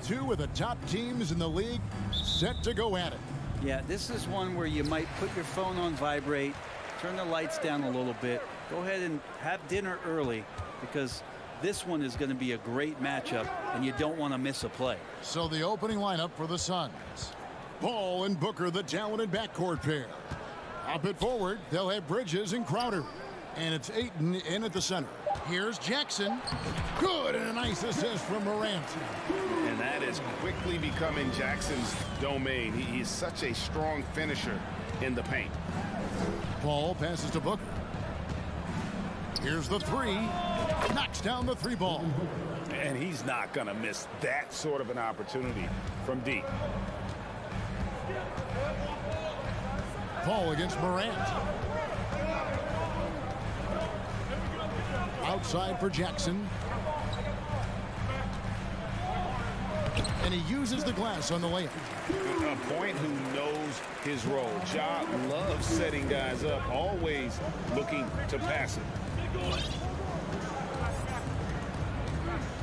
two of the top teams in the league set to go at it. Yeah, this is one where you might put your phone on vibrate, turn the lights down a little bit, go ahead and have dinner early, because this one is going to be a great matchup, and you don't want to miss a play. So the opening lineup for the Suns. Paul and Booker, the talented backcourt pair. Up it forward, they'll have Bridges and Crowder. And it's Ayton in at the center. Here's Jackson. Good, and a nice assist from Morant. And that is quickly becoming Jackson's domain. He's such a strong finisher in the paint. Paul passes to Booker. Here's the three. Knocks down the three ball. And he's not going to miss that sort of an opportunity from deep. Paul against Morant. Outside for Jackson. And he uses the glass on the layup. A point who knows his role. Ja loves setting guys up, always looking to pass it.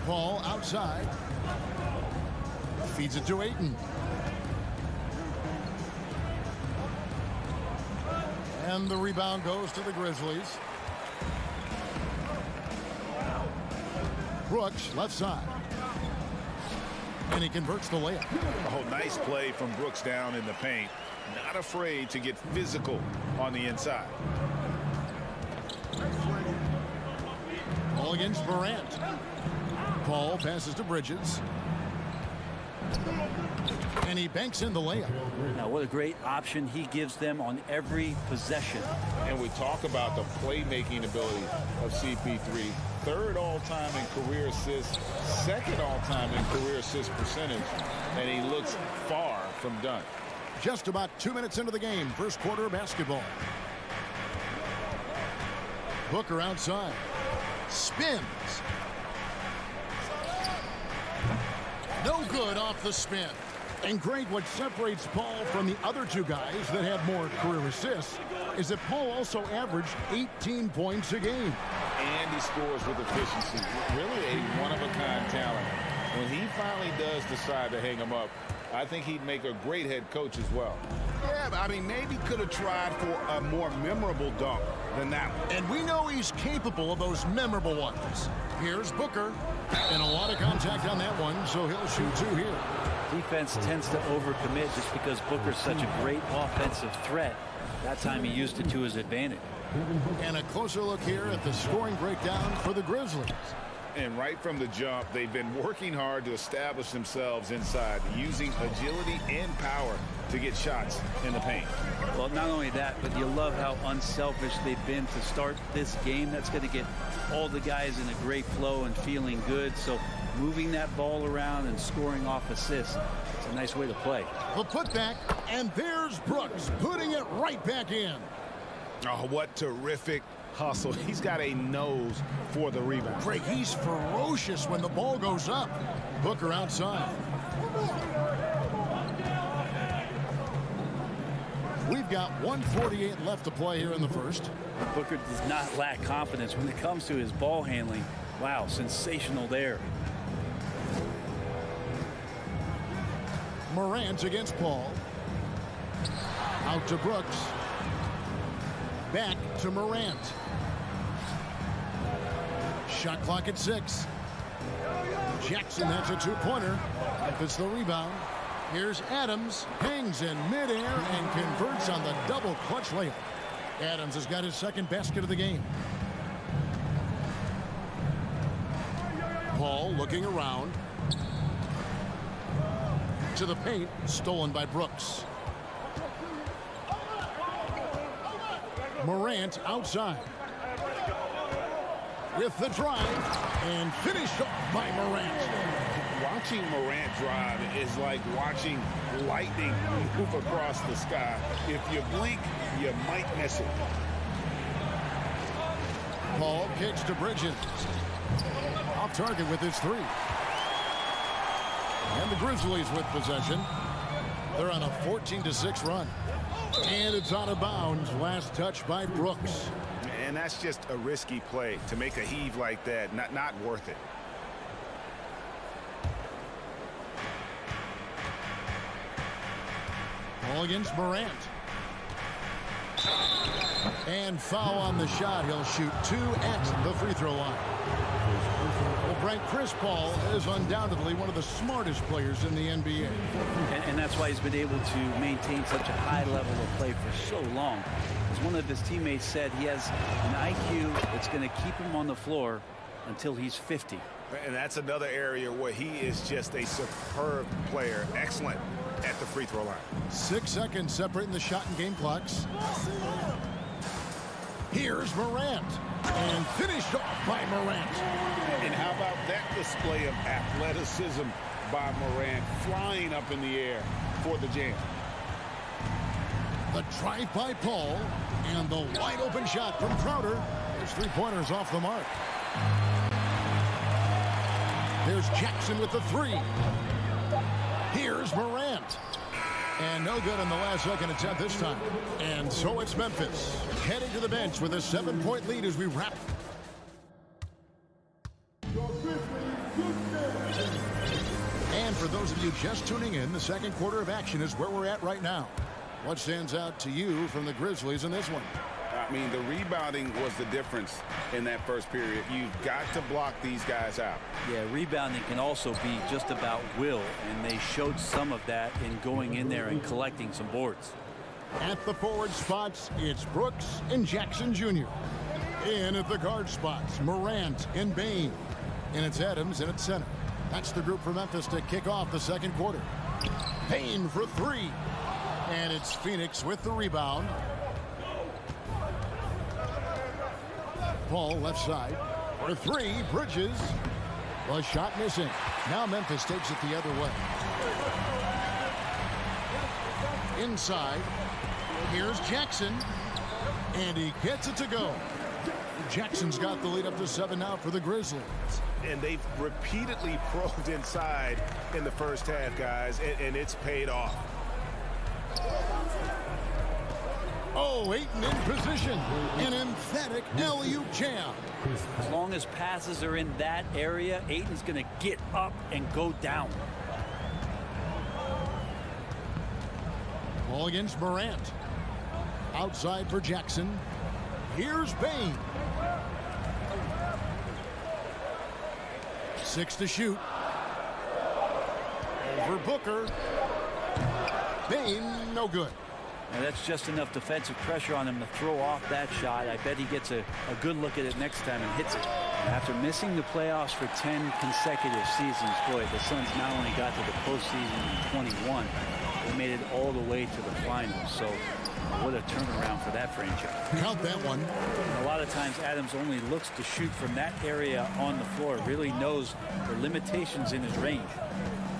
Paul outside. Feeds it to Ayton. And the rebound goes to the Grizzlies. Brooks, left side. And he converts the layup. Oh, nice play from Brooks down in the paint. Not afraid to get physical on the inside. Paul against Morant. Paul passes to Bridges. And he banks in the layup. Now, what a great option he gives them on every possession. And we talk about the playmaking ability of CP3. Third all-time in career assists, second all-time in career assist percentage, and he looks far from done. Just about 2 minutes into the game, first quarter of basketball. Booker outside. Spins. No good off the spin. And great, what separates Paul from the other two guys that have more career assists is that Paul also averaged 18 points a game. And he scores with efficiency. Really a one-of-a-kind talent. When he finally does decide to hang him up, I think he'd make a great head coach as well. Yeah, I mean, maybe could have tried for a more memorable dunk than that one. And we know he's capable of those memorable ones. Here's Booker. And a lot of contact on that one, so he'll shoot two here. Defense tends to overcommit just because Booker's such a great offensive threat. That time he used it to his advantage. And a closer look here at the scoring breakdown for the Grizzlies. And right from the jump, they've been working hard to establish themselves inside, using agility and power to get shots in the paint. Well, not only that, but you love how unselfish they've been to start this game. That's going to get all the guys in a great flow and feeling good. So moving that ball around and scoring off assists, it's a nice way to play. The putback, and there's Brooks putting it right back in. Oh, what terrific hustle. He's got a nose for the rebound. Craig, he's ferocious when the ball goes up. Booker outside. We've got 1:48 left to play here in the first. Booker does not lack confidence when it comes to his ball handling. Wow, sensational there. Morant against Paul. Out to Brooks. Back to Morant. Shot clock at 6. Jackson, that's a two-pointer. Memphis the rebound. Here's Adams. Hangs in midair and converts on the double clutch layup. Adams has got his second basket of the game. Paul looking around. To the paint. Stolen by Brooks. Morant outside. With the drive, and finished off by Morant. Watching Morant drive is like watching lightning move across the sky. If you blink, you might miss it. Paul kicks to Bridges. Off target with his three. And the Grizzlies with possession. They're on a 14-6 run. And it's out of bounds. Last touch by Brooks. And that's just a risky play. To make a heave like that, not worth it. Ball against Morant. And foul on the shot. He'll shoot 2 at the free throw line. Well, Brent, Chris Paul is undoubtedly one of the smartest players in the NBA. And that's why he's been able to maintain such a high level of play for so long. As one of his teammates said, he has an IQ that's going to keep him on the floor until he's 50. And that's another area where he is just a superb player. Excellent at the free throw line. 6 seconds separating the shot and game clocks. Here's Morant. And finished off by Morant. And how about that display of athleticism by Morant, flying up in the air for the jam. The drive by Paul. And the wide open shot from Crowder. His three-pointers off the mark. There's Jackson with the 3. Here's Morant. And no good in the last second attempt this time. And so it's Memphis heading to the bench with a 7-point lead as we wrap. And for those of you just tuning in, the second quarter of action is where we're at right now. What stands out to you from the Grizzlies in this one? I mean, the rebounding was the difference in that first period. You've got to block these guys out. Yeah, rebounding can also be just about will, and they showed some of that in going in there and collecting some boards. At the forward spots, it's Brooks and Jackson Jr. In at the guard spots, Morant and Bane. And it's Adams in at center. That's the group for Memphis to kick off the second quarter. Bane for 3. And it's Phoenix with the rebound. Paul left side for 3. Bridges. The shot missing. Now Memphis takes it the other way. Inside. Here's Jackson. And he gets it to go. Jackson's got the lead up to 7 now for the Grizzlies. And they've repeatedly probed inside in the first half, guys, and it's paid off. Oh, Ayton in position. An emphatic alley-oop jam. As long as passes are in that area, Ayton's going to get up and go down. Ball against Morant. Outside for Jackson. Here's Bane. 6 to shoot. Over Booker. Bane, no good. And that's just enough defensive pressure on him to throw off that shot. I bet he gets a good look at it next time and hits it. After missing the playoffs for 10 consecutive seasons, boy, the Suns not only got to the postseason in 21, they made it all the way to the finals. So what a turnaround for that franchise. Count that one. And a lot of times Adams only looks to shoot from that area on the floor, really knows the limitations in his range.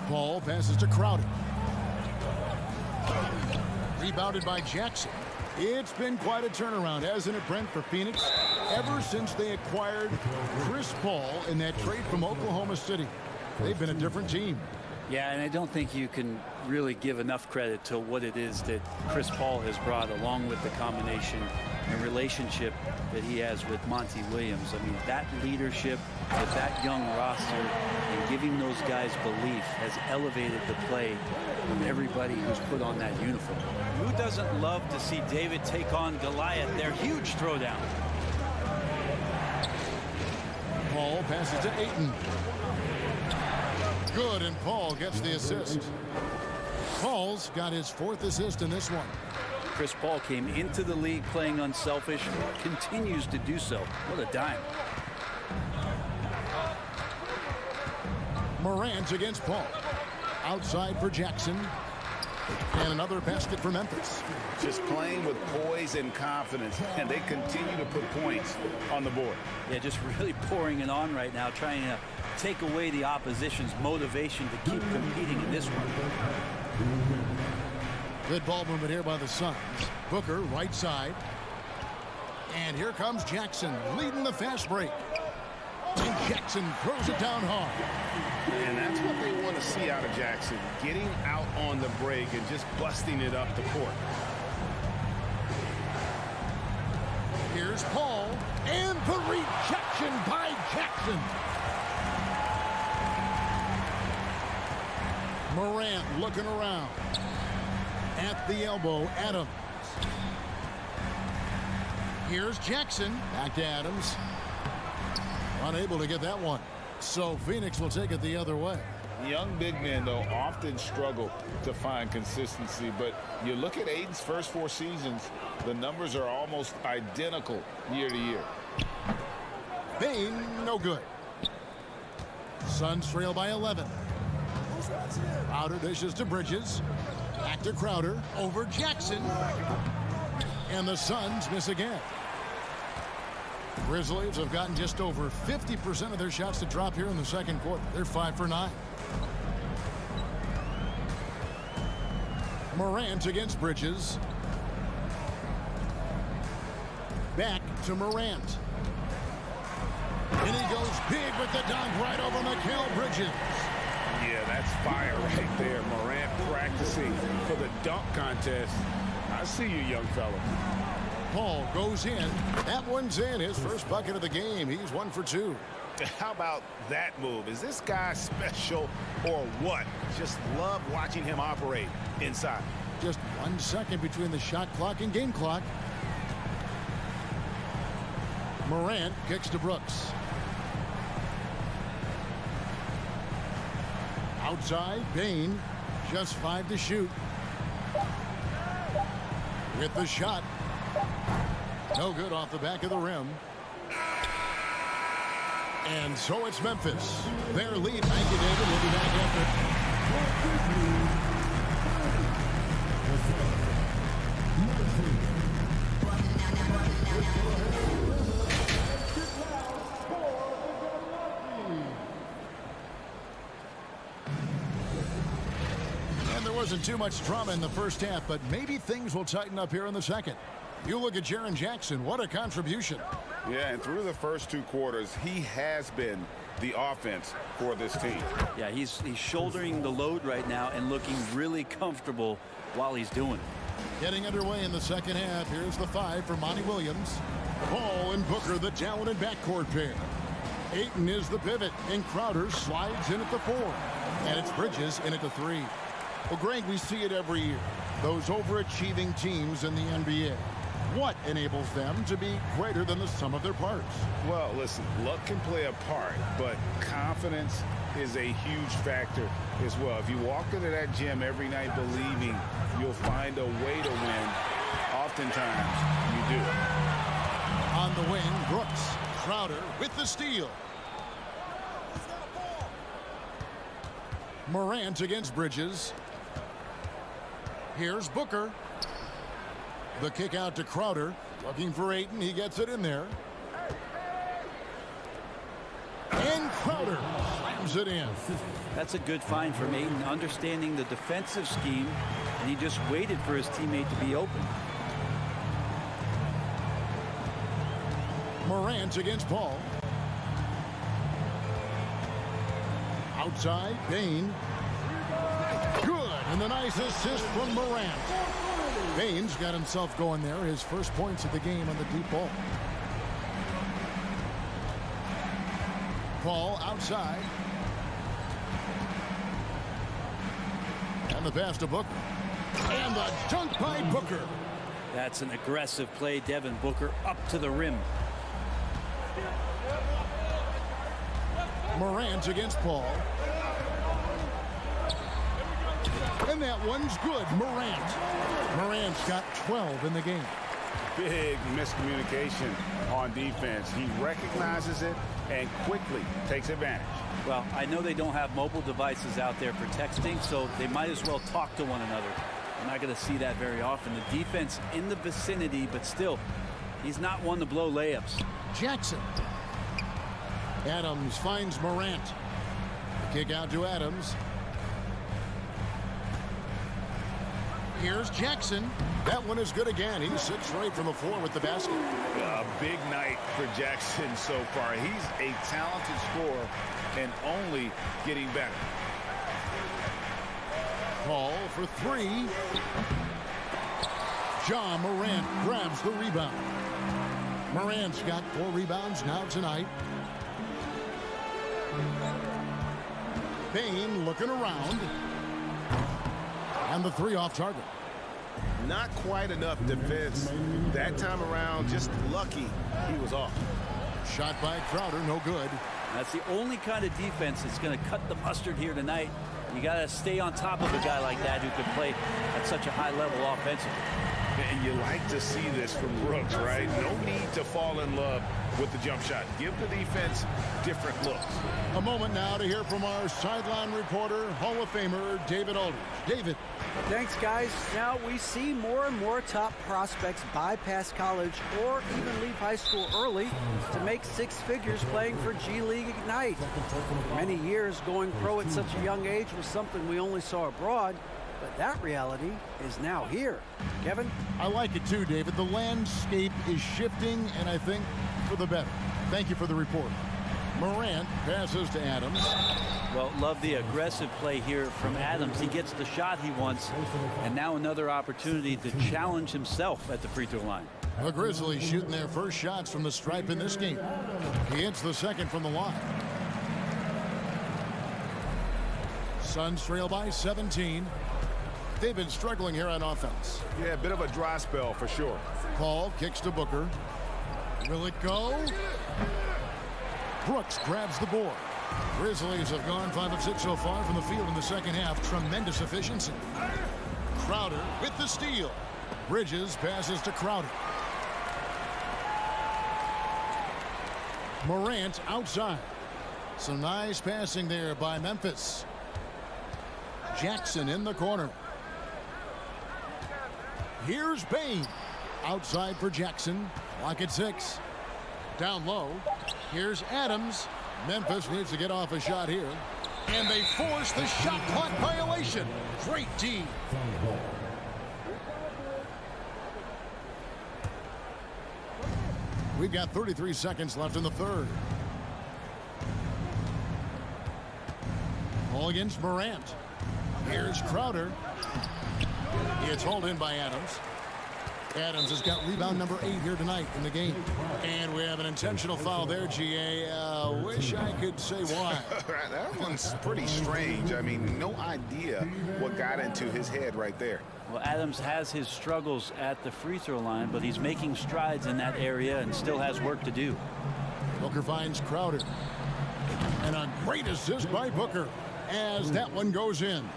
Paul passes to Crowder. Rebounded by Jackson. It's been quite a turnaround, hasn't it, Brent, for Phoenix? Ever since they acquired Chris Paul in that trade from Oklahoma City, they've been a different team. Yeah, and I don't think you can really give enough credit to what it is that Chris Paul has brought, along with the combination and relationship that he has with Monty Williams. I mean, that leadership with that young roster and giving those guys belief has elevated the play of everybody who's put on that uniform. Who doesn't love to see David take on Goliath? Their huge throwdown. Paul passes to Ayton. Good, and Paul gets the assist. Paul's got his 4th assist in this one. Chris Paul came into the league playing unselfish, continues to do so. What a dime. Morant against Paul. Outside for Jackson. And another basket for Memphis. Just playing with poise and confidence, and they continue to put points on the board. Yeah, just really pouring it on right now, trying to take away the opposition's motivation to keep competing in this one. Good ball movement here by the Suns. Booker, right side. And here comes Jackson, leading the fast break. And Jackson throws it down hard. And that's what they want to see out of Jackson, getting out on the break and just busting it up the court. Here's Paul, and the rejection by Jackson. Morant looking around. At the elbow, Adams. Here's Jackson. Back to Adams. Unable to get that one. So Phoenix will take it the other way. Young big men, though, often struggle to find consistency. But you look at Aiden's first 4 seasons, the numbers are almost identical year to year. Bain, no good. Suns trail by 11. Crowder dishes to Bridges. Back to Crowder. Over Jackson. And the Suns miss again. Grizzlies have gotten just over 50% of their shots to drop here in the second quarter. They're 5 for 9. Morant against Bridges. Back to Morant. And he goes big with the dunk right over Mikal Bridges. Yeah, that's fire right there. Morant practicing for the dunk contest. I see you, young fella. Paul goes in. That one's in. His first bucket of the game. He's 1 for 2. How about that move? Is this guy special or what? Just love watching him operate inside. Just 1 second between the shot clock and game clock. Morant kicks to Brooks. Outside, Bain. Just 5 to shoot. With the shot. No good off the back of the rim. And so it's Memphis. Their lead. Thank you, David. We'll be back after. And there wasn't too much drama in the first half, but maybe things will tighten up here in the second. You look at Jaren Jackson. What a contribution. Yeah, and through the first 2 quarters, he has been the offense for this team. Yeah, he's shouldering the load right now and looking really comfortable while he's doing it. Getting underway in the second half. Here's the 5 for Monty Williams. Paul and Booker, the talented backcourt pair. Ayton is the pivot, and Crowder slides in at the 4. And it's Bridges in at the 3. Well, Greg, we see it every year. Those overachieving teams in the NBA. What enables them to be greater than the sum of their parts? Well, listen, luck can play a part, but confidence is a huge factor as well. If you walk into that gym every night believing you'll find a way to win, oftentimes you do. On the wing, Brooks. Crowder with the steal. Morant against Bridges. Here's Booker. The kick out to Crowder. Looking for Ayton. He gets it in there. And Crowder slams it in. That's a good find from Ayton, understanding the defensive scheme, and he just waited for his teammate to be open. Morant against Paul. Outside, Bain. Good, and the nice assist from Morant. Bain's got himself going there. His first points of the game on the deep ball. Paul outside. And the pass to Booker. And the dunk by Booker. That's an aggressive play. Devin Booker up to the rim. Morant against Paul. And that one's good. Morant's got 12 in the game. Big miscommunication on defense. He recognizes it and quickly takes advantage. Well, I know they don't have mobile devices out there for texting, so they might as well talk to one another. I'm not going to see that very often. The defense in the vicinity, but still, he's not one to blow layups. Jackson. Adams finds Morant. The kick out to Adams. Here's Jackson. That one is good again. He's 6 straight from the floor with the basket. A big night for Jackson so far. He's a talented scorer and only getting better. Paul for 3. Ja Morant grabs the rebound. Morant's got 4 rebounds now tonight. Bain looking around. And the 3 off target. Not quite enough defense. That time around, just lucky he was off. Shot by Crowder, no good. That's the only kind of defense that's going to cut the mustard here tonight. You got to stay on top of a guy like that who can play at such a high level offensively. And you like to see this from Brooks, right? No need to fall in love with the jump shot. Give the defense different looks. A moment now to hear from our sideline reporter, Hall of Famer David Aldridge. David. Thanks, guys. Now we see more and more top prospects bypass college or even leave high school early to make six figures playing for G League Ignite. For many years, going pro at such a young age was something we only saw abroad, but that reality is now here. Kevin? I like it too, David. The landscape is shifting, and I think for the better. Thank you for the report. Morant passes to Adams. Well, love the aggressive play here from Adams. He gets the shot he wants, and now another opportunity to challenge himself at the free throw line. The Grizzlies shooting their first shots from the stripe in this game. He hits the second from the line. Suns trail by 17. They've been struggling here on offense. Yeah, a bit of a dry spell for sure. Paul kicks to Booker. Will it go? Brooks grabs the board. Grizzlies have gone 5 of 6 so far from the field in the second half. Tremendous efficiency. Crowder with the steal. Bridges passes to Crowder. Morant outside. Some nice passing there by Memphis. Jackson in the corner. Here's Bain. Outside for Jackson. Clock at 6. Down low. Here's Adams. Memphis needs to get off a shot here. And they force the shot clock violation. Great D. We've got 33 seconds left in the third. Ball against Morant. Here's Crowder. It's hauled in by Adams. Adams has got rebound number 8 here tonight in the game. And we have an intentional foul there, GA. Wish I could say why. That one's pretty strange. I mean, no idea what got into his head right there. Well, Adams has his struggles at the free throw line, but he's making strides in that area and still has work to do. Booker finds Crowder. And a great assist by Booker as that one goes in.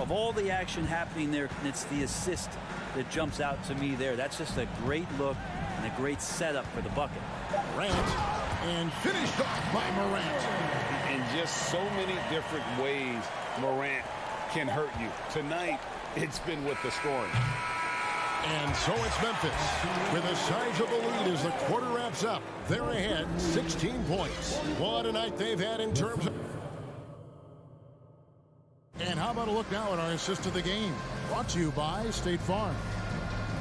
Of all the action happening there, it's the assist that jumps out to me there. That's just a great look and a great setup for the bucket. Morant, and finished off by Morant. In just so many different ways, Morant can hurt you. Tonight, it's been with the scoring. And so it's Memphis with a sizable lead as the quarter wraps up. They're ahead 16 points. What a night they've had in terms of... And how about a look now at our assist of the game? Brought to you by State Farm.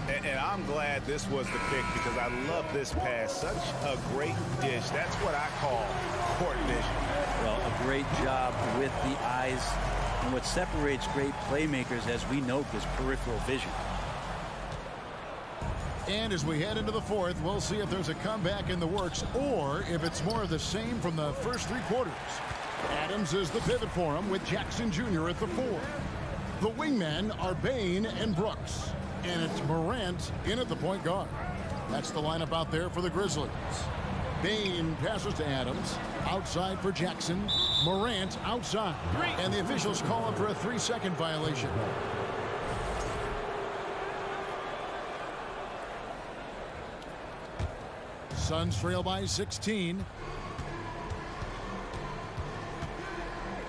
And I'm glad this was the pick because I love this pass. Such a great dish. That's what I call court vision. Well, a great job with the eyes. And what separates great playmakers, as we note, is peripheral vision. And as we head into the fourth, we'll see if there's a comeback in the works or if it's more of the same from the first 3 quarters. Adams is the pivot for him with Jackson Jr. at the 4. The wingmen are Bain and Brooks. And it's Morant in at the point guard. That's the lineup out there for the Grizzlies. Bain passes to Adams. Outside for Jackson. Morant outside. And the officials call him for a 3-second violation. Suns trail by 16.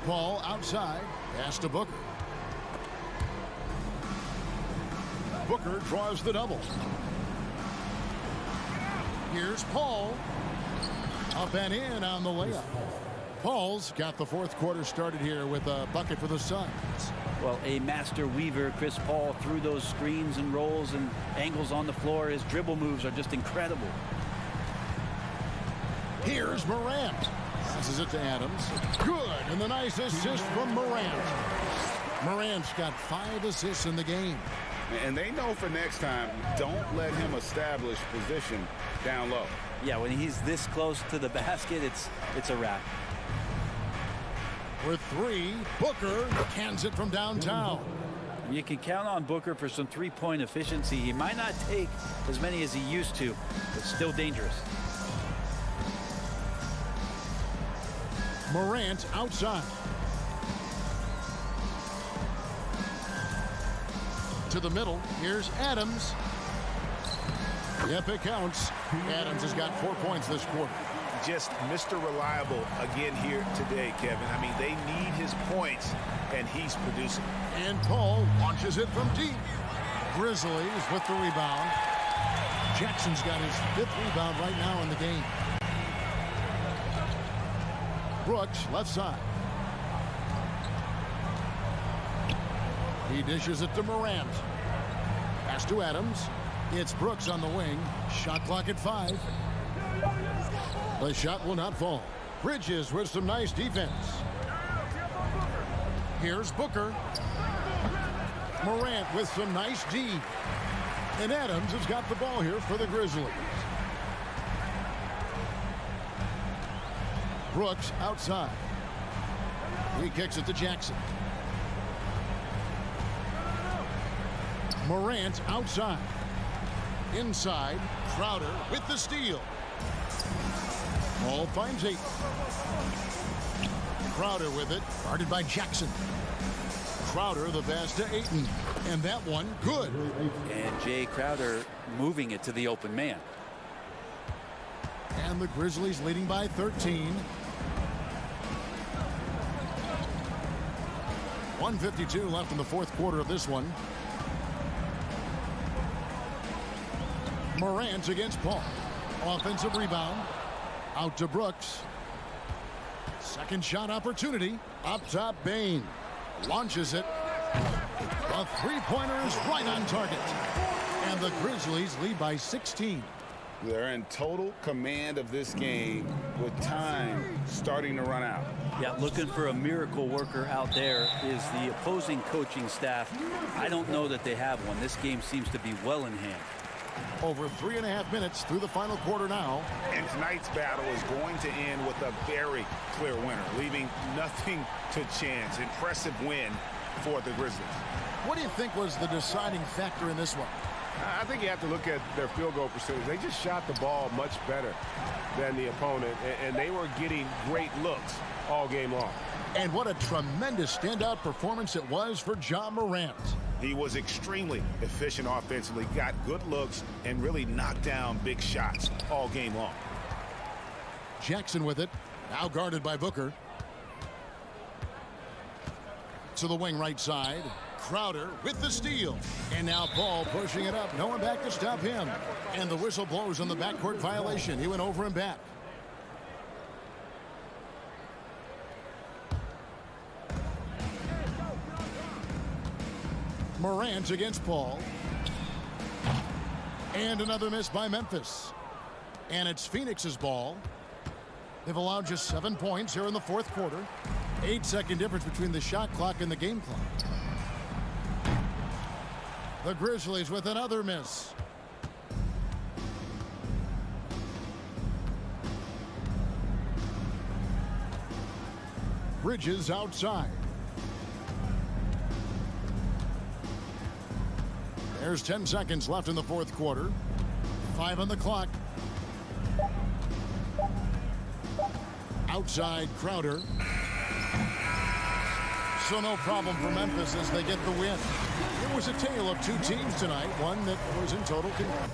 Paul outside. Pass to Booker. Booker draws the double. Here's Paul. Up and in on the layup. Paul's got the fourth quarter started here with a bucket for the Suns. Well, a master weaver, Chris Paul, through those screens and rolls and angles on the floor. His dribble moves are just incredible. Here's Morant. Passes it to Adams. Good, and the nice assist from Morant. Morant's got 5 assists in the game. And they know for next time, don't let him establish position down low. Yeah, when he's this close to the basket, it's a wrap. For 3, Booker cans it from downtown. You can count on Booker for some three-point efficiency. He might not take as many as he used to, but still dangerous. Morant outside. To the middle. Here's Adams. Yep, it counts. Adams has got 4 points this quarter. Just Mr. Reliable again here today, Kevin. I mean, they need his points, and he's producing. And Paul launches it from deep. Grizzlies with the rebound. Jackson's got his 5th rebound right now in the game. Brooks, left side. He dishes it to Morant. Pass to Adams. It's Brooks on the wing. Shot clock at 5. The shot will not fall. Bridges with some nice defense. Here's Booker. Morant with some nice D. And Adams has got the ball here for the Grizzlies. Brooks outside. He kicks it to Jackson. Morant outside. Inside, Crowder with the steal. Ball finds 8. Crowder with it, guarded by Jackson. Crowder the pass to Ayton, and that one good. And Jay Crowder moving it to the open man. And the Grizzlies leading by 13. 1:52 left in the 4th quarter of this one. Morant against Paul. Offensive rebound. Out to Brooks. Second shot opportunity. Up top, Bain. Launches it. A three-pointer is right on target. And the Grizzlies lead by 16. They're in total command of this game with time starting to run out. Yeah, looking for a miracle worker out there is the opposing coaching staff. I don't know that they have one. This game seems to be well in hand. Over 3.5 minutes through the final quarter now. And tonight's battle is going to end with a very clear winner, leaving nothing to chance. Impressive win for the Grizzlies. What do you think was the deciding factor in this one? I think you have to look at their field goal percentage. They just shot the ball much better than the opponent, and they were getting great looks all game long. And what a tremendous standout performance it was for Ja Morant. He was extremely efficient offensively, got good looks, and really knocked down big shots all game long. Jackson with it, now guarded by Booker. To the wing right side. Crowder with the steal. And now Paul pushing it up. No one back to stop him. And the whistle blows on the backcourt violation. He went over and back. Morant against Paul. And another miss by Memphis. And it's Phoenix's ball. They've allowed just 7 points here in the 4th quarter. 8-second difference between the shot clock and the game clock. The Grizzlies with another miss. Bridges outside. There's 10 seconds left in the 4th quarter. 5 on the clock. Outside Crowder. So no problem for Memphis as they get the win. It was a tale of 2 teams tonight, one that was in total control.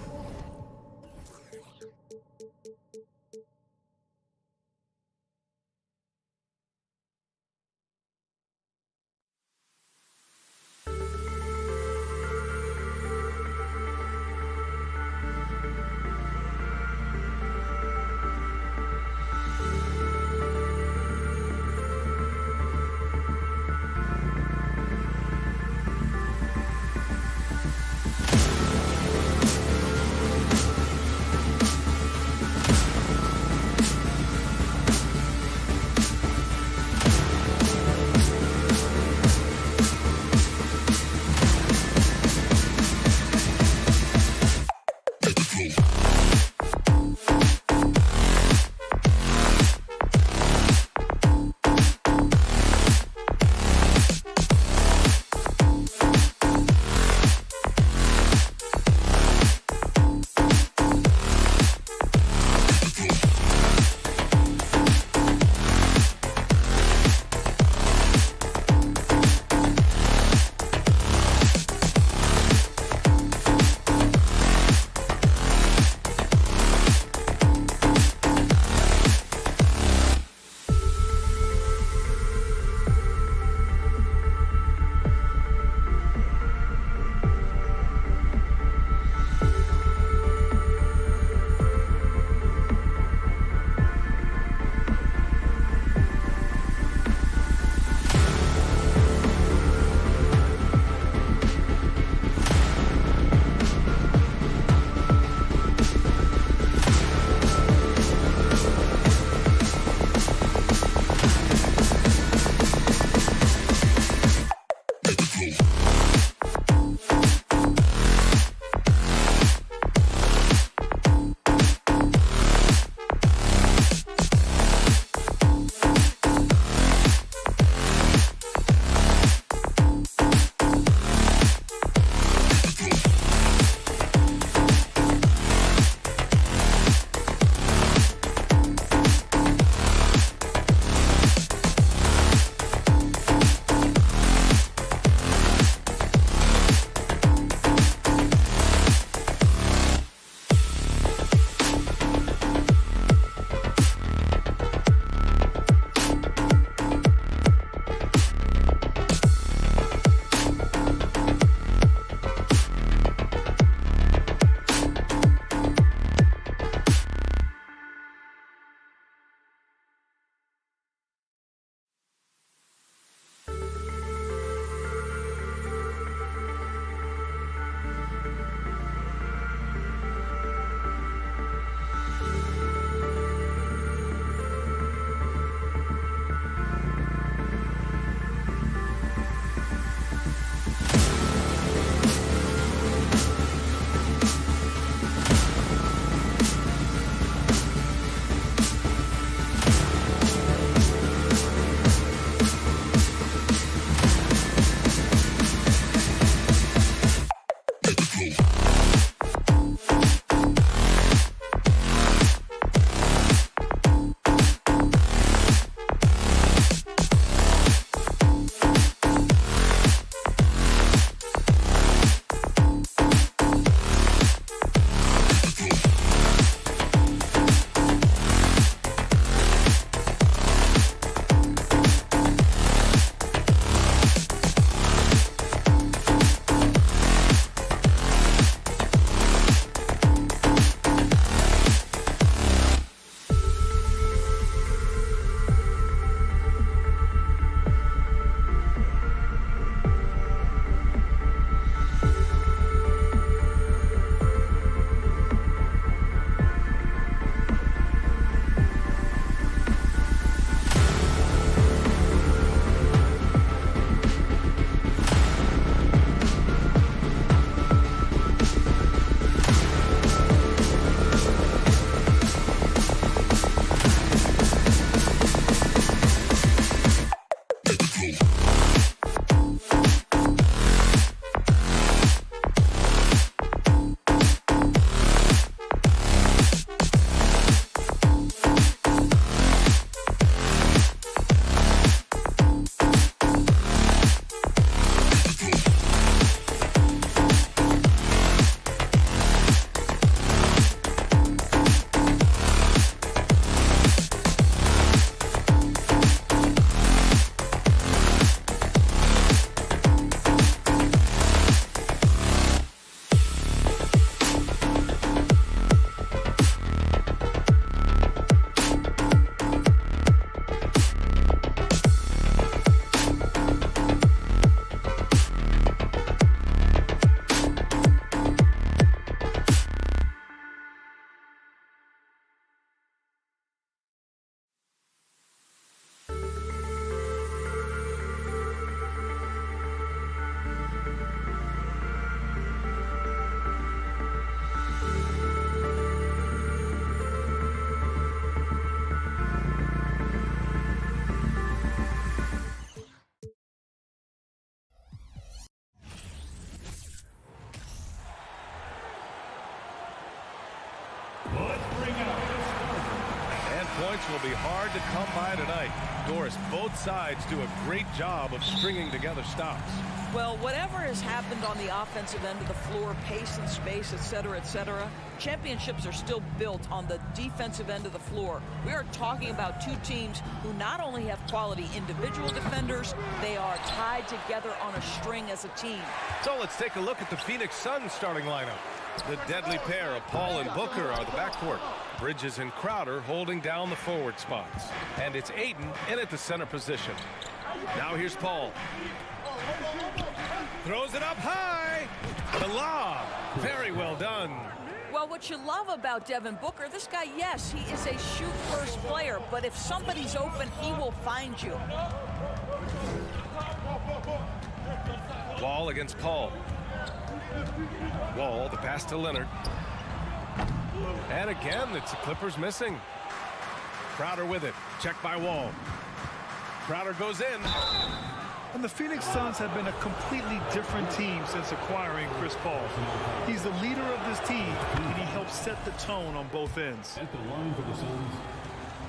Points will be hard to come by tonight. Doris, both sides do a great job of stringing together stops. Well, whatever has happened on the offensive end of the floor, pace and space, et cetera, championships are still built on the defensive end of the floor. We are talking about two teams who not only have quality individual defenders, they are tied together on a string as a team. So let's take a look at the Phoenix Suns starting lineup. The deadly pair of Paul and Booker are the backcourt. Bridges and Crowder holding down the forward spots. And it's Ayton in at the center position. Now here's Paul. Throws it up high. The lob. Very well done. Well, what you love about Devin Booker, this guy, yes, he is a shoot-first player, but if somebody's open, he will find you. Wall against Paul. Wall, the pass to Leonard. And again, it's the Clippers missing. Crowder with it. Checked by Wall. Crowder goes in. And the Phoenix Suns have been a completely different team since acquiring Chris Paul. He's the leader of this team, and he helps set the tone on both ends. At the line for the Suns,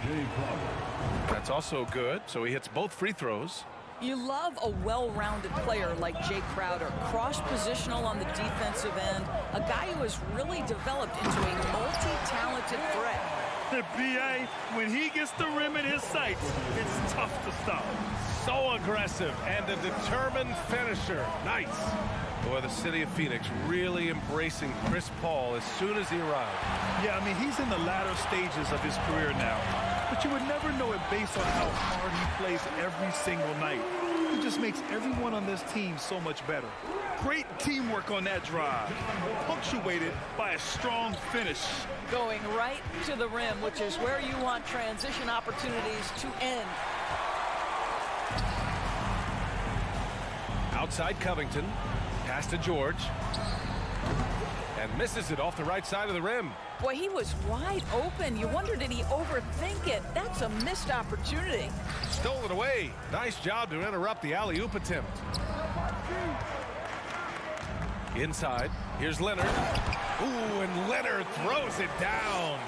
Jay Crowder. That's also good, so he hits both free throws. You love a well-rounded player like Jay Crowder, cross-positional on the defensive end, a guy who has really developed into a multi-talented threat. The BA, when he gets the rim in his sights, it's tough to stop. So aggressive and a determined finisher. Nice. Boy, the city of Phoenix really embracing Chris Paul as soon as he arrived. Yeah, I mean, he's in the latter stages of his career now. But you would never know it based on how hard he plays every single night. He just makes everyone on this team so much better. Great teamwork on that drive, punctuated by a strong finish. Going right to the rim, which is where you want transition opportunities to end. Outside Covington. Pass to George. And misses it off the right side of the rim. Boy, he was wide open. You wonder, did he overthink it? That's a missed opportunity. Stole it away. Nice job to interrupt the alley-oop attempt. Inside. Here's Leonard. Ooh, and Leonard throws it down.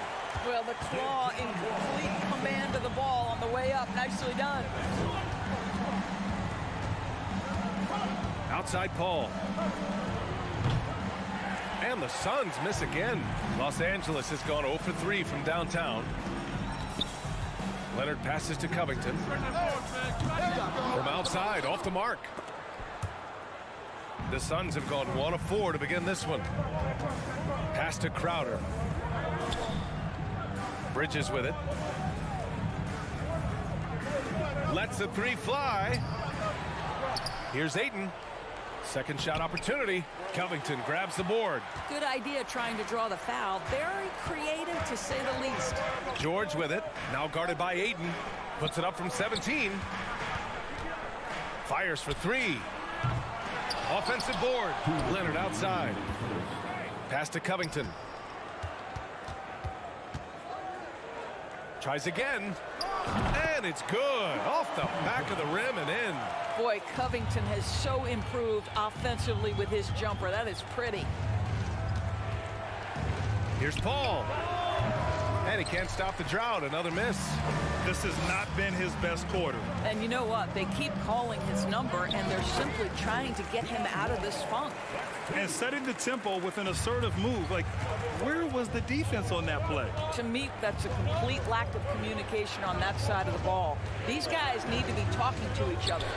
Well, the claw in complete command of the ball on the way up. Nicely done. Outside Paul. And the Suns miss again. Los Angeles has gone 0 for 3 from downtown. Leonard passes to Covington. From outside, off the mark. The Suns have gone 1 of 4 to begin this one. Pass to Crowder. Bridges with it. Lets the three fly. Here's Ayton. Second shot opportunity. Covington grabs the board. Good idea trying to draw the foul. Very creative, to say the least. George with it. Now guarded by Ayton. Puts it up from 17. Fires for 3. Offensive board. Leonard outside. Pass to Covington. Tries again. And it's good. Off the back of the rim and in. Boy, Covington has so improved offensively with his jumper. That is pretty. Here's Paul. And he can't stop the drought. Another miss. This has not been his best quarter. And you know what? They keep calling his number, and they're simply trying to get him out of this funk. And setting the tempo with an assertive move. Like, where was the defense on that play? To me, that's a complete lack of communication on that side of the ball. These guys need to be talking to each other.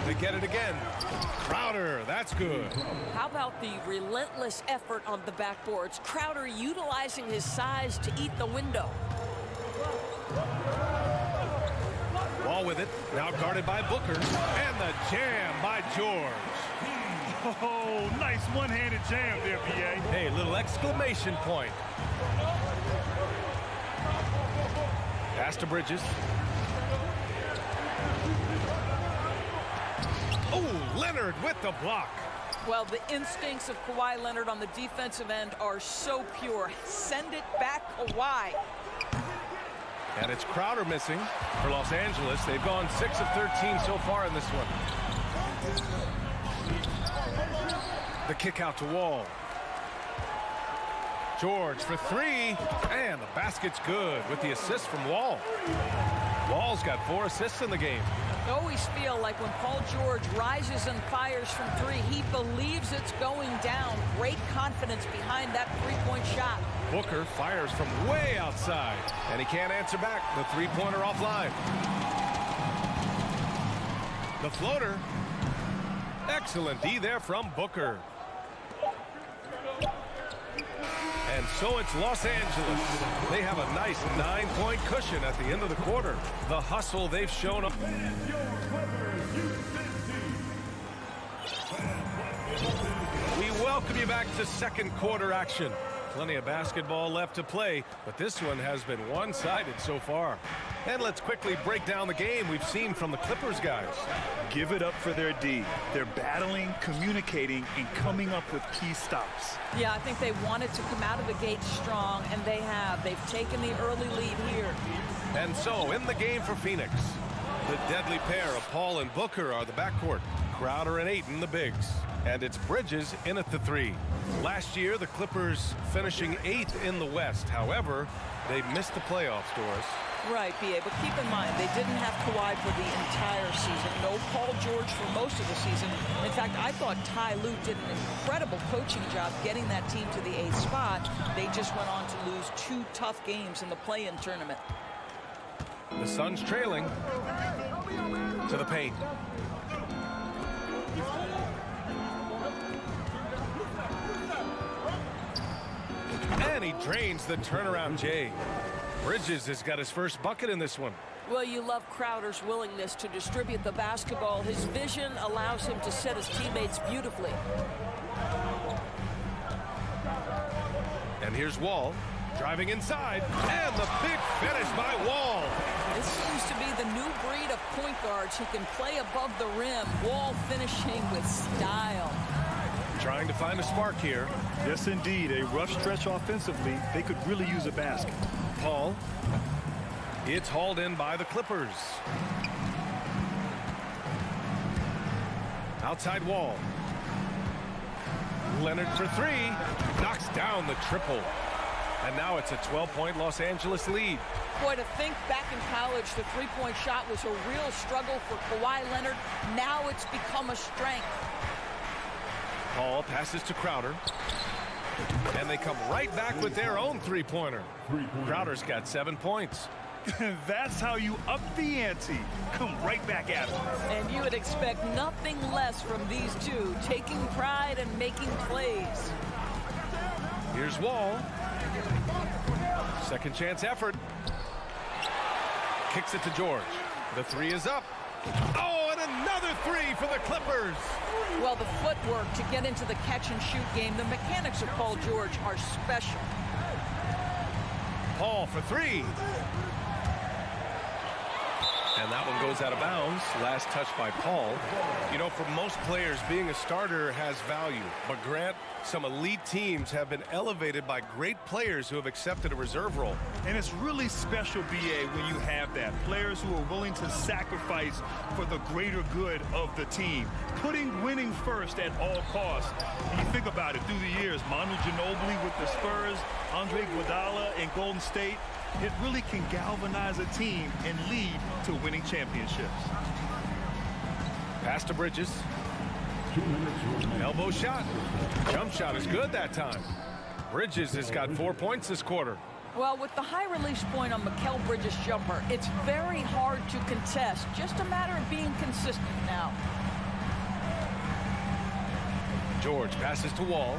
They get it again. Crowder, that's good. How about the relentless effort on the backboards? Crowder utilizing his size to eat the window. Wall with it. Now guarded by Booker. And the jam by George. Oh, nice one-handed jam there, B.A. Hey, little exclamation point. Pass to Bridges. Oh, Leonard with the block. Well, the instincts of Kawhi Leonard on the defensive end are so pure. Send it back, Kawhi. And it's Crowder missing for Los Angeles. They've gone 6 of 13 so far in this one. The kick out to Wall. George for 3. And the basket's good with the assist from Wall. Wall's got 4 assists in the game. I always feel like when Paul George rises and fires from 3, he believes it's going down. Great confidence behind that three-point shot. Booker fires from way outside, and he can't answer back. The three-pointer offline. The floater. Excellent D there from Booker. And so it's Los Angeles. They have a nice 9-point cushion at the end of the quarter. The hustle they've shown up. We welcome you back to second quarter action. Plenty of basketball left to play, but this one has been one-sided so far. And let's quickly break down the game we've seen from the Clippers guys. Give it up for their D. They're battling, communicating, and coming up with key stops. Yeah, I think they wanted to come out of the gate strong, and they have. They've taken the early lead here. And so, in the game for Phoenix, the deadly pair of Paul and Booker are the backcourt. Crowder and Ayton, the bigs. And it's Bridges in at the 3. Last year, the Clippers finishing 8th in the West. However, they missed the playoffs, Doris. Right, B.A., but keep in mind, they didn't have Kawhi for the entire season. No Paul George for most of the season. In fact, I thought Ty Lue did an incredible coaching job getting that team to the 8th spot. They just went on to lose 2 tough games in the play-in tournament. The Suns trailing to the paint. And he drains the turnaround J. Bridges has got his first bucket in this one. Well, you love Crowder's willingness to distribute the basketball. His vision allows him to set his teammates beautifully. And here's Wall driving inside, and the big finish by Wall. This seems to be the new breed of point guards who can play above the rim. Wall finishing with style. Trying to find a spark here. Yes, indeed. A rough stretch offensively. They could really use a basket. Paul. It's hauled in by the Clippers. Outside Wall. Leonard for 3. Knocks down the triple. And now it's a 12-point Los Angeles lead. Boy, to think back in college, the three-point shot was a real struggle for Kawhi Leonard. Now it's become a strength. Paul passes to Crowder. And they come right back with their own three-pointer. Crowder's got 7 points. That's how you up the ante. Come right back at him. And you would expect nothing less from these two, taking pride and making plays. Here's Wall. Second chance effort. Kicks it to George. The 3 is up. Oh, and another 3 for the Clippers. Well, the footwork to get into the catch-and-shoot game, the mechanics of Paul George are special. Paul for 3. And that one goes out of bounds. Last touch by Paul. You know, for most players, being a starter has value. But Grant, some elite teams have been elevated by great players who have accepted a reserve role. And it's really special, B.A., when you have that. Players who are willing to sacrifice for the greater good of the team. Putting winning first at all costs. When you think about it, through the years, Manu Ginobili with the Spurs, Andre Iguodala in Golden State, it really can galvanize a team and lead to winning championships. Pass to Bridges. Elbow shot. Jump shot is good that time. Bridges has got 4 points this quarter. Well, with the high release point on Mikal Bridges' jumper, it's very hard to contest. Just a matter of being consistent now. George passes to Wall.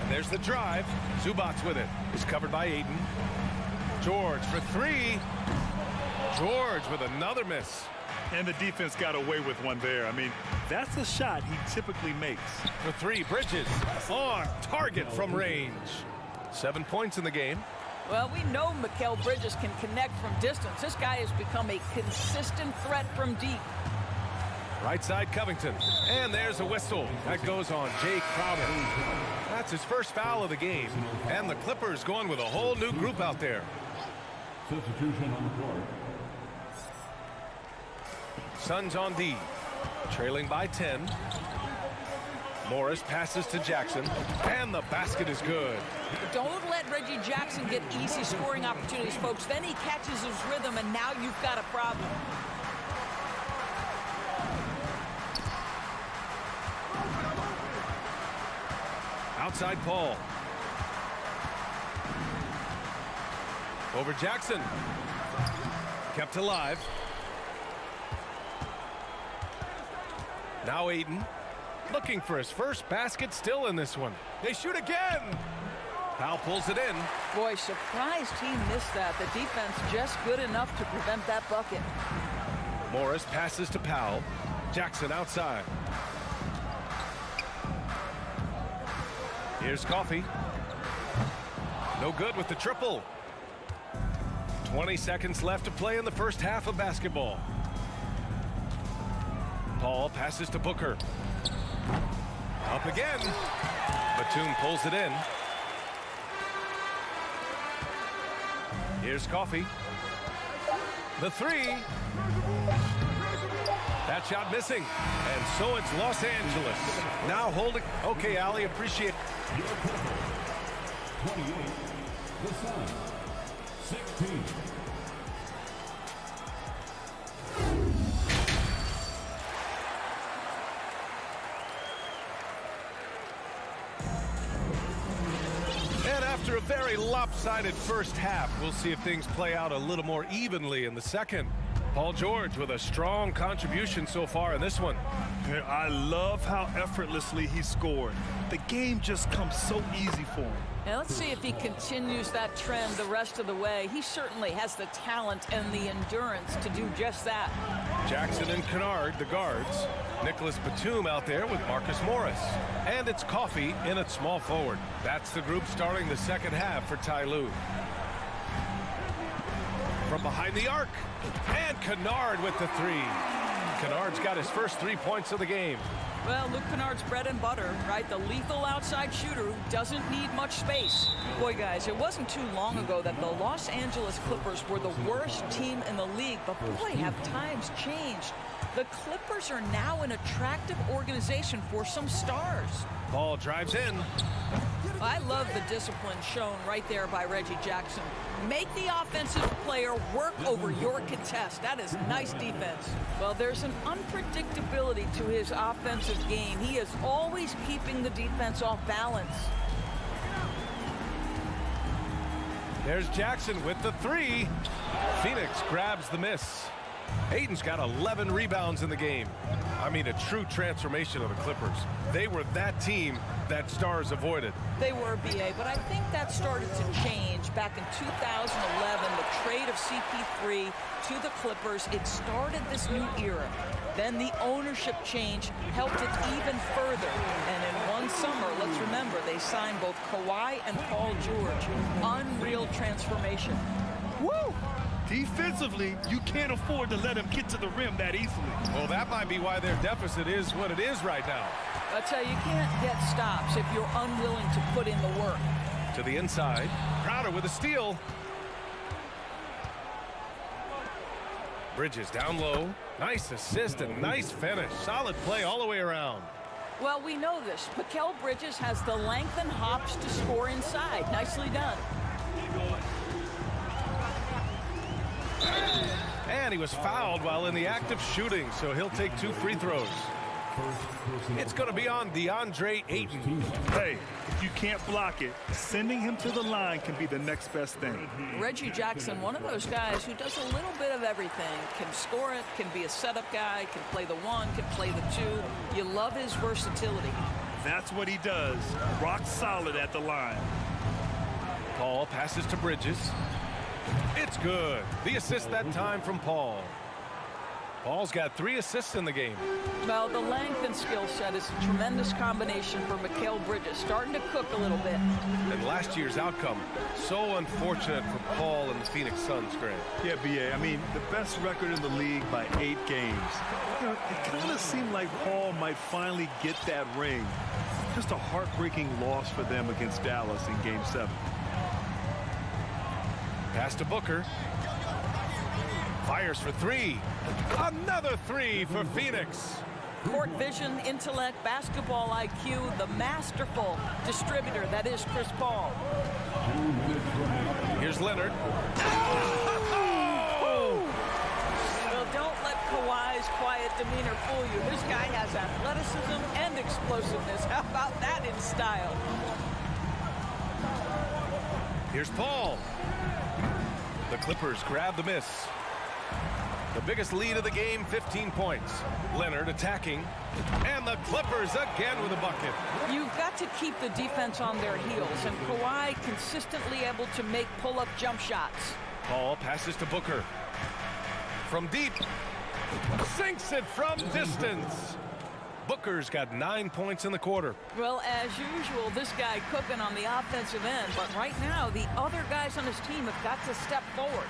And there's the drive. Zubac's with it. Is covered by Ayton. George for 3. George with another miss. And the defense got away with one there. I mean, that's a shot he typically makes. For 3, Bridges on target from range. 7 points in the game. Well, we know Mikal Bridges can connect from distance. This guy has become a consistent threat from deep. Right side Covington. And there's a whistle. That goes on Jay Crowder. That's his first foul of the game. And the Clippers going with a whole new group out there. Substitution on the court. Suns on D. Trailing by 10. Morris passes to Jackson. And the basket is good. Don't let Reggie Jackson get easy scoring opportunities, folks. Then he catches his rhythm, and now you've got a problem. Outside Paul. Over Jackson. Kept alive. Now Ayton. Looking for his first basket still in this one. They shoot again. Powell pulls it in. Boy, surprised he missed that. The defense just good enough to prevent that bucket. Morris passes to Powell. Jackson outside. Here's Coffey. No good with the triple. 20 seconds left to play in the first half of basketball. Paul passes to Booker. Up again. Batum pulls it in. Here's Coffee. The three. That shot missing. And so it's Los Angeles. Now holding. Okay, Ali, appreciate it. 28, the Suns. 16. And after a very lopsided first half, we'll see if things play out a little more evenly in the second. Paul George with a strong contribution so far in this one. I love how effortlessly he scored. The game just comes so easy for him. Now let's see if he continues that trend the rest of the way. He certainly has the talent and the endurance to do just that. Jackson and Kennard, the guards. Nicholas Batum out there with Marcus Morris. And it's Coffee in at small forward. That's the group starting the second half for Ty Lue. From behind the arc. And Kennard with the three. Kennard's got his first 3 points of the game. Well, Luke Kennard's bread and butter, right? The lethal outside shooter who doesn't need much space. Boy, guys, it wasn't too long ago that the Los Angeles Clippers were the worst team in the league, but boy, have times changed. The Clippers are now an attractive organization for some stars. Ball drives in. I love the discipline shown right there by Reggie Jackson. Make the offensive player work over your contest. That is nice defense. Well, there's an unpredictability to his offensive game. He is always keeping the defense off balance. There's Jackson with the three. Phoenix grabs the miss. Ayton's got 11 rebounds in the game. I mean, a true transformation of the Clippers. They were that team that stars avoided. They were, BA, but I think that started to change back in 2011. The trade of CP3 to the Clippers, it started this new era. Then the ownership change helped it even further. And in one summer, let's remember, they signed both Kawhi and Paul George. Unreal transformation. Woo! Defensively, you can't afford to let him get to the rim that easily. Well, that might be why their deficit is what it is right now. I tell you, you can't get stops if you're unwilling to put in the work. To the inside. Crowder with a steal. Bridges down low. Nice assist and nice finish. Solid play all the way around. Well, we know this. Mikal Bridges has the length and hops to score inside. Nicely done. And he was fouled while in the act of shooting, so he'll take 2 free throws. It's going to be on DeAndre Ayton. Hey, if you can't block it, sending him to the line can be the next best thing. Reggie Jackson, one of those guys who does a little bit of everything. Can score it, can be a setup guy, can play the one, can play the two. You love his versatility. That's what he does. Rock solid at the line. Paul passes to Bridges. It's good. The assist that time from Paul. Paul's got 3 assists in the game. Well, the length and skill set is a tremendous combination for Mikal Bridges. Starting to cook a little bit. And last year's outcome, so unfortunate for Paul and the Phoenix Suns, Grant. Yeah, BA, I mean, the best record in the league by 8 games. You know, it kind of seemed like Paul might finally get that ring. Just a heartbreaking loss for them against Dallas in Game 7. Pass to Booker. Fires for 3. Another 3 for Phoenix. Court vision, intellect, basketball IQ, the masterful distributor that is Chris Paul. Here's Leonard. Well, don't let Kawhi's quiet demeanor fool you. This guy has athleticism and explosiveness. How about that in style? Here's Paul. The Clippers grab the miss. The biggest lead of the game, 15 points. Leonard attacking. And the Clippers again with a bucket. You've got to keep the defense on their heels, and Kawhi consistently able to make pull-up jump shots. Paul passes to Booker. From deep. Sinks it from distance. Booker's got 9 points in the quarter. Well, as usual, this guy cooking on the offensive end, but right now the other guys on his team have got to step forward.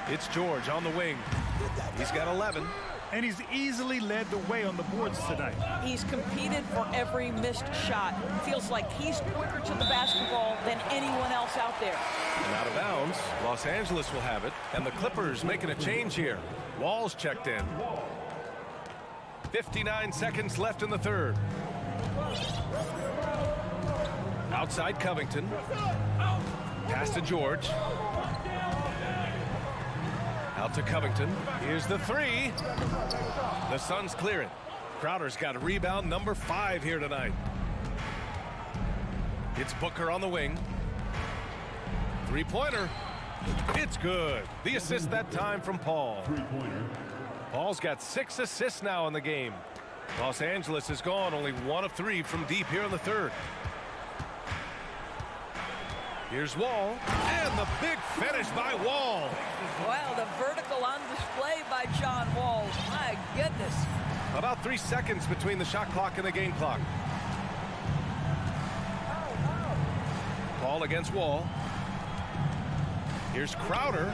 It's George on the wing. He's got 11. And he's easily led the way on the boards tonight. He's competed for every missed shot. Feels like he's quicker to the basketball than anyone else out there. And out of bounds. Los Angeles will have it. And the Clippers making a change here. Wall's checked in. 59 seconds left in the third. Outside Covington. Pass to George. Out to Covington. Here's the three. The Suns clear it. Crowder's got rebound number 5 here tonight. It's Booker on the wing. Three-pointer. It's good. The assist that time from Paul. Three-pointer. Paul's got 6 assists now in the game. Los Angeles has gone only 1 of 3 from deep here in the third. Here's Wall, and the big finish by Wall. Wow, the vertical on display by John Wall. My goodness. About 3 seconds between the shot clock and the game clock. Paul against Wall. Here's Crowder,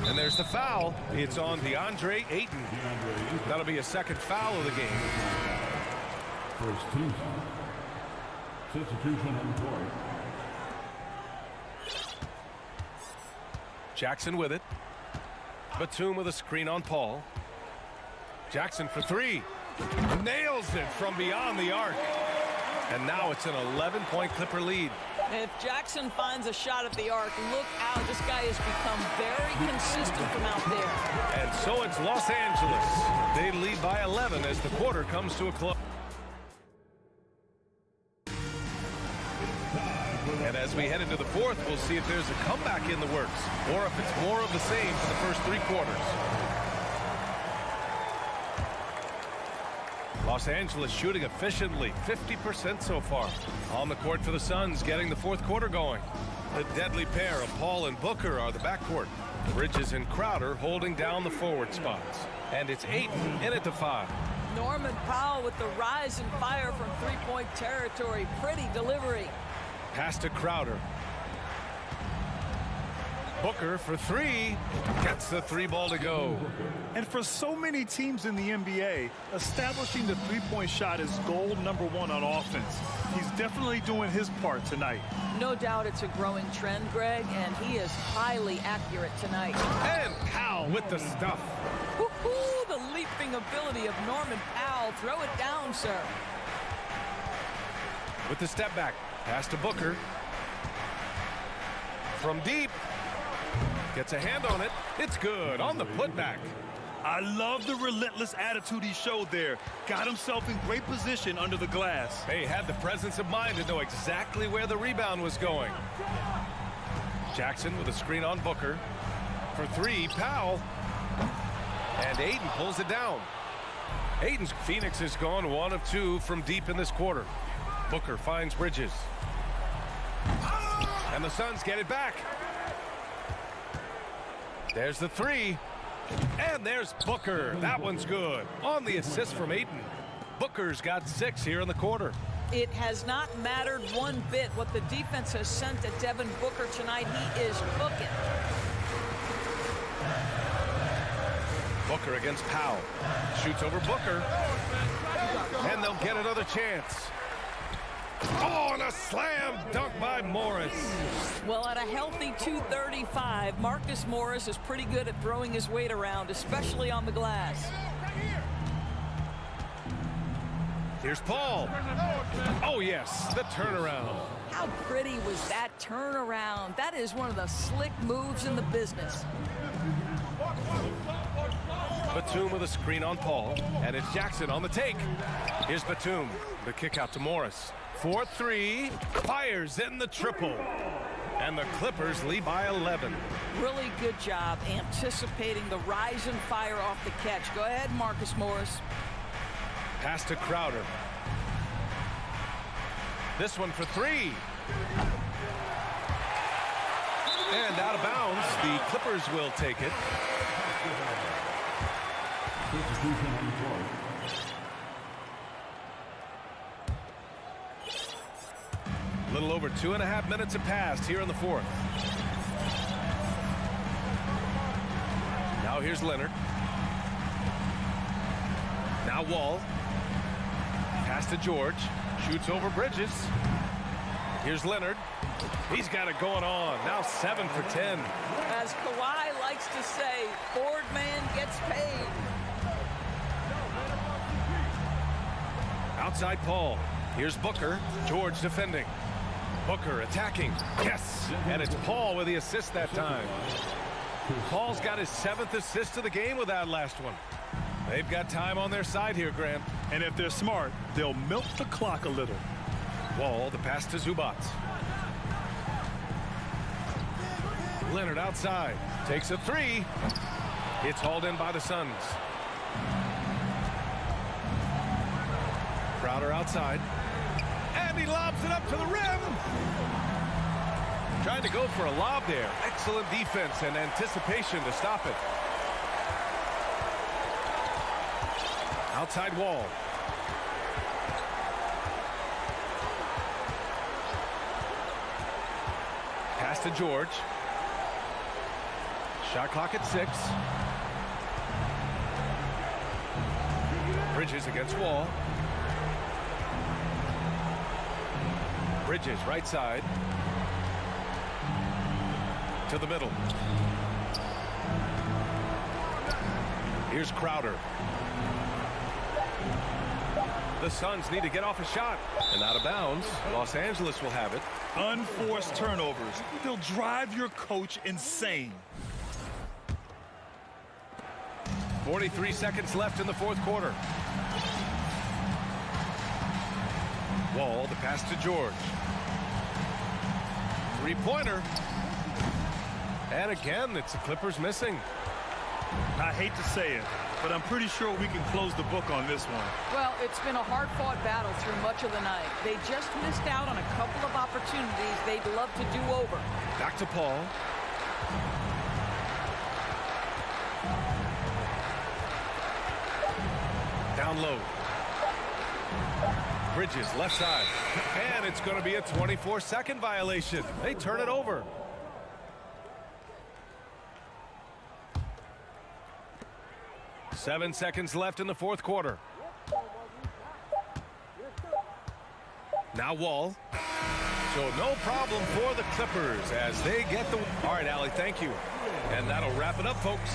and there's the foul. It's on DeAndre Ayton. That'll be a second foul of the game. First team. Substitution on the court. Jackson with it. Batum with a screen on Paul. Jackson for 3. Nails it from beyond the arc. And now it's an 11-point Clipper lead. If Jackson finds a shot at the arc, look out. This guy has become very consistent from out there. And so it's Los Angeles. They lead by 11 as the quarter comes to a close. And as we head into the fourth, we'll see if there's a comeback in the works or if it's more of the same for the first 3 quarters. Los Angeles shooting efficiently, 50% so far. On the court for the Suns, getting the fourth quarter going. The deadly pair of Paul and Booker are the backcourt. Bridges and Crowder holding down the forward spots. And it's Ayton in at the 5. Norman Powell with the rise and fire from three-point territory. Pretty delivery. Pass to Crowder. Booker for 3. Gets the 3 ball to go. And for so many teams in the NBA, establishing the three-point shot is goal number 1 on offense. He's definitely doing his part tonight. No doubt it's a growing trend, Greg, and he is highly accurate tonight. And Powell with the stuff. Woo-hoo, the leaping ability of Norman Powell. Throw it down, sir. With the step back. Pass to Booker. From deep. Gets a hand on it. It's good on the putback. I love the relentless attitude he showed there. Got himself in great position under the glass. He had the presence of mind to know exactly where the rebound was going. Jackson with a screen on Booker. For 3, Powell. And Ayton pulls it down. Ayton's Phoenix has gone 1 of 2 from deep in this quarter. Booker finds Bridges. And the Suns get it back. There's the 3. And there's Booker. That one's good. On the assist from Ayton. Booker's got 6 here in the quarter. It has not mattered one bit what the defense has sent to Devin Booker tonight. He is cooking. Booker against Powell. Shoots over Booker. And they'll get another chance. Oh, and a slam dunk by Morris. Well, at a healthy 235, Marcus Morris is pretty good at throwing his weight around, especially on the glass. Here's Paul. Oh, yes, the turnaround. How pretty was that turnaround? That is one of the slick moves in the business. Batum with a screen on Paul, and it's Jackson on the take. Here's Batum. The kick out to Morris. 4-3, fires in the triple. And the Clippers lead by 11. Really good job anticipating the rise and fire off the catch. Go ahead, Marcus Morris. Pass to Crowder. This one for 3. And out of bounds, the Clippers will take it. Substitution on the court. A little over 2.5 minutes have passed here in the fourth. Now here's Leonard. Now Wall. Pass to George. Shoots over Bridges. Here's Leonard. He's got it going on. Now 7 for 10. As Kawhi likes to say, board man gets paid. Outside Paul. Here's Booker. George defending. Booker attacking. Yes! And it's Paul with the assist that time. Paul's got his 7th assist of the game with that last one. They've got time on their side here, Grant. And if they're smart, they'll milk the clock a little. Wall, the pass to Zubac. Leonard outside. Takes a 3. It's hauled in by the Suns. Crowder outside. And he lobs it up to the rim. Trying to go for a lob there. Excellent defense and anticipation to stop it. Outside Wall. Pass to George. Shot clock at 6. Bridges against Wall. Bridges right side. To the middle. Here's Crowder. The Suns need to get off a shot. And out of bounds. Los Angeles will have it. Unforced turnovers. They'll drive your coach insane. 43 seconds left in the fourth quarter. Wall, the pass to George. Three-pointer. And again, it's the Clippers missing. I hate to say it, but I'm pretty sure we can close the book on this one. Well, it's been a hard-fought battle through much of the night. They just missed out on a couple of opportunities they'd love to do over. Back to Paul. Down low. Bridges, left side. And it's going to be a 24-second violation. They turn it over. Seven seconds left in the fourth quarter. Now Wall. So no problem for the Clippers as they get the... All right, Allie, thank you. And that'll wrap it up, folks.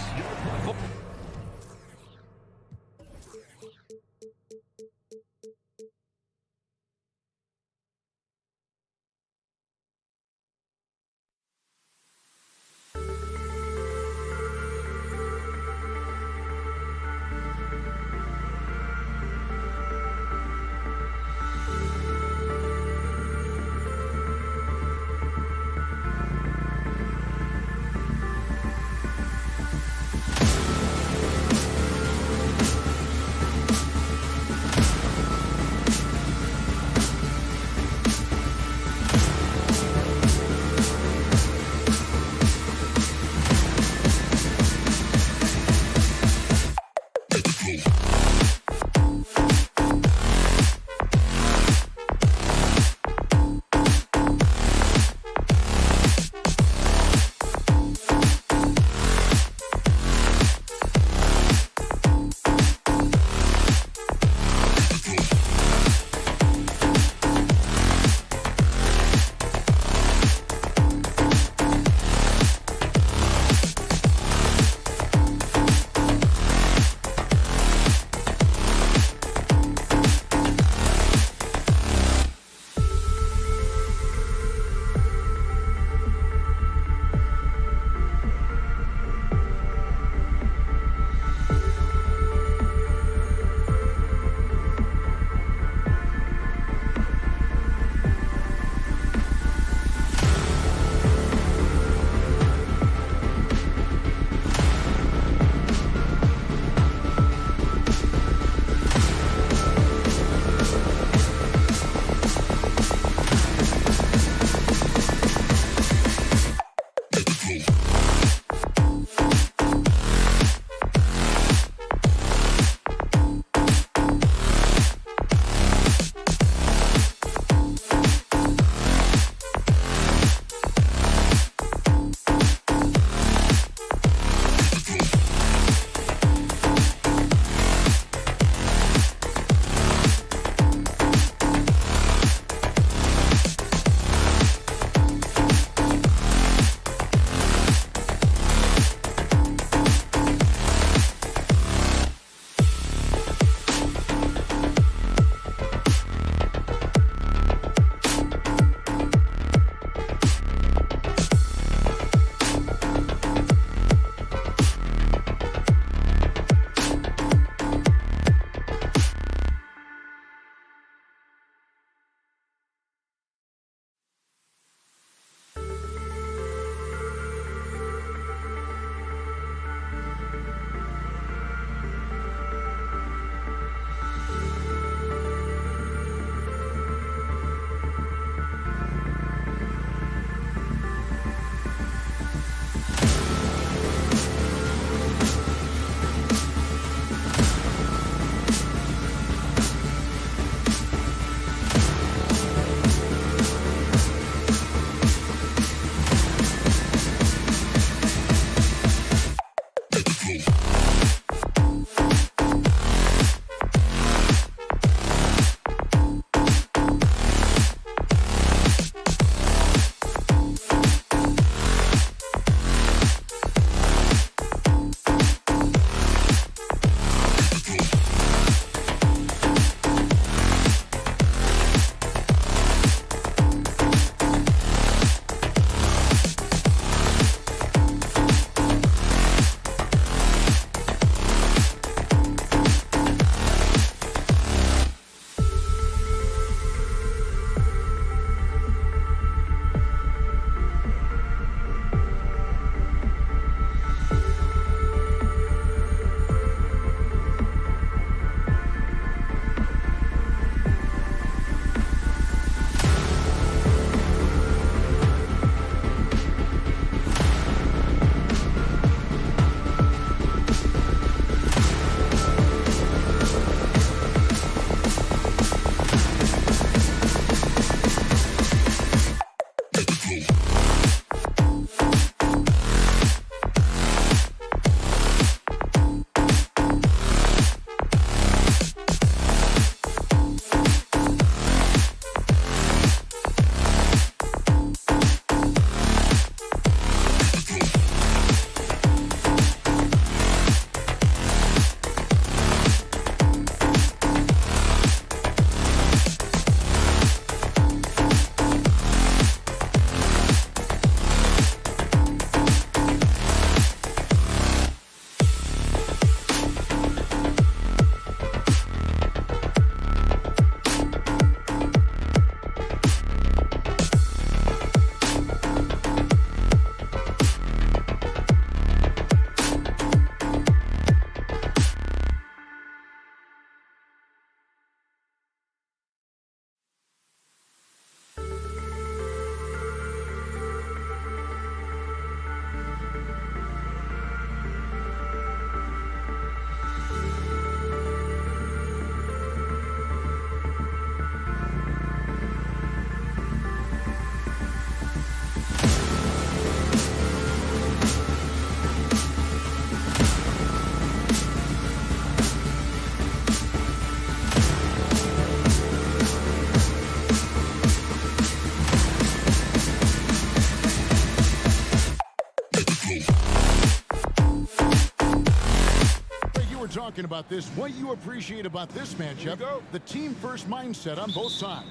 talking about this. What you appreciate about this matchup, the team-first mindset on both sides.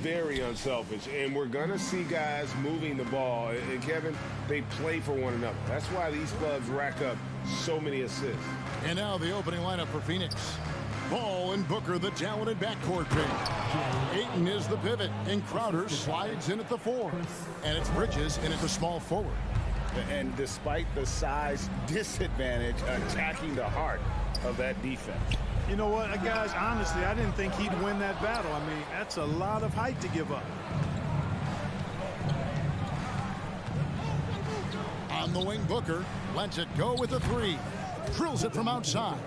Very unselfish, and we're going to see guys moving the ball. And, Kevin, they play for one another. That's why these clubs rack up so many assists. And now the opening lineup for Phoenix. Ball and Booker, the talented backcourt pair. Ayton is the pivot, and Crowder slides in at the 4. And it's Bridges in at the small forward. And despite the size disadvantage, attacking the heart of that defense. You know what, guys, honestly, I didn't think he'd win that battle. I mean, that's a lot of height to give up. On the wing, Booker lets it go with a 3. Drills it from outside.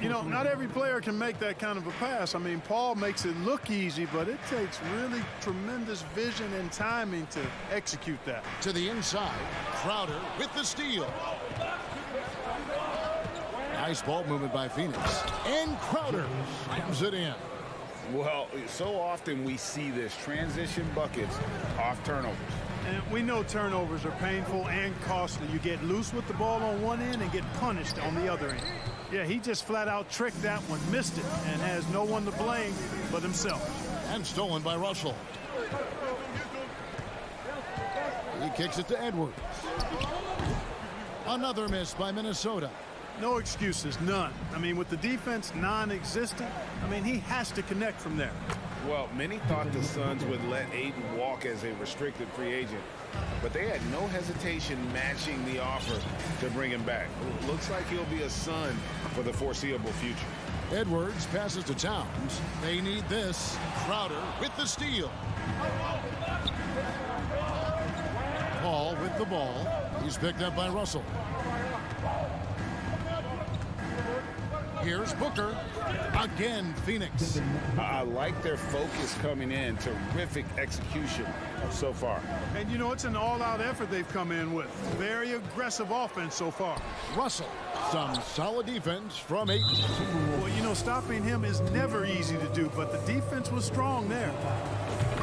You know, not every player can make that kind of a pass. I mean, Paul makes it look easy, but it takes really tremendous vision and timing to execute that. To the inside, Crowder with the steal. Nice ball movement by Phoenix. And Crowder slams it in. Well, so often we see this, transition buckets off turnovers. And we know turnovers are painful and costly. You get loose with the ball on one end and get punished on the other end. Yeah, he just flat out tricked that one, missed it, and has no one to blame but himself. And stolen by Russell. He kicks it to Edwards. Another miss by Minnesota. No excuses, none. I mean, with the defense non-existent, I mean, he has to connect from there. Well, many thought the Suns would let Ayton walk as a restricted free agent, but they had no hesitation matching the offer to bring him back. Looks like he'll be a Sun for the foreseeable future. Edwards passes to Towns. They need this. Crowder with the steal. Paul with the ball. He's picked up by Russell. Here's Booker. Again, Phoenix. I like their focus coming in. Terrific execution so far. And, you know, it's an all-out effort they've come in with. Very aggressive offense so far. Russell. Some solid defense from Ayton. Well, you know, stopping him is never easy to do, but the defense was strong there.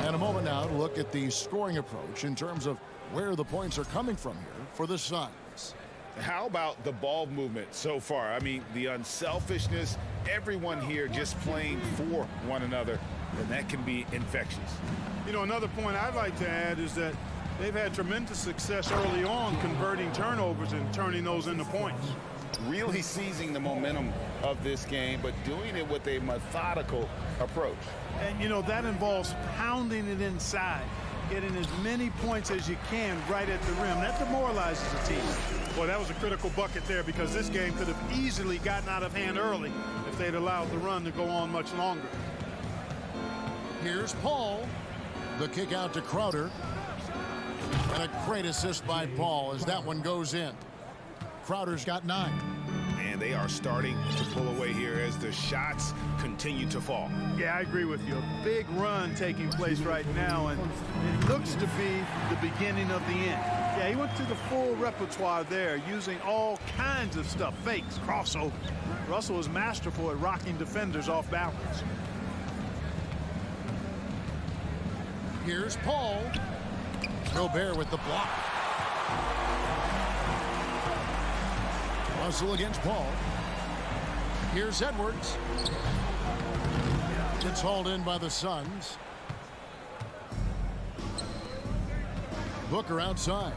And a moment now to look at the scoring approach in terms of where the points are coming from here for the Suns. How about the ball movement so far? I mean, the unselfishness, everyone here just playing for one another, and that can be infectious. You know, another point I'd like to add is that they've had tremendous success early on converting turnovers and turning those into points. Really seizing the momentum of this game, but doing it with a methodical approach. And, you know, that involves pounding it inside, getting as many points as you can right at the rim. That demoralizes a team. Boy, that was a critical bucket there because this game could have easily gotten out of hand early if they'd allowed the run to go on much longer. Here's Paul. The kick out to Crowder. And a great assist by Paul as that one goes in. Crowder's got 9. And they are starting to pull away here as the shots continue to fall. Yeah, I agree with you. A big run taking place right now, and it looks to be the beginning of the end. Yeah, he went through the full repertoire there, using all kinds of stuff, fakes, crossovers. Russell is masterful at rocking defenders off balance. Here's Paul. Gobert with the block. Russell against Paul. Here's Edwards. It's hauled in by the Suns. Booker outside.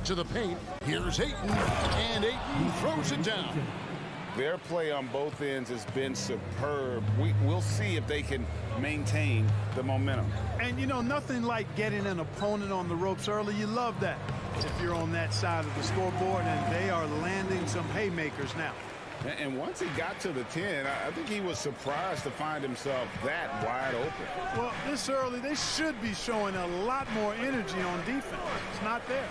To the paint. Here's Ayton. And Ayton throws it down. Their play on both ends has been superb. We'll see if they can maintain the momentum. And, you know, nothing like getting an opponent on the ropes early. You love that if you're on that side of the scoreboard, and they are landing some haymakers now. And once he got to the 10, I think he was surprised to find himself that wide open. Well, this early, they should be showing a lot more energy on defense. It's not there.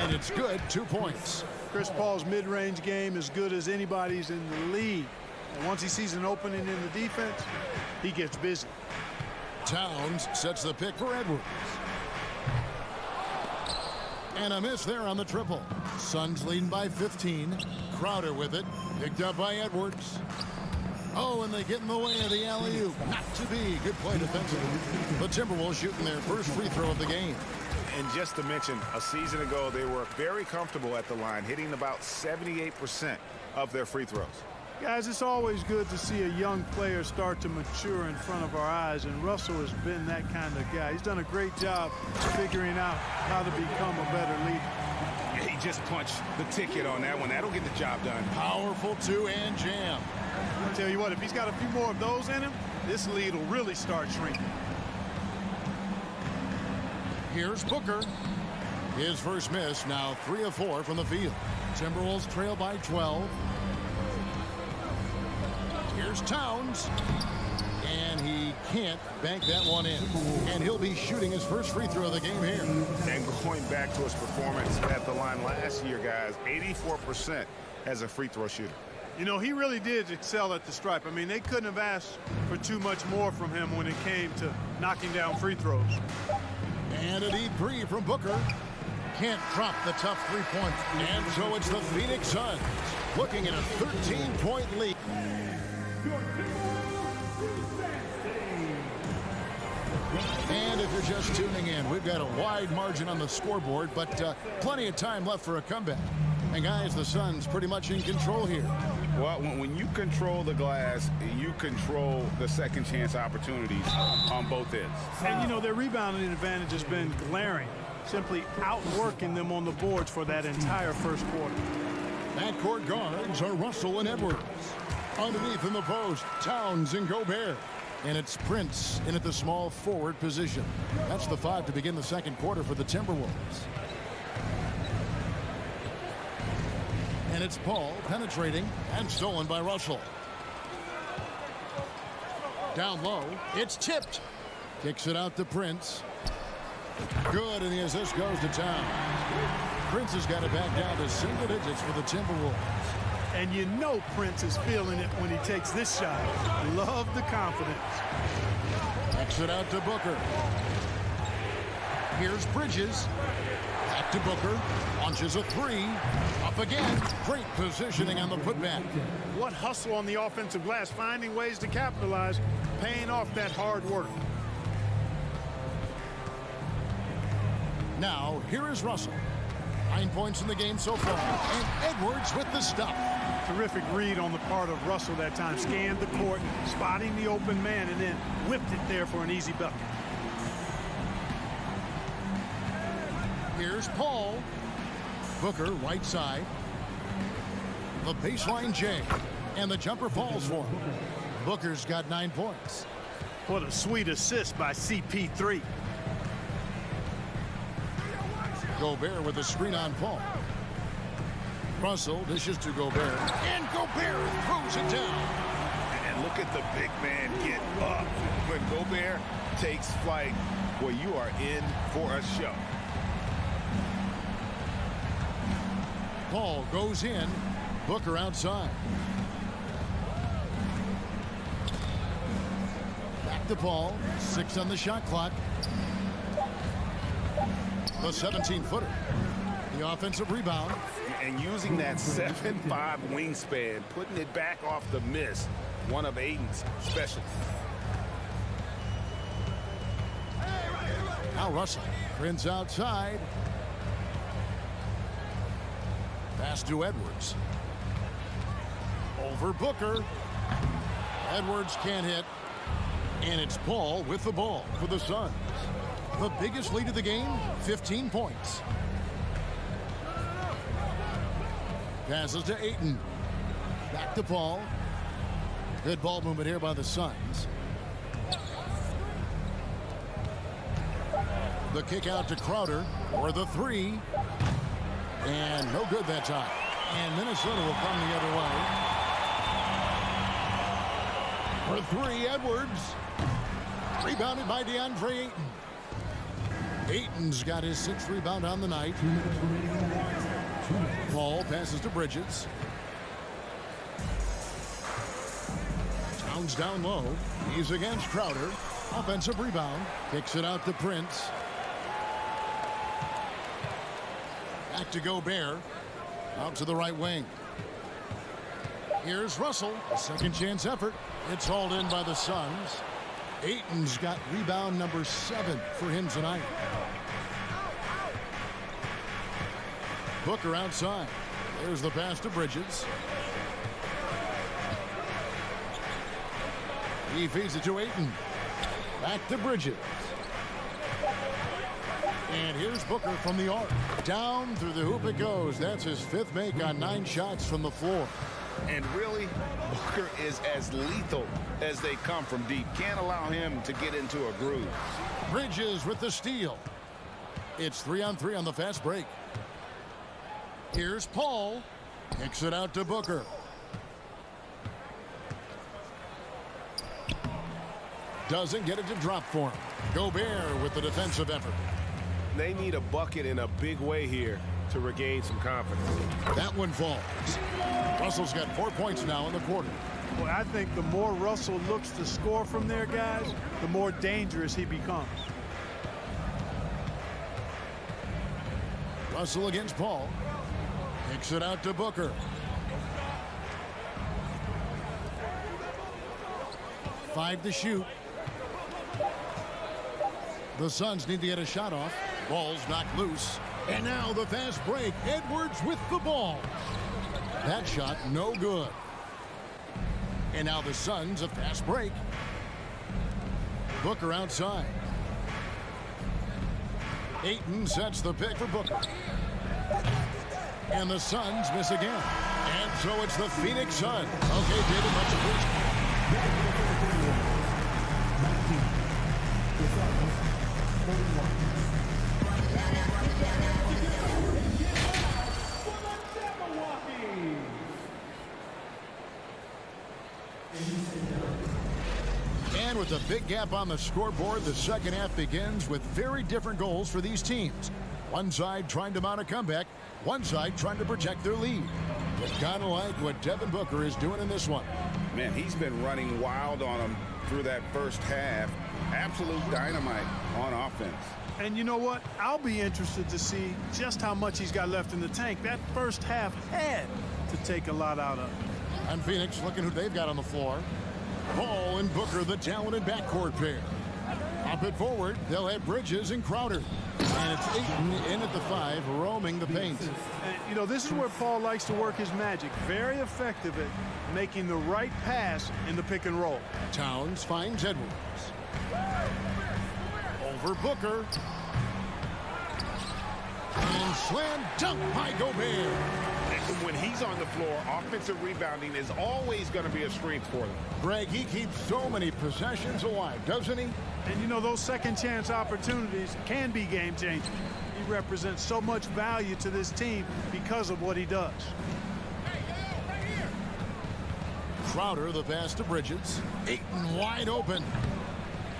And it's good. 2 points. Chris Paul's mid-range game is good as anybody's in the league. And once he sees an opening in the defense, he gets busy. Towns sets the pick for Edwards. And a miss there on the triple. Suns leading by 15. Crowder with it. Picked up by Edwards. Oh, and they get in the way of the alley-oop. Not to be. Good play defensively. The Timberwolves shooting their first free throw of the game. And just to mention, a season ago, they were very comfortable at the line, hitting about 78% of their free throws. Guys, it's always good to see a young player start to mature in front of our eyes, and Russell has been that kind of guy. He's done a great job figuring out how to become a better leader. He just punched the ticket on that one. That'll get the job done. Powerful two-hand jam. I'll tell you what, if he's got a few more of those in him, this lead will really start shrinking. Here's Booker. His first miss, now 3 of 4 from the field. Timberwolves trail by 12. Here's Towns. And he can't bank that one in. And he'll be shooting his first free throw of the game here. And going back to his performance at the line last year, guys, 84% as a free throw shooter. You know, he really did excel at the stripe. I mean, they couldn't have asked for too much more from him when it came to knocking down free throws. And a deep three from Booker. Can't drop the tough three-point. And so it's the Phoenix Suns looking at a 13-point lead. And if you're just tuning in, we've got a wide margin on the scoreboard, but plenty of time left for a comeback. And guys, the Suns pretty much in control here. Well, when you control the glass, you control the second chance opportunities on both ends. And, you know, their rebounding advantage has been glaring, simply outworking them on the boards for that entire first quarter. Backcourt guards are Russell and Edwards. Underneath in the post, Towns and Gobert. And it's Prince in at the small forward position. That's the 5 to begin the second quarter for the Timberwolves. And it's Paul penetrating and stolen by Russell. Down low, it's tipped. Kicks it out to Prince. Good, and the assist goes to Towns. Prince has got it back down to single digits for the Timberwolves. And you know Prince is feeling it when he takes this shot. Love the confidence. Kicks it out to Booker. Here's Bridges. Back to Booker. Launches a three. Up again. Great positioning on the putback. What hustle on the offensive glass, finding ways to capitalize, paying off that hard work. Now, here is Russell. 9 points in the game so far. And Edwards with the stop. Terrific read on the part of Russell that time. Scanned the court, spotting the open man, and then whipped it there for an easy bucket. Here's Paul. Booker, right side. The baseline J. And the jumper falls for him. Booker's got 9 points. What a sweet assist by CP3. Gobert with a screen on Paul. Russell dishes to Gobert. And Gobert throws it down. And look at the big man get up. When Gobert takes flight, well, you are in for a show. Paul goes in. Booker outside. Back to Paul. 6 on the shot clock. The 17-footer. The offensive rebound. And using that 7'5" wingspan, putting it back off the miss. One of Aiden's specials. Now Russell. Prince outside. Pass to Edwards. Over Booker. Edwards can't hit. And it's Paul with the ball for the Suns. The biggest lead of the game, 15 points. Passes to Ayton. Back to Paul. Good ball movement here by the Suns. The kick out to Crowder for the three. And no good that time. And Minnesota will come the other way. For three, Edwards. Rebounded by DeAndre Ayton. Ayton's got his 6th rebound on the night. Paul passes to Bridges. Towns down low. He's against Crowder. Offensive rebound. Kicks it out to Prince. Back to Gobert. Out to the right wing. Here's Russell. A second chance effort. It's hauled in by the Suns. Ayton's got rebound number 7 for him tonight. Booker outside. There's the pass to Bridges. He feeds it to Ayton. Back to Bridges. And here's Booker from the arc. Down through the hoop it goes. That's his 5th make on 9 shots from the floor. And really, Booker is as lethal as they come from deep. Can't allow him to get into a groove. Bridges with the steal. It's 3-on-3 on the fast break. Here's Paul. Kicks it out to Booker. Doesn't get it to drop for him. Gobert with the defensive effort. They need a bucket in a big way here to regain some confidence. That one falls. Russell's got 4 points now in the quarter. Well, I think the more Russell looks to score from there, guys, the more dangerous he becomes. Russell against Paul. Kicks it out to Booker. Five to shoot. The Suns need to get a shot off. Ball's knocked loose. And now the fast break. Edwards with the ball. That shot no good. And now the Suns a fast break. Booker outside. Ayton sets the pick for Booker. And the Suns miss again. And so it's the Phoenix Suns. Okay, David, much appreciated. And with a big gap on the scoreboard, the second half begins with very different goals for these teams. One side trying to mount a comeback, one side trying to protect their lead. It's kind of like what Devin Booker is doing in this one. Man, he's been running wild on them through that first half. Absolute dynamite on offense. And you know what? I'll be interested to see just how much he's got left in the tank. That first half had to take a lot out of. And Phoenix looking who they've got on the floor. Paul and Booker, the talented backcourt pair. Up it forward, they'll have Bridges and Crowder. And it's Ayton in at the 5, roaming the paint. And, you know, this is where Paul likes to work his magic. Very effective at making the right pass in the pick and roll. Towns finds Edwards. Over Booker. And slam dunk by Gobert. When he's on the floor, offensive rebounding is always going to be a strength for them. Greg, he keeps so many possessions alive, doesn't he? And you know, those second chance opportunities can be game changing. He represents so much value to this team because of what he does. Crowder, the pass to Bridges. Ayton wide open.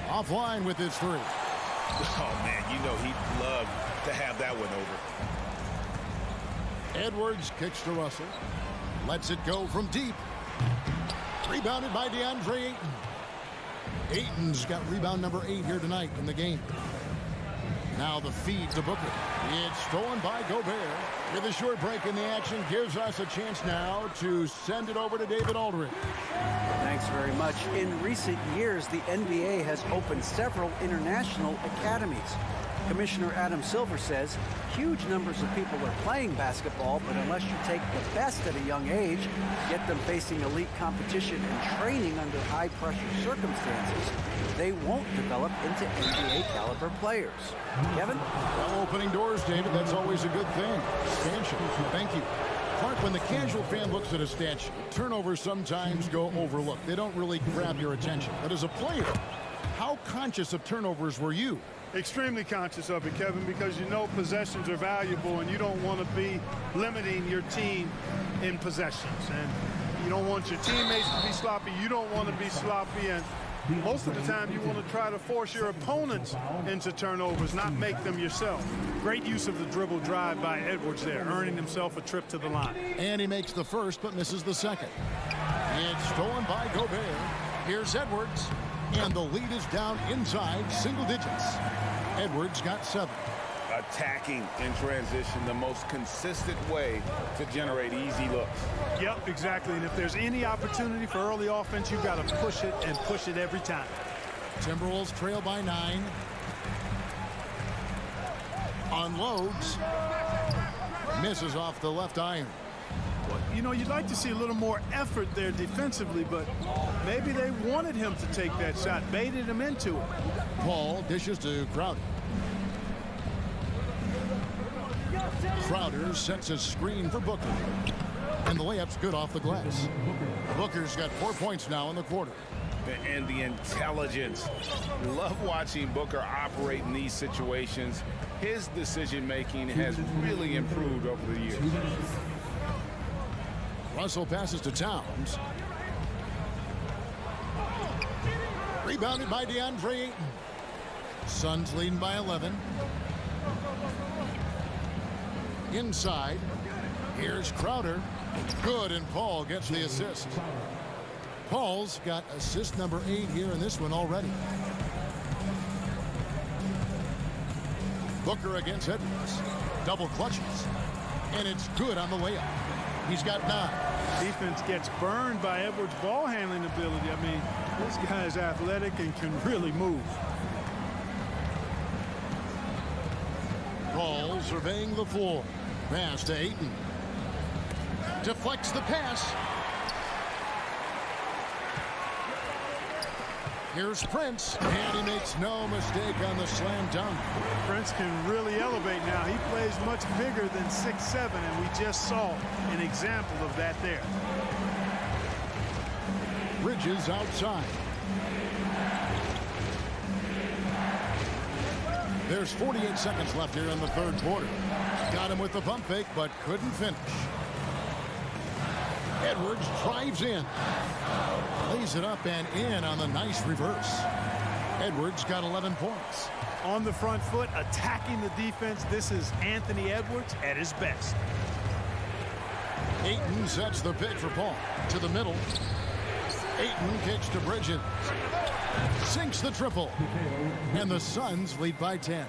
Offline with his 3. Oh, man, you know he'd love to have that one over. Edwards kicks to Russell. Lets it go from deep. Rebounded by DeAndre Ayton. Ayton's got rebound number 8 here tonight in the game. Now the feed to Booker. It's stolen by Gobert. With a short break in the action, gives us a chance now to send it over to David Aldridge. Thanks very much. In recent years, the NBA has opened several international academies. Commissioner Adam Silver says huge numbers of people are playing basketball, but unless you take the best at a young age, get them facing elite competition and training under high-pressure circumstances, they won't develop into NBA-caliber players. Kevin? Well, opening doors, David, that's always a good thing. Expansion. Thank you. Clark, when the casual fan looks at a statue, turnovers sometimes go overlooked. They don't really grab your attention. But as a player, how conscious of turnovers were you? Extremely conscious of it, Kevin, because you know possessions are valuable and you don't want to be limiting your team in possessions. And you don't want your teammates to be sloppy. You don't want to be sloppy. And most of the time you want to try to force your opponents into turnovers, not make them yourself. Great use of the dribble drive by Edwards there, earning himself a trip to the line. And he makes the first but misses the second. It's stolen by Gobert. Here's Edwards. And the lead is down inside single digits. Edwards got 7. Attacking in transition, the most consistent way to generate easy looks. Yep, exactly. And if there's any opportunity for early offense, you've got to push it and push it every time. Timberwolves trail by 9. Unloads. Misses off the left iron. You know, you'd like to see a little more effort there defensively, but maybe they wanted him to take that shot, baited him into it. Paul dishes to Crowder. Crowder sets a screen for Booker. And the layup's good off the glass. Booker's got 4 points now in the quarter. And the intelligence. Love watching Booker operate in these situations. His decision-making has really improved over the years. Russell passes to Towns. Rebounded by DeAndre Ayton. Suns leading by 11. Inside. Here's Crowder. Good, and Paul gets the assist. Paul's got assist number 8 here in this one already. Booker against Edwards. Double clutches. And it's good on the layup. He's got 9. Defense gets burned by Edwards' ball handling ability. I mean, this guy's athletic and can really move. Paul surveying the floor. Pass to Ayton. Deflects the pass. Here's Prince, and he makes no mistake on the slam dunk. Prince can really elevate now. He plays much bigger than 6'7", and we just saw an example of that there. Bridges outside. There's 48 seconds left here in the third quarter. Got him with the pump fake, but couldn't finish. Edwards drives in. Lays it up and in on the nice reverse. Edwards got 11 points. On the front foot, attacking the defense. This is Anthony Edwards at his best. Ayton sets the pick for Paul. To the middle. Ayton kicks to Bridges. Sinks the triple. And the Suns lead by 10.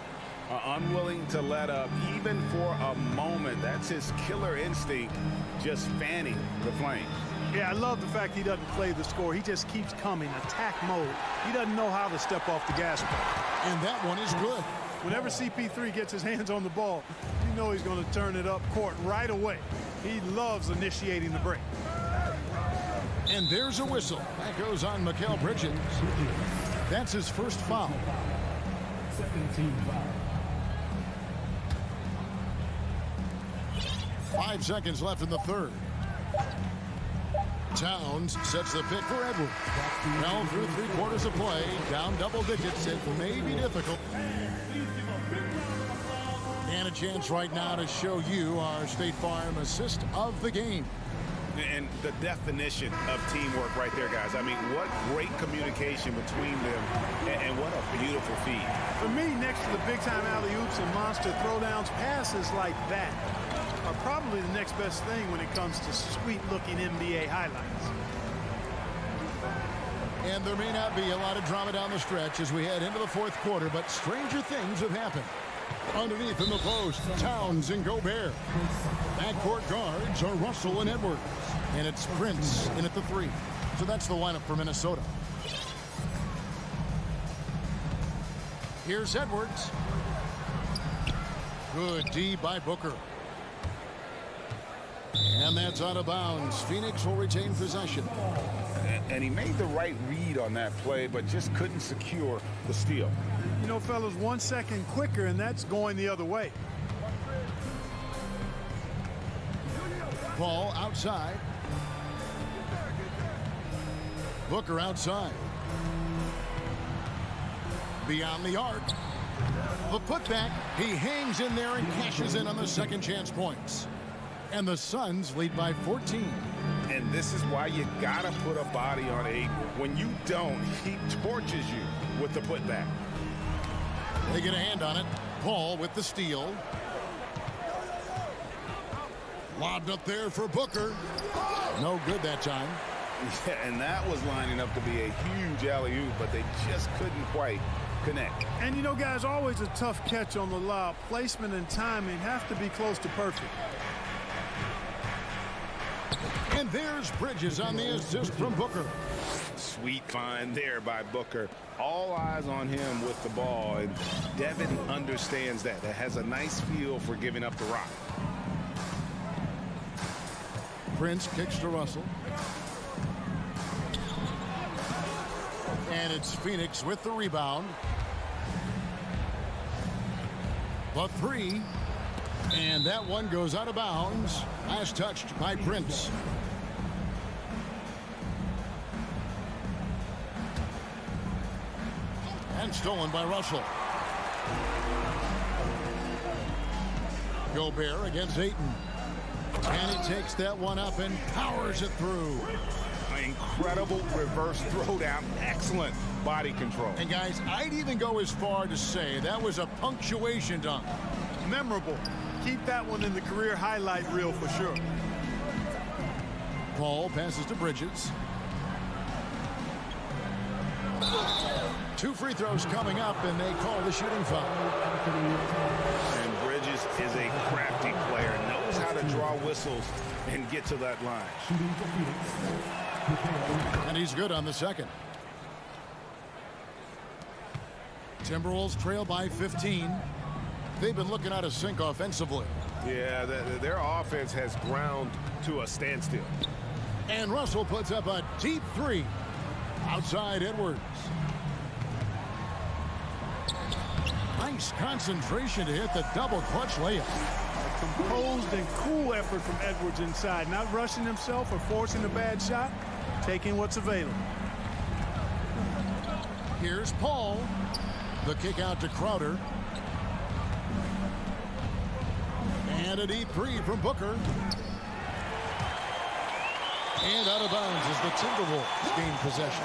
Unwilling to let up even for a moment. That's his killer instinct, just fanning the flame. Yeah, I love the fact he doesn't play the score. He just keeps coming, attack mode. He doesn't know how to step off the gas pedal. And that one is good. Whenever CP3 gets his hands on the ball, you know he's going to turn it up court right away. He loves initiating the break. And there's a whistle. That goes on Mikal Bridges. That's his first foul. Second team foul. 5 seconds left in the third. Towns sets the pick for Edwards. Well, through 3 quarters of play, down double digits, it may be difficult. And a chance right now to show you our State Farm assist of the game. And the definition of teamwork right there, guys. I mean, what great communication between them, and what a beautiful feat. For me, next to the big-time alley-oops and monster throwdowns, passes like that are probably the next best thing when it comes to sweet-looking NBA highlights. And there may not be a lot of drama down the stretch as we head into the fourth quarter, but stranger things have happened. Underneath in the post, Towns and Gobert. Backcourt guards are Russell and Edwards. And it's Prince in at the 3. So that's the lineup for Minnesota. Here's Edwards. Good D by Booker. And that's out of bounds. Phoenix will retain possession. And he made the right read on that play, but just couldn't secure the steal. You know, fellas, 1 second quicker, and that's going the other way. Ball outside. Booker outside. Beyond the arc. The putback. He hangs in there and cashes in on the second chance points. And the Suns lead by 14. And this is why you gotta put a body on Ayton. When you don't, he torches you with the putback. They get a hand on it. Paul with the steal. Lobbed up there for Booker. No good that time. Yeah, and that was lining up to be a huge alley-oop, but they just couldn't quite connect. And you know, guys, always a tough catch on the lob. Placement and timing have to be close to perfect. And there's Bridges on the assist from Booker. Sweet find there by Booker. All eyes on him with the ball, and Devin understands that. That has a nice feel for giving up the rock. Prince kicks to Russell. And it's Phoenix with the rebound. The three. And that one goes out of bounds. Last touched by Prince. And stolen by Russell. Gobert against Ayton. And he takes that one up and powers it through. Incredible reverse throwdown. Excellent body control. And guys, I'd even go as far to say that was a punctuation dunk. Memorable. Keep that one in the career highlight reel for sure. Paul passes to Bridges. 2 free throws coming up, and they call the shooting foul. And Bridges is a crafty player, knows how to draw whistles and get to that line. And he's good on the second. Timberwolves trail by 15. They've been looking out of sync offensively. Yeah, their offense has ground to a standstill. And Russell puts up a deep three. Outside Edwards. Nice concentration to hit the double clutch layup. A composed and cool effort from Edwards inside. Not rushing himself or forcing a bad shot. Taking what's available. Here's Paul. The kick out to Crowder. And a deep three from Booker. And out of bounds as the Timberwolves gain possession.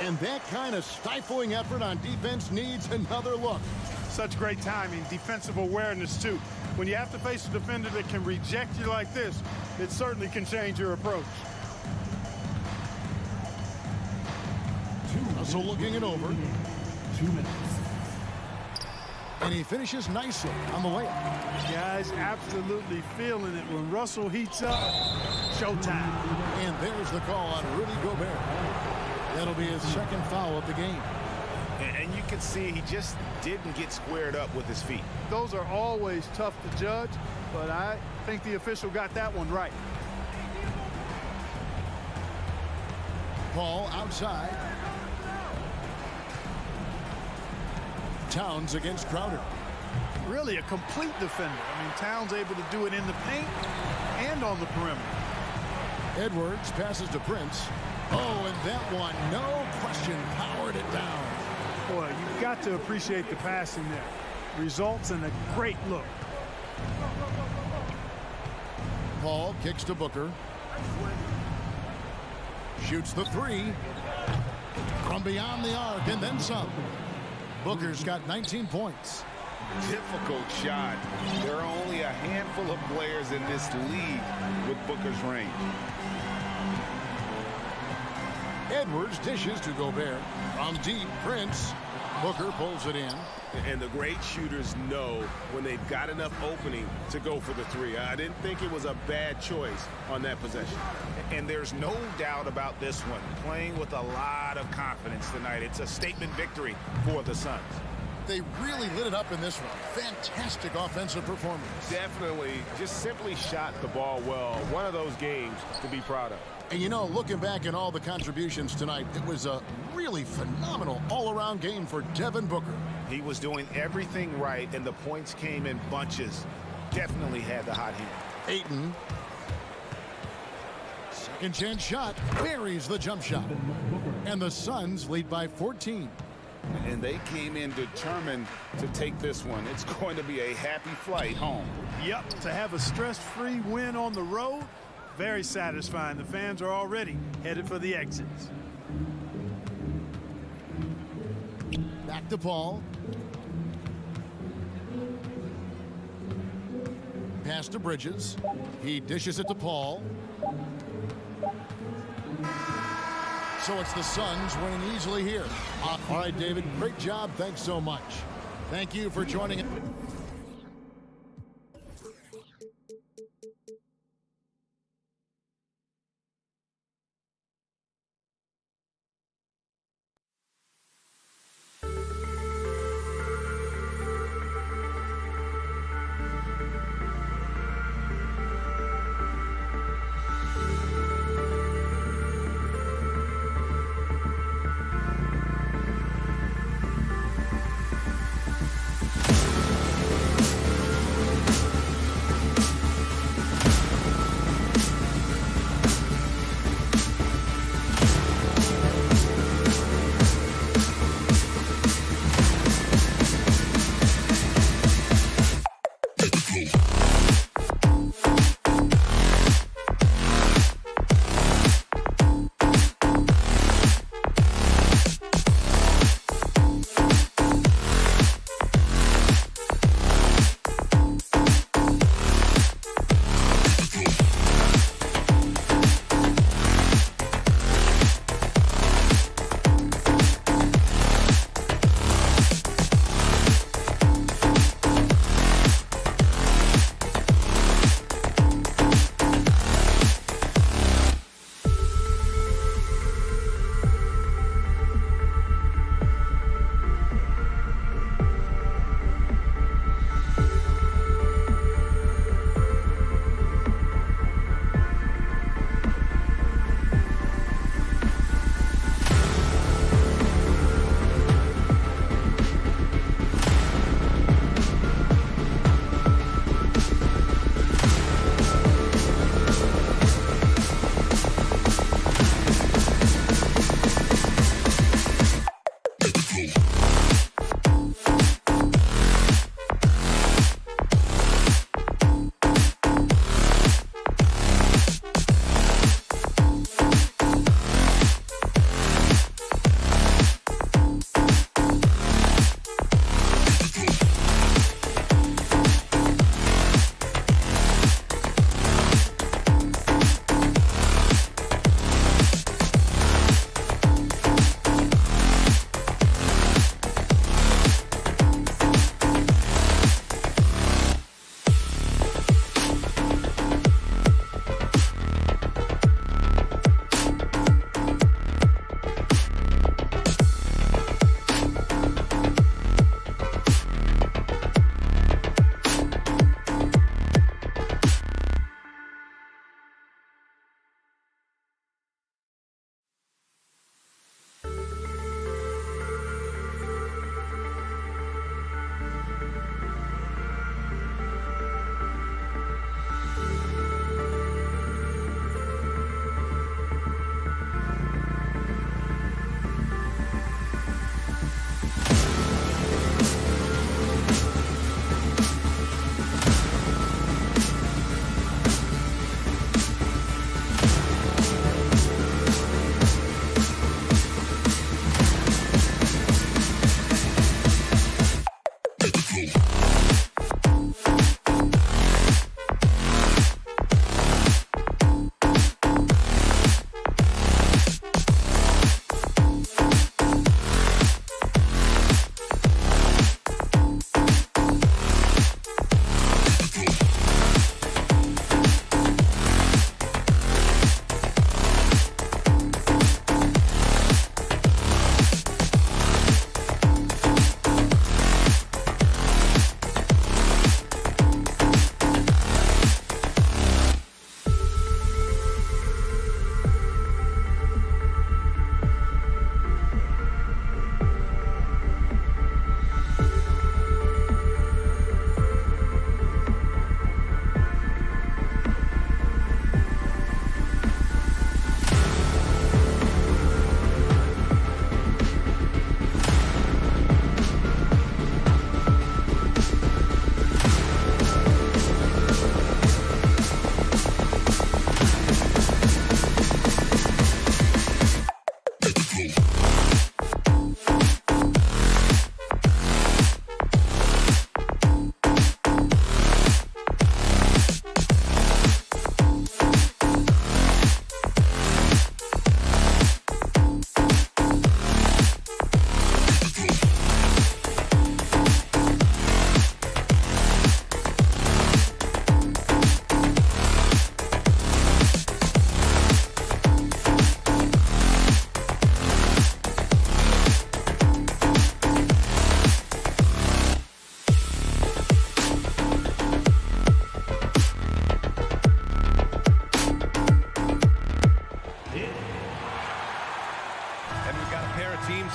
And that kind of stifling effort on defense needs another look. Such great timing, defensive awareness too. When you have to face a defender that can reject you like this, it certainly can change your approach. Russell looking it over. 2 minutes. And he finishes nicely on the layup. Guys absolutely feeling it. When Russell heats up, showtime. And there's the call on Rudy Gobert. That'll be his second foul of the game. And you can see he just didn't get squared up with his feet. Those are always tough to judge, but I think the official got that one right. Paul outside. Towns against Crowder. Really a complete defender. I mean, Towns able to do it in the paint and on the perimeter. Edwards passes to Prince. Oh, and that one, no question, powered it down. Boy, you've got to appreciate the passing there. Results in a great look. Paul kicks to Booker. Shoots the three. From beyond the arc and then some. Booker's got 19 points. Difficult shot. There are only a handful of players in this league with Booker's range. Edwards dishes to Gobert. From deep, Prince. Booker pulls it in. And the great shooters know when they've got enough opening to go for the three. I didn't think it was a bad choice on that possession. And there's no doubt about this one. Playing with a lot of confidence tonight. It's a statement victory for the Suns. They really lit it up in this one. Fantastic offensive performance. Definitely just simply shot the ball well. One of those games to be proud of. And you know, looking back at all the contributions tonight, it was a really phenomenal all-around game for Devin Booker. He was doing everything right, and the points came in bunches. Definitely had the hot hand. Ayton. Second chance shot. Buries the jump shot. And the Suns lead by 14. And they came in determined to take this one. It's going to be a happy flight home. Yep, to have a stress-free win on the road, very satisfying. The fans are already headed for the exits. Back to Paul. Pass to Bridges. He dishes it to Paul. So it's the Suns winning easily here. All right, David, great job. Thanks so much. Thank you for joining us.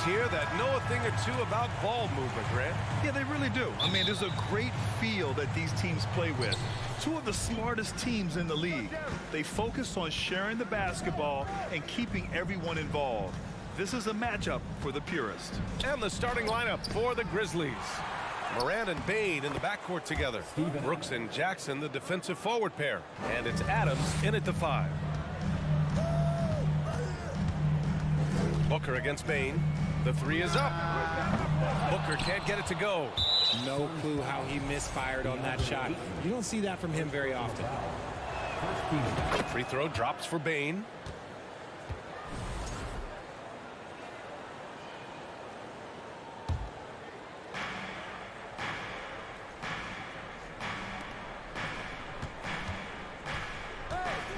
Here that know a thing or two about ball movement, Grant. Yeah, they really do. I mean, there's a great feel that these teams play with. Two of the smartest teams in the league. They focus on sharing the basketball and keeping everyone involved. This is a matchup for the purist. And the starting lineup for the Grizzlies. Moran and Bain in the backcourt together. Brooks and Jackson, the defensive forward pair. And it's Adams in at the 5. Booker against Bain. The 3 is up. Booker can't get it to go. No clue how he misfired on that shot. You don't see that from him very often. Free throw drops for Bain.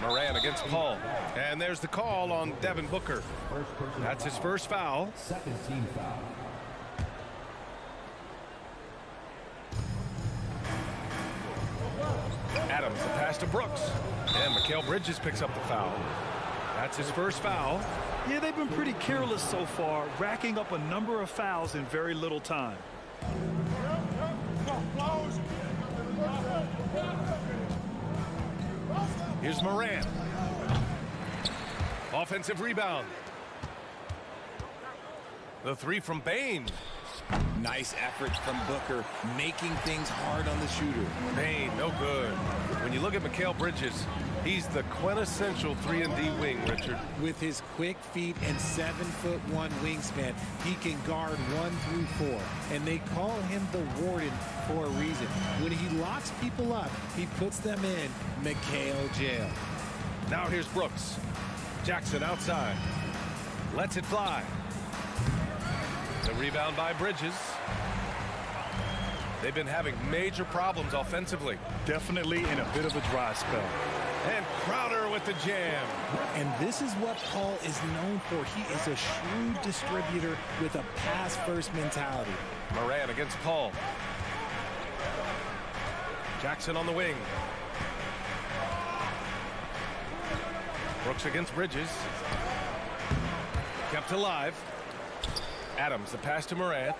Moran against Paul. And there's the call on Devin Booker. That's his first foul. Second team foul. Adams, the pass to Brooks. And Mikal Bridges picks up the foul. That's his first foul. Yeah, they've been pretty careless so far, racking up a number of fouls in very little time. Here's Moran. Offensive rebound. The 3 from Bain. Nice effort from Booker, making things hard on the shooter. Bain, no good. When you look at Mikal Bridges, he's the quintessential 3-and-D wing, Richard. With his quick feet and 7'1" wingspan, he can guard 1 through 4. And they call him the Warden for a reason. When he locks people up, he puts them in Mikal jail. Now here's Brooks. Jackson outside. Lets it fly. The rebound by Bridges. They've been having major problems offensively. Definitely in a bit of a dry spell. And Crowder with the jam. And this is what Paul is known for. He is a shrewd distributor with a pass-first mentality. Moran against Paul. Jackson on the wing. Brooks against Bridges. Kept alive. Adams, the pass to Moran.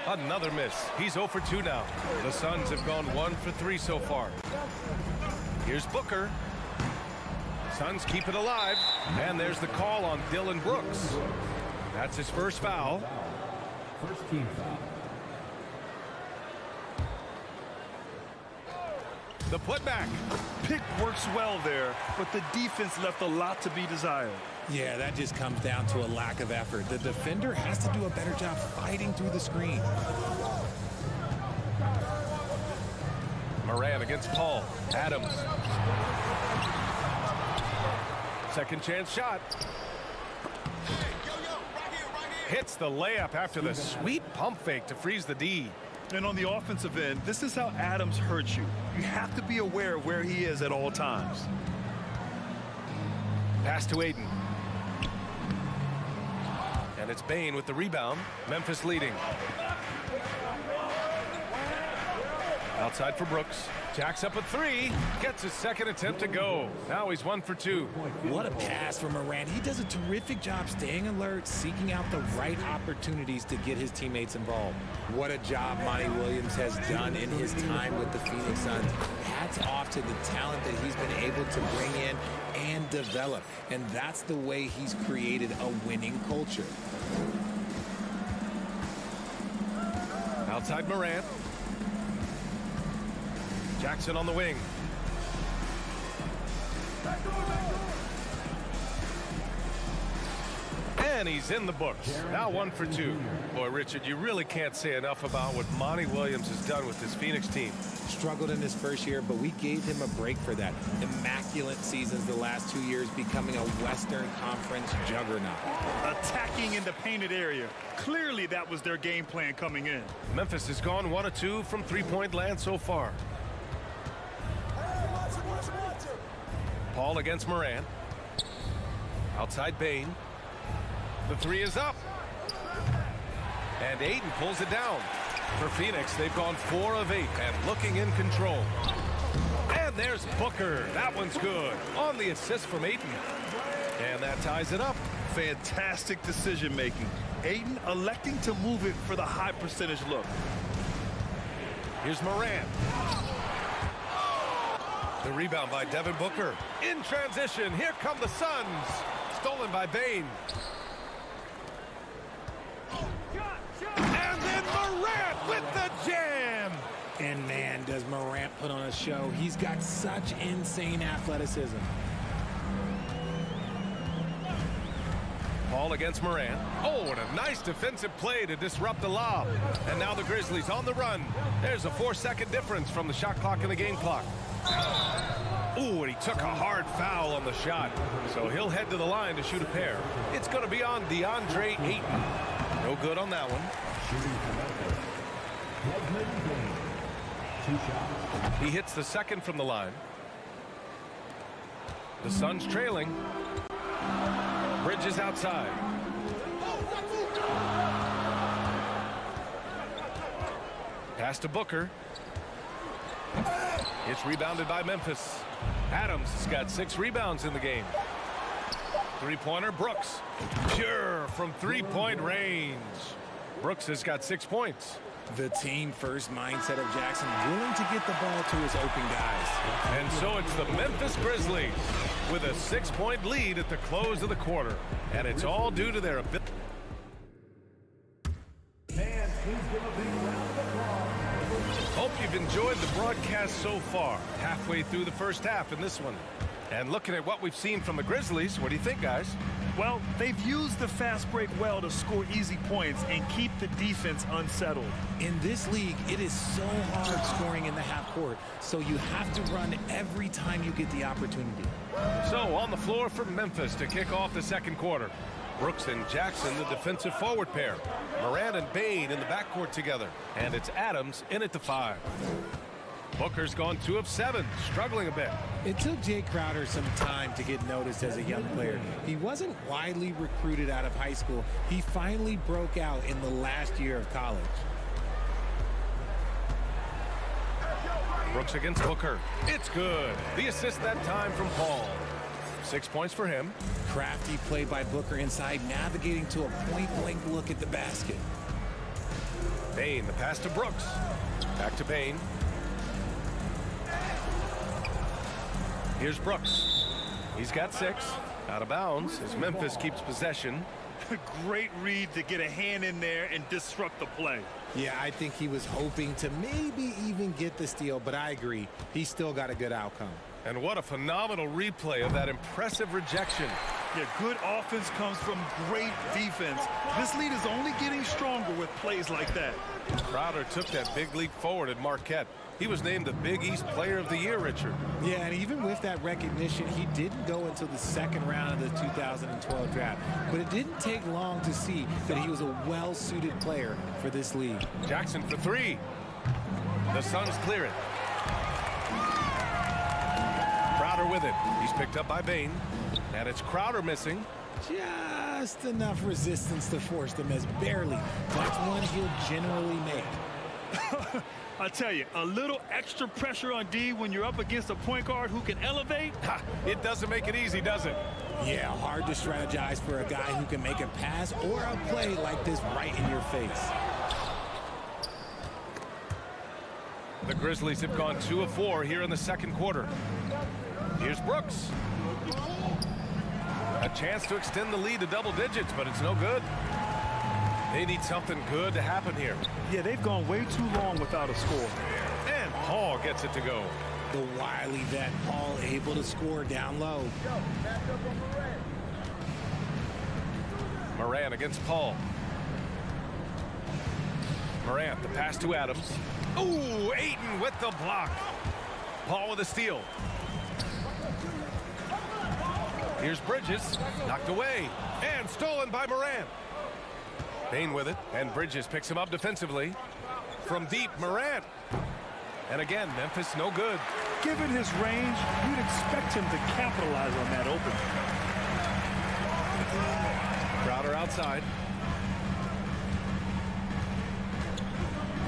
Another miss. He's 0 for 2 now. The Suns have gone 1 for 3 so far. Here's Booker. Suns keep it alive. And there's the call on Dylan Brooks. That's his first foul. First team foul. The putback. Pick works well there, but the defense left a lot to be desired. Yeah, that just comes down to a lack of effort. The defender has to do a better job fighting through the screen. Moran against Paul. Adams. Second chance shot. Hits the layup after the sweet pump fake to freeze the D. And on the offensive end, this is how Adams hurts you. You have to be aware of where he is at all times. Pass to Aiden. And it's Bain with the rebound. Memphis leading. Outside for Brooks. Jacks up a 3. Gets his second attempt to go. Now he's 1 for 2. What a pass from Moran. He does a terrific job staying alert, seeking out the right opportunities to get his teammates involved. What a job Monty Williams has done in his time with the Phoenix Suns. Hats off to the talent that he's been able to bring in and develop. And that's the way he's created a winning culture. Outside Moran. Jackson on the wing. And he's in the books. Now 1 for 2. Boy, Richard, you really can't say enough about what Monty Williams has done with this Phoenix team. Struggled in his first year, but we gave him a break for that. Immaculate seasons the last 2 years, becoming a Western Conference juggernaut. Attacking in the painted area. Clearly that was their game plan coming in. Memphis has gone 1 of 2 from three-point land so far. Paul against Morant. Outside Bain. The 3 is up. And Ayton pulls it down. For Phoenix, they've gone 4 of 8 and looking in control. And there's Booker. That one's good. On the assist from Ayton. And that ties it up. Fantastic decision making. Ayton electing to move it for the high percentage look. Here's Morant. The rebound by Devin Booker. In transition, here come the Suns. Stolen by Bain. And then Morant with the jam. And man, does Morant put on a show. He's got such insane athleticism. Paul against Morant. Oh, and a nice defensive play to disrupt the lob. And now the Grizzlies on the run. There's a 4-second difference from the shot clock and the game clock. Ooh, and he took a hard foul on the shot. So he'll head to the line to shoot a pair. It's going to be on DeAndre Ayton. No good on that one. He hits the second from the line. The Suns trailing. Bridges outside. Pass to Booker. It's rebounded by Memphis. Adams has got 6 rebounds in the game. Three-pointer, Brooks. Pure from three-point range. Brooks has got 6 points. The team-first mindset of Jackson, willing to get the ball to his open guys. And so it's the Memphis Grizzlies with a 6-point lead at the close of the quarter. And it's all due to their ability. Hope you've enjoyed the broadcast so far. Halfway through the first half in this one. And looking at what we've seen from the Grizzlies, what do you think, guys? Well, they've used the fast break well to score easy points and keep the defense unsettled. In this league, it is so hard scoring in the half court, so you have to run every time you get the opportunity. So on the floor for Memphis to kick off the second quarter. Brooks and Jackson, the defensive forward pair. Morant and Bain in the backcourt together. And it's Adams in at the 5. Booker's gone 2 of 7, struggling a bit. It took Jay Crowder some time to get noticed as a young player. He wasn't widely recruited out of high school. He finally broke out in the last year of college. Brooks against Booker. It's good. The assist that time from Paul. 6 points for him. Crafty play by Booker inside, navigating to a point-blank look at the basket. Bain, the pass to Brooks. Back to Bain. Here's Brooks. He's got 6. Out of bounds as Memphis keeps possession. Great read to get a hand in there and disrupt the play. Yeah, I think he was hoping to maybe even get the steal, but I agree. He still got a good outcome. And what a phenomenal replay of that impressive rejection. Yeah, good offense comes from great defense. This lead is only getting stronger with plays like that. Crowder took that big leap forward at Marquette. He was named the Big East Player of the Year, Richard. Yeah, and even with that recognition, he didn't go until the second round of the 2012 draft. But it didn't take long to see that he was a well-suited player for this league. Jackson for 3. The Suns clear it. Crowder with it. He's picked up by Bain. And it's Crowder missing. Just enough resistance to force the miss. Barely. That's one he'll generally make. I tell you, a little extra pressure on D when you're up against a point guard who can elevate. It doesn't make it easy, does it? Yeah, hard to strategize for a guy who can make a pass or a play like this right in your face. The Grizzlies have gone 2 of 4 here in the second quarter. Here's Brooks. A chance to extend the lead to double digits, but it's no good. They need something good to happen here. Yeah, they've gone way too long without a score. And Paul gets it to go. The wily vet Paul able to score down low. Morant against Paul. Morant, the pass to Adams. Ooh, Ayton with the block. Paul with a steal. Here's Bridges, knocked away, and stolen by Morant. Bane with it, and Bridges picks him up defensively. From deep, Morant. And again, Memphis no good. Given his range, you'd expect him to capitalize on that open. Crowder outside.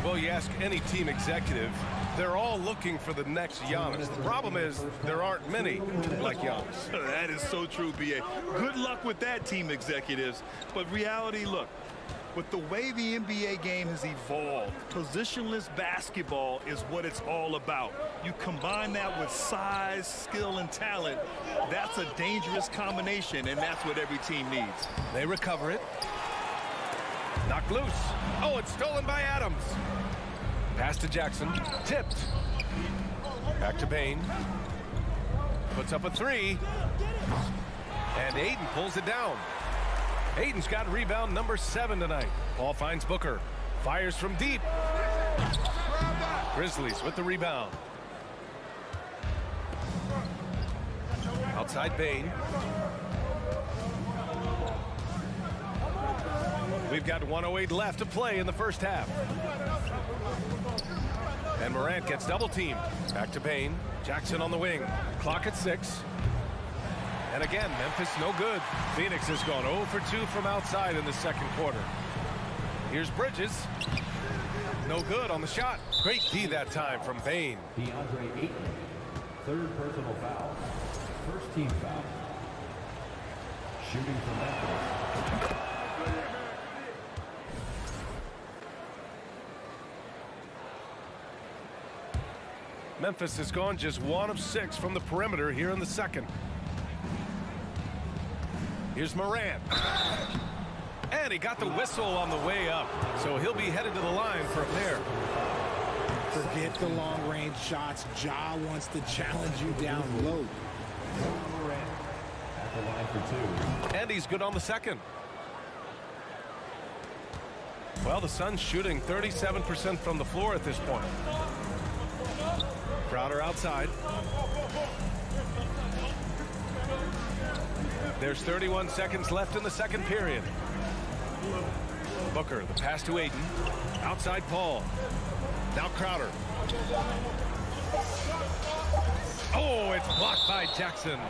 Well, you ask any team executive, they're all looking for the next Giannis. The problem is there aren't many like Giannis. That is so true, B.A. Good luck with that, team executives. But reality, look, with the way the NBA game has evolved, positionless basketball is what it's all about. You combine that with size, skill, and talent, that's a dangerous combination, and that's what every team needs. They recover it. Knocked loose. Oh, it's stolen by Adams. Pass to Jackson. Tipped. Back to Bane. Puts up a three. And Ayton pulls it down. Ayton's got rebound number 7 tonight. Paul finds Booker. Fires from deep. Grizzlies with the rebound. Outside Bane. We've got 1:08 left to play in the first half. And Morant gets double teamed. Back to Bane. Jackson on the wing. Clock at 6. And again, Memphis no good. Phoenix has gone 0 for 2 from outside in the second quarter. Here's Bridges. No good on the shot. Great D that time from Bane. DeAndre Ayton, 3rd personal foul. 1st team foul. Shooting for Memphis. Memphis has gone just 1 of 6 from the perimeter here in the second. Here's Morant. And he got the whistle on the way up. So he'll be headed to the line for a pair. Forget the long-range shots. Ja wants to challenge you down low. Morant at the line for 2. And he's good on the second. Well, the Suns shooting 37% from the floor at this point. Crowder outside. There's 31 seconds left in the second period. Booker, the pass to Ayton. Outside Paul. Now Crowder. Oh, it's blocked by Jackson.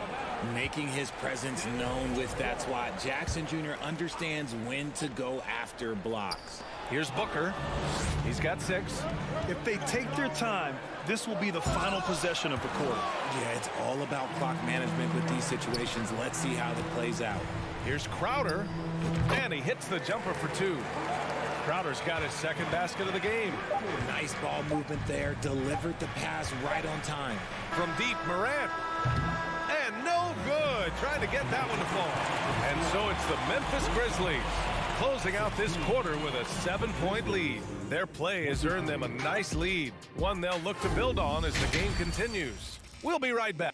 Making his presence known with that swat. Jackson Jr. understands when to go after blocks. Here's Booker. He's got 6. If they take their time, this will be the final possession of the quarter. Yeah, it's all about clock management with these situations. Let's see how it plays out. Here's Crowder. And he hits the jumper for 2. Crowder's got his second basket of the game. Nice ball movement there. Delivered the pass right on time. From deep, Morant. And no good. Trying to get that one to fall. And so it's the Memphis Grizzlies closing out this quarter with a 7-point lead. Their play has earned them a nice lead, one they'll look to build on as the game continues. We'll be right back.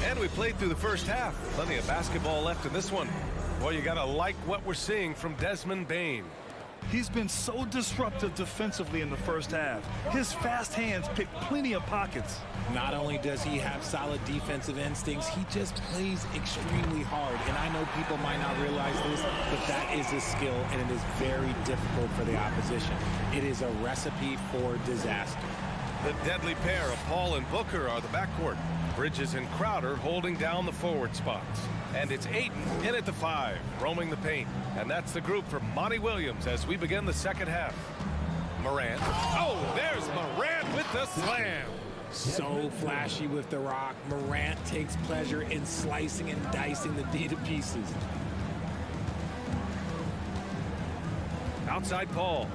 And we played through the first half. Plenty of basketball left in this one. Well, you gotta like what we're seeing from Desmond Bane. He's been so disruptive defensively in the first half. His fast hands pick plenty of pockets. Not only does he have solid defensive instincts, he just plays extremely hard. And I know people might not realize this, but that is a skill, and it is very difficult for the opposition. It is a recipe for disaster. The deadly pair of Paul and Booker are the backcourt. Bridges and Crowder holding down the forward spots. And it's Ayton in at the 5, roaming the paint. And that's the group for Monty Williams as we begin the second half. Morant. Oh, there's Morant with the slam. So flashy with the rock. Morant takes pleasure in slicing and dicing the D to pieces. Outside Paul.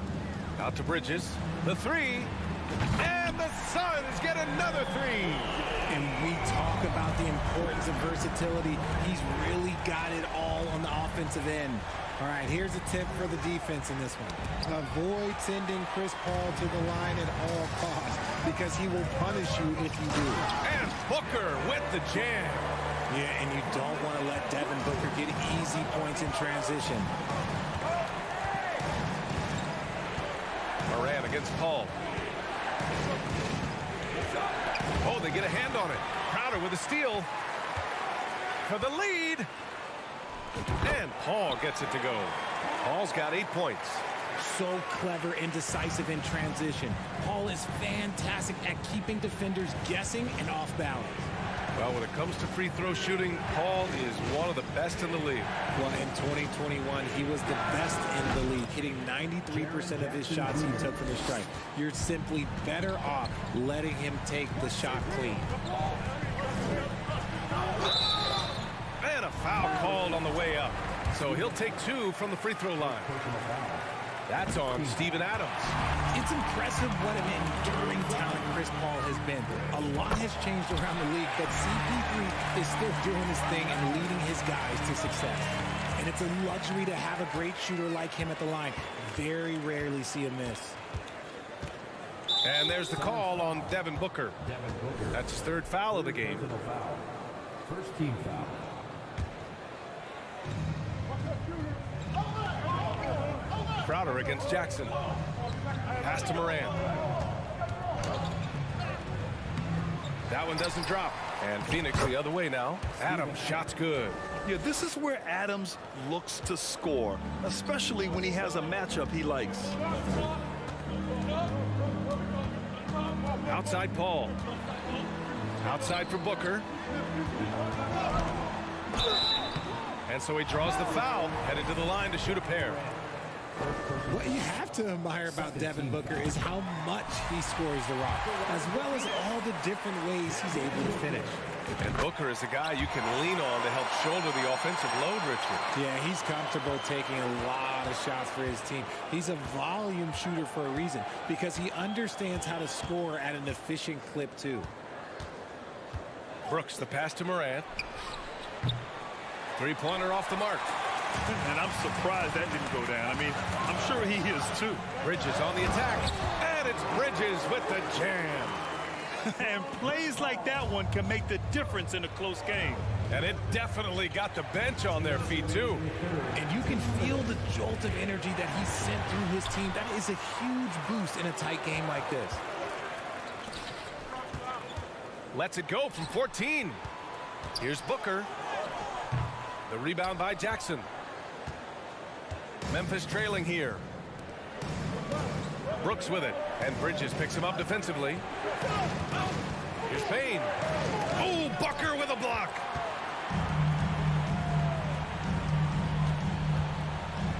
Out to Bridges. The 3. And the Suns get another 3. And we talk about the importance of versatility. He's really got it all on the offensive end. All right, here's a tip for the defense in this one. Avoid sending Chris Paul to the line at all costs because he will punish you if you do. And Booker with the jam. Yeah, and you don't want to let Devin Booker get easy points in transition. Moran against Paul. Oh, they get a hand on it. Crowder with a steal for the lead. And Paul gets it to go. Paul's got 8 points. So clever and decisive in transition. Paul is fantastic at keeping defenders guessing and off balance. Well, when it comes to free throw shooting, Paul is one of the best in the league. Well, in 2021, he was the best in the league, hitting 93% of his shots he took from the stripe. You're simply better off letting him take the shot clean. And a foul called on the way up. So he'll take 2 from the free throw line. That's on Steven Adams. It's impressive what an enduring talent Chris Paul has been. A lot has changed around the league, but CP3 is still doing his thing and leading his guys to success. And it's a luxury to have a great shooter like him at the line. Very rarely see him miss. And there's the call on Devin Booker. That's his 3rd foul of the game. First team foul. Crowder against Jackson. Pass to Moran. That one doesn't drop. And Phoenix the other way now. Adams, shot's good. Yeah, this is where Adams looks to score, especially when he has a matchup he likes. Outside Paul. Outside for Booker. And so he draws the foul, headed to the line to shoot a pair. What you have to admire about Devin Booker is how much he scores the rock, as well as all the different ways he's able to finish. And Booker is a guy you can lean on to help shoulder the offensive load, Richard. Yeah, he's comfortable taking a lot of shots for his team. He's a volume shooter for a reason, because he understands how to score at an efficient clip, too. Brooks, the pass to Morant. Three-pointer off the mark. And I'm surprised that didn't go down. I mean, I'm sure he is too. Bridges on the attack. And it's Bridges with the jam. And plays like that one can make the difference in a close game. And it definitely got the bench on their feet, too. And you can feel the jolt of energy that he sent through his team. That is a huge boost in a tight game like this. Lets it go from 14. Here's Booker. The rebound by Jackson. Memphis trailing here. Brooks with it. And Bridges picks him up defensively. Here's Payne. Oh, Booker with a block.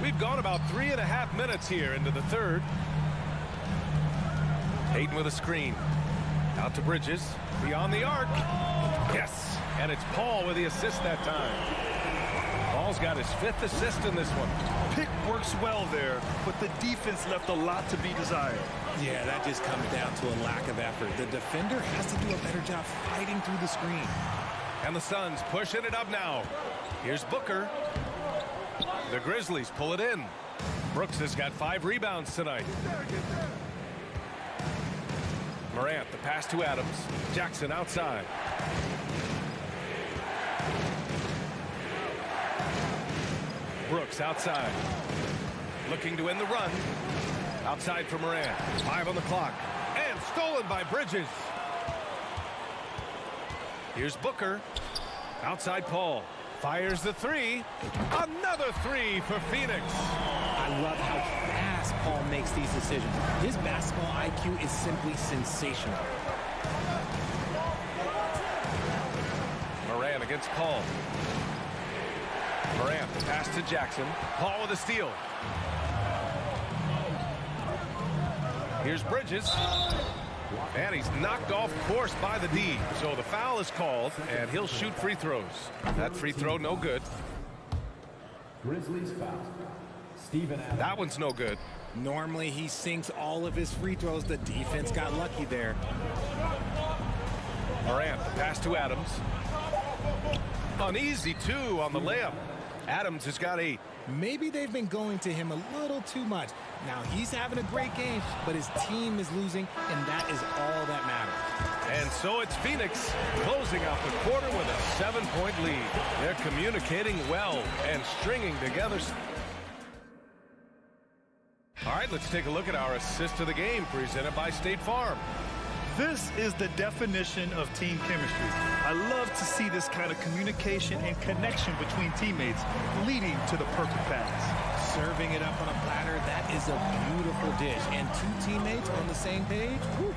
We've gone about 3.5 minutes here into the third. Hayden with a screen. Out to Bridges. Beyond the arc. Yes. And it's Paul with the assist that time. Paul's got his 5th assist in this one. Pick works well there, but the defense left a lot to be desired. Yeah, that just comes down to a lack of effort. The defender has to do a better job fighting through the screen. And the Suns pushing it up now. Here's Booker. The Grizzlies pull it in. Brooks has got 5 rebounds tonight. Morant, the pass to Adams. Jackson outside. Brooks outside. Looking to end the run. Outside for Moran. 5 on the clock. And stolen by Bridges. Here's Booker. Outside Paul. Fires the 3. Another 3 for Phoenix. I love how fast Paul makes these decisions. His basketball IQ is simply sensational. Moran against Paul. Morant, the pass to Jackson. Paul with a steal. Here's Bridges. And he's knocked off course by the D. So the foul is called, and he'll shoot free throws. That free throw, no good. Grizzlies foul. Steven Adams. That one's no good. Normally, he sinks all of his free throws. The defense got lucky there. Morant, the pass to Adams. An easy 2 on the layup. Adams has got 8. Maybe they've been going to him a little too much. Now, he's having a great game, but his team is losing, and that is all that matters. And so it's Phoenix closing out the quarter with a 7-point lead. They're communicating well and stringing together. All right, let's take a look at our assist of the game presented by State Farm. This is the definition of team chemistry. I love to see this kind of communication and connection between teammates leading to the perfect pass. Serving it up on a platter, that is a beautiful dish. And two teammates on the same page. Woo.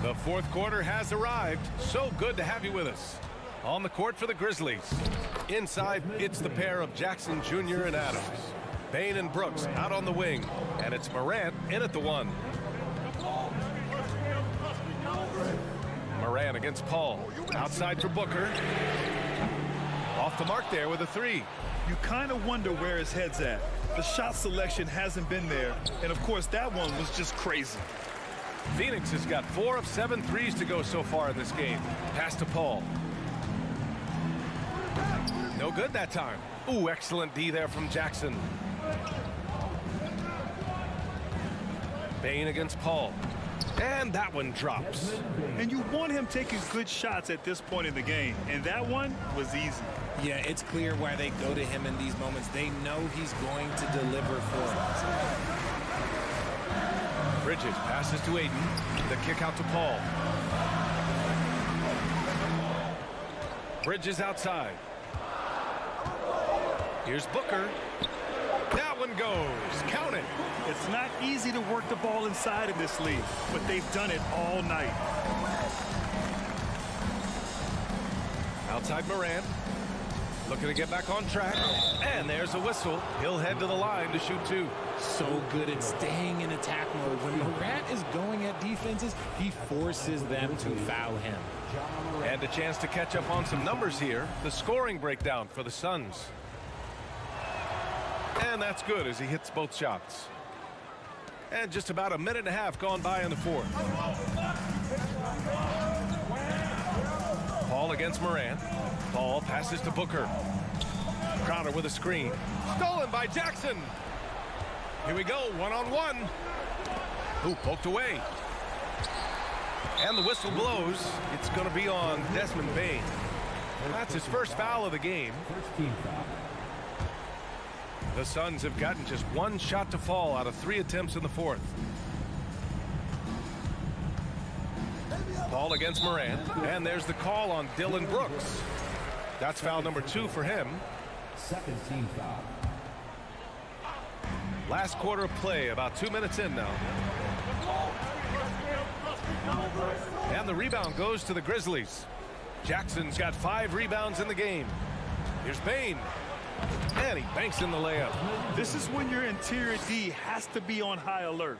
The fourth quarter has arrived. So good to have you with us. On the court for the Grizzlies. Inside, it's the pair of Jackson Jr. and Adams. Bain and Brooks out on the wing. And it's Morant in at the 1. Morant against Paul. Outside for Booker. Off the mark there with a 3. You kind of wonder where his head's at. The shot selection hasn't been there. And, of course, that one was just crazy. Phoenix has got 4 of 7 threes to go so far in this game. Pass to Paul. No good that time. Ooh, excellent D there from Jackson. Bain against Paul. And that one drops. And you want him taking good shots at this point in the game. And that one was easy. Yeah, it's clear why they go to him in these moments. They know he's going to deliver for them. Bridges passes to Aiden. The kick out to Paul. Bridges outside. Here's Booker. That one goes. Count it. It's not easy to work the ball inside of this league, but they've done it all night. Outside Morant. Looking to get back on track. And there's a whistle. He'll head to the line to shoot 2. So good at staying in attack mode. When Morant is going at defenses, he forces them to foul him. And a chance to catch up on some numbers here. The scoring breakdown for the Suns. And that's good as he hits both shots. And just about a minute and a half gone by in the fourth. Paul against Morant. Paul passes to Booker. Crowder with a screen. Stolen by Jackson. Here we go, one-on-one. Ooh, poked away. And the whistle blows. It's going to be on Desmond Bain. That's his first foul of the game. The Suns have gotten just 1 shot to fall out of 3 attempts in the fourth. Paul against Morant. And there's the call on Dillon Brooks. That's foul number 2 for him. Second team foul. Last quarter of play, about 2 minutes in now. And the rebound goes to the Grizzlies. Jackson's got 5 rebounds in the game. Here's Bain. And he banks in the layup. This is when your interior D has to be on high alert.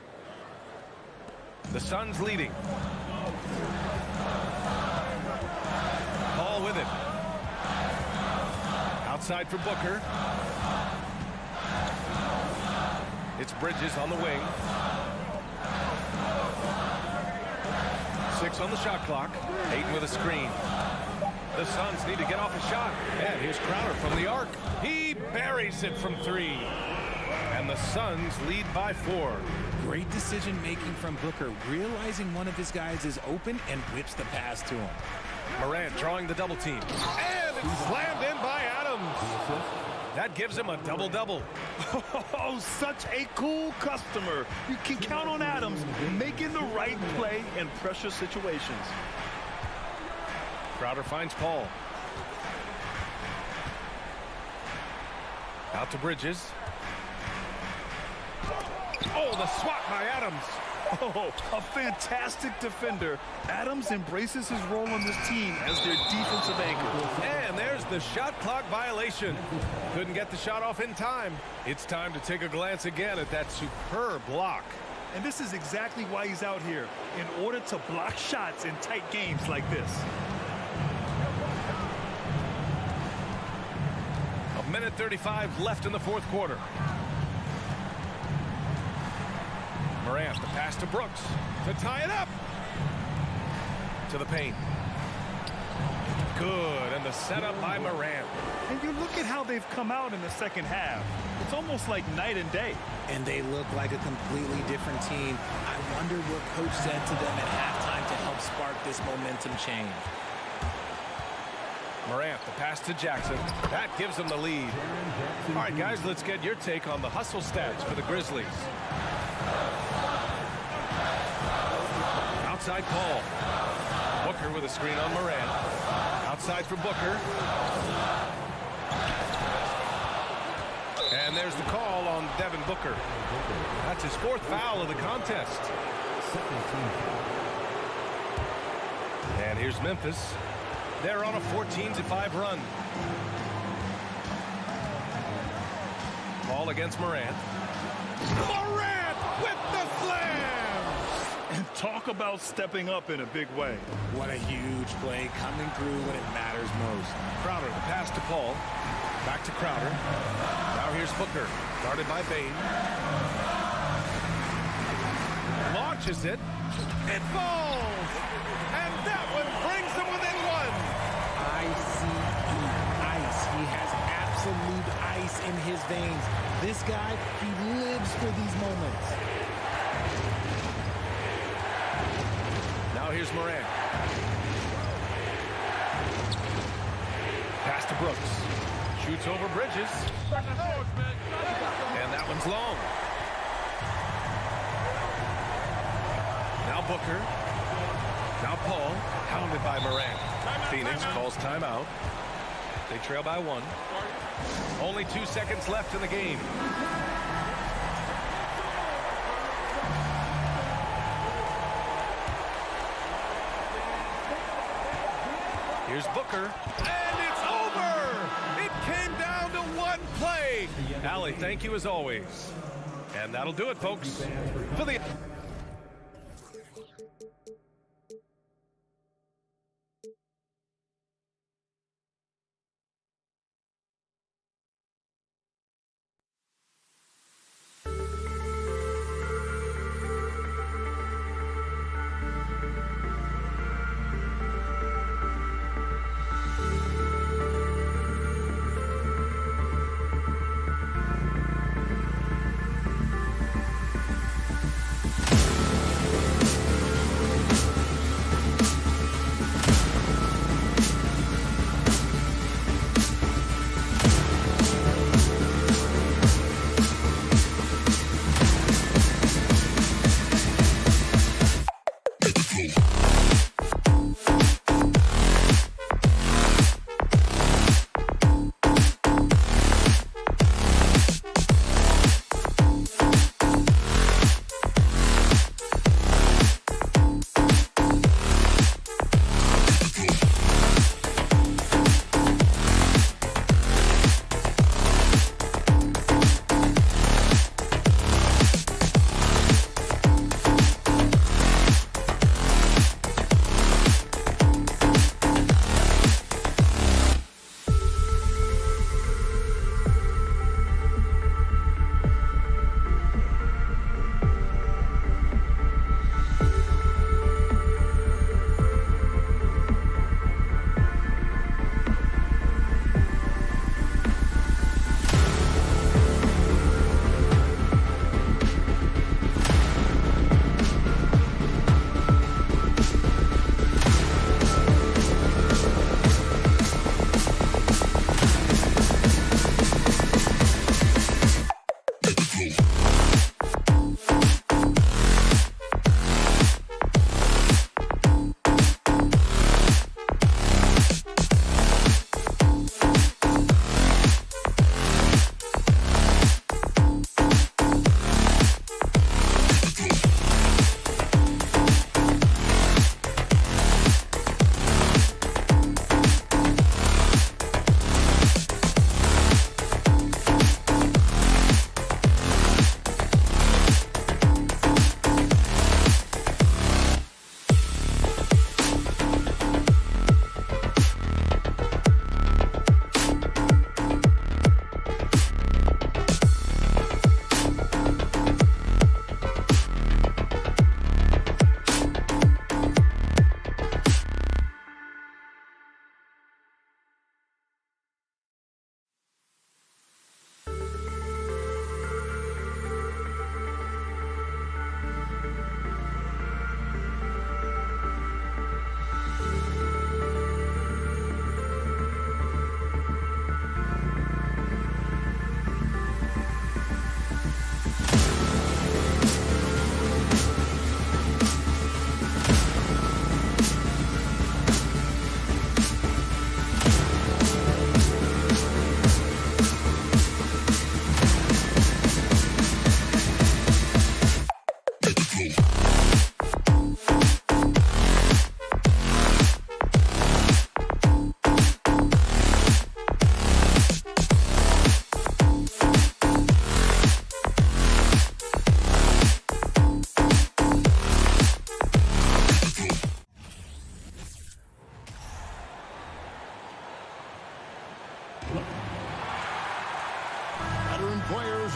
The Suns leading. Paul with it. Outside for Booker. It's Bridges on the wing. 6 on the shot clock. 8 with a screen. The Suns need to get off a shot. And here's Crowder from the arc. He buries it from 3. And the Suns lead by 4. Great decision-making from Booker, realizing one of his guys is open and whips the pass to him. Morant drawing the double team. And it's slammed in by Adams. That gives him a double-double. Oh, such a cool customer. You can count on Adams making the right play in pressure situations. Crowder finds Paul. Out to Bridges. Oh, the swat by Adams. Oh, a fantastic defender. Adams embraces his role on this team as their defensive anchor. And there's the shot clock violation. Couldn't get the shot off in time. It's time to take a glance again at that superb block. And this is exactly why he's out here, in order to block shots in tight games like this. A minute 35 left in the fourth quarter. Morant, the pass to Brooks to tie it up. To the paint. Good, and the setup by Morant. And you look at how they've come out in the second half. It's almost like night and day. And they look like a completely different team. I wonder what coach said to them at halftime to help spark this momentum change. Morant, the pass to Jackson. That gives them the lead. All right, guys, let's get your take on the hustle stats for the Grizzlies. Outside Paul. Booker with a screen on Morant. Outside for Booker. And there's the call on Devin Booker. That's his 4th foul of the contest. And here's Memphis. They're on a 14-5 run. Ball against Morant. Morant with the slam! And talk about stepping up in a big way. What a huge play coming through when it matters most. Crowder, the pass to Paul. Back to Crowder. Now here's Booker. Guarded by Bain. Launches it. It falls! And that one brings them within 1. ICE. He has absolute ice in his veins. This guy, he lives for these moments. Now here's Morant. Pass to Brooks. Shoots over Bridges. And that one's long. Now Booker. Now Paul. Hounded by Morant. Phoenix calls timeout. They trail by 1. Only 2 seconds left in the game. Here's Booker. And it's over! It came down to 1 play. Allie, thank you as always. And that'll do it, folks. For the...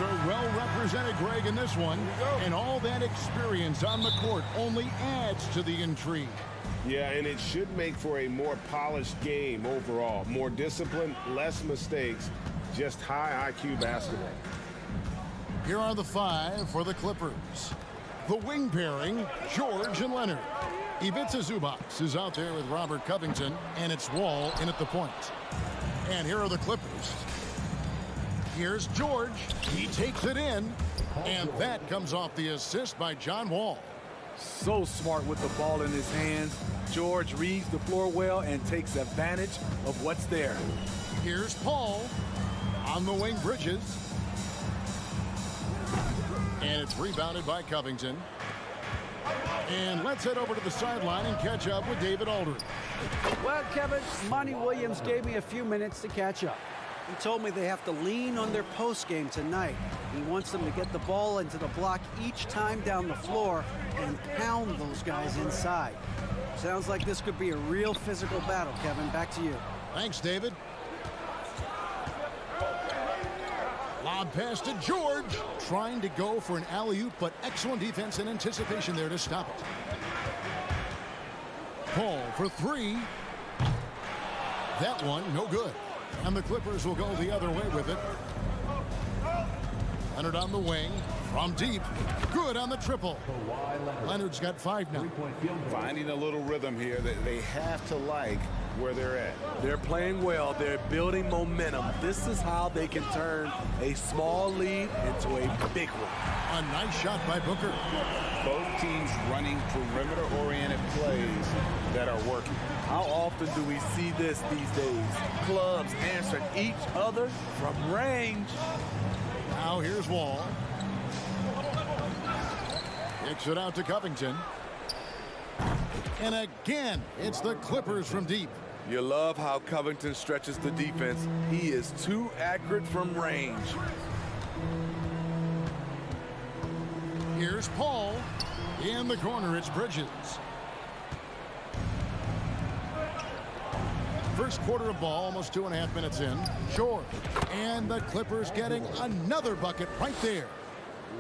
are well represented, Greg, in this one. And all that experience on the court only adds to the intrigue. Yeah, and it should make for a more polished game overall. More discipline, less mistakes, just high IQ basketball. Here are the 5 for the Clippers. The wing pairing, George and Leonard. Ivica Zubac is out there with Robert Covington, and it's Wall in at the point. And here are the Clippers. Here's George. He takes it in, and that comes off the assist by John Wall. So smart with the ball in his hands. George reads the floor well and takes advantage of what's there. Here's Paul on the wing, Bridges. And it's rebounded by Covington. And let's head over to the sideline and catch up with David Aldridge. Well, Kevin, Monty Williams gave me a few minutes to catch up. He told me they have to lean on their post game tonight. He wants them to get the ball into the block each time down the floor and pound those guys inside. Sounds like this could be a real physical battle, Kevin. Back to you. Thanks, David. Lob pass to George. Trying to go for an alley-oop, but excellent defense and anticipation there to stop it. Paul for 3. That one, no good. And the Clippers will go the other way with it. Leonard on the wing. From deep. Good on the triple. Leonard's got 5 now. Finding a little rhythm here that they have to like where they're at. They're playing well. They're building momentum. This is how they can turn a small lead into a big one. A nice shot by Booker. Both teams running perimeter-oriented plays that are working. How often do we see this these days? Clubs answering each other from range. Now here's Wall. Kicks it out to Covington. And again, it's the Clippers from deep. You love how Covington stretches the defense. He is too accurate from range. Here's Paul. In the corner, it's Bridges. First quarter of ball, almost 2.5 minutes in. George. And the Clippers getting another bucket right there.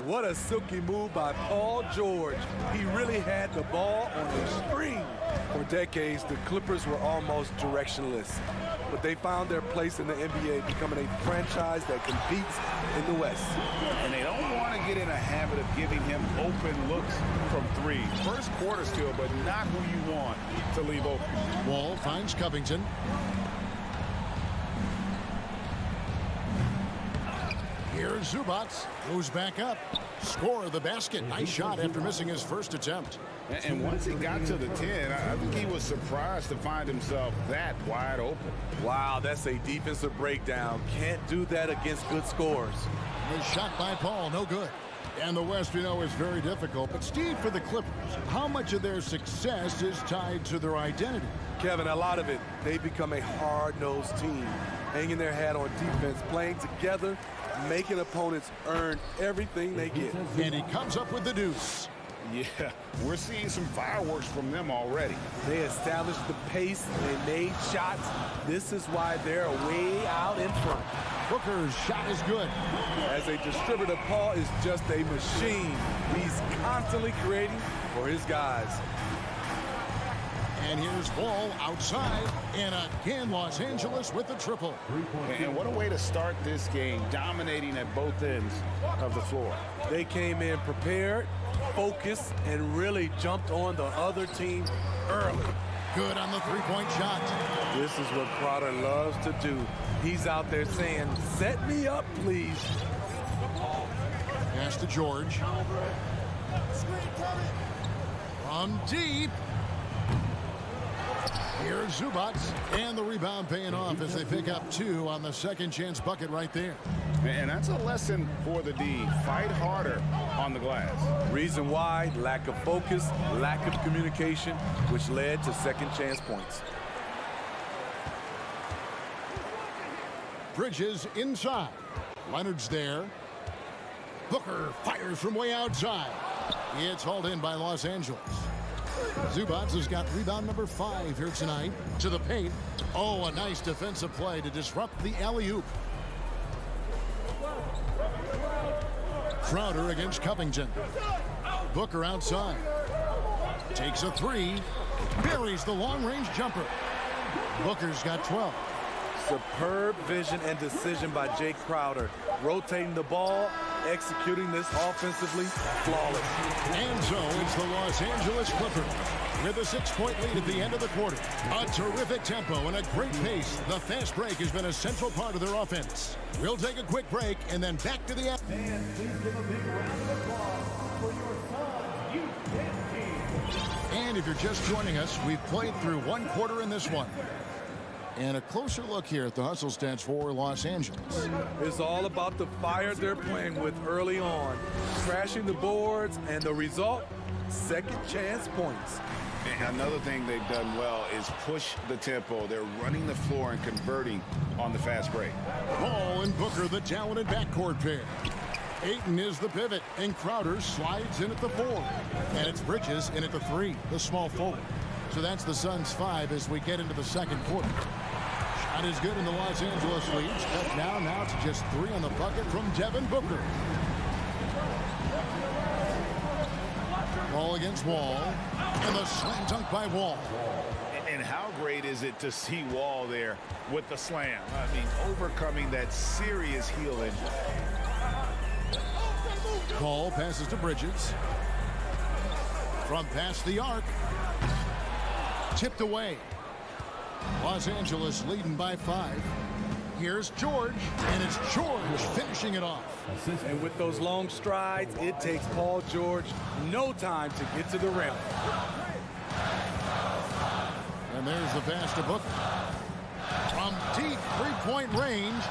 What a silky move by Paul George. He really had the ball on a string. For decades, the Clippers were almost directionless, but they found their place in the NBA, becoming a franchise that competes in the West. And they don't want to get in a habit of giving him open looks from 3. First quarter still, but not who you want to leave open. Wall finds Covington. Here's Zubac, moves back up. Score the basket. Nice shot after missing his first attempt. And once he got to the 10, I think he was surprised to find himself that wide open. Wow, that's a defensive breakdown. Can't do that against good scores. A shot by Paul, no good. And the West, we know, is very difficult. But Steve, for the Clippers, how much of their success is tied to their identity? Kevin, a lot of it. They've become a hard-nosed team, hanging their hat on defense, playing together, making opponents earn everything they get. And he comes up with the deuce. Yeah, we're seeing some fireworks from them already. They established the pace, they made shots. This is why they're way out in front. Booker's shot is good. As a distributor, Paul is just a machine. He's constantly creating for his guys. And here's Wall outside, and again Los Angeles with the triple. And what a way to start this game, dominating at both ends of the floor. They came in prepared, focused, and really jumped on the other team early. Good on the three-point shot. This is what Crowder loves to do. He's out there saying, set me up, please. Pass to George. From deep. Here's Zubac, and the rebound paying off as they pick up 2 on the second chance bucket right there. And that's a lesson for the D. Fight harder on the glass. Reason why, lack of focus, lack of communication, which led to second chance points. Bridges inside. Leonard's there. Booker fires from way outside. It's hauled in by Los Angeles. Zubac has got rebound number 5 here tonight. To the paint. Oh, a nice defensive play to disrupt the alley-oop. Crowder against Covington. Booker outside. Takes a three. Buries the long-range jumper. Booker's got 12. Superb vision and decision by Jay Crowder. Rotating the ball, executing this offensively, flawless. And so it's the Los Angeles Clippers with a 6-point lead at the end of the quarter. A terrific tempo and a great pace. The fast break has been a central part of their offense. We'll take a quick break and then back to the end. Fans, please give a big round of applause for your Suns youth dance team. And if you're just joining us, we've played through one quarter in this one. And a closer look here at the hustle stats for Los Angeles. It's all about the fire they're playing with early on, crashing the boards, and the result, second chance points. And another thing they've done well is push the tempo. They're running the floor and converting on the fast break. Ball and Booker, the talented backcourt pair. Ayton is the pivot, and Crowder slides in at the 4. And it's Bridges in at the 3, the small forward. So that's the Suns' 5 as we get into the second quarter. Shot is good in the Los Angeles leads. Cut now to just 3 on the bucket from Devin Booker. Ball against Wall. And the slam dunk by Wall. And how great is it to see Wall there with the slam? I mean, overcoming that serious heel injury. Ball passes to Bridges. From past the arc. Tipped away. Los Angeles leading by 5. Here's George, and it's George finishing it off. And with those long strides, it takes Paul George no time to get to the rim. And there's the pass to Booker. From deep three-point range,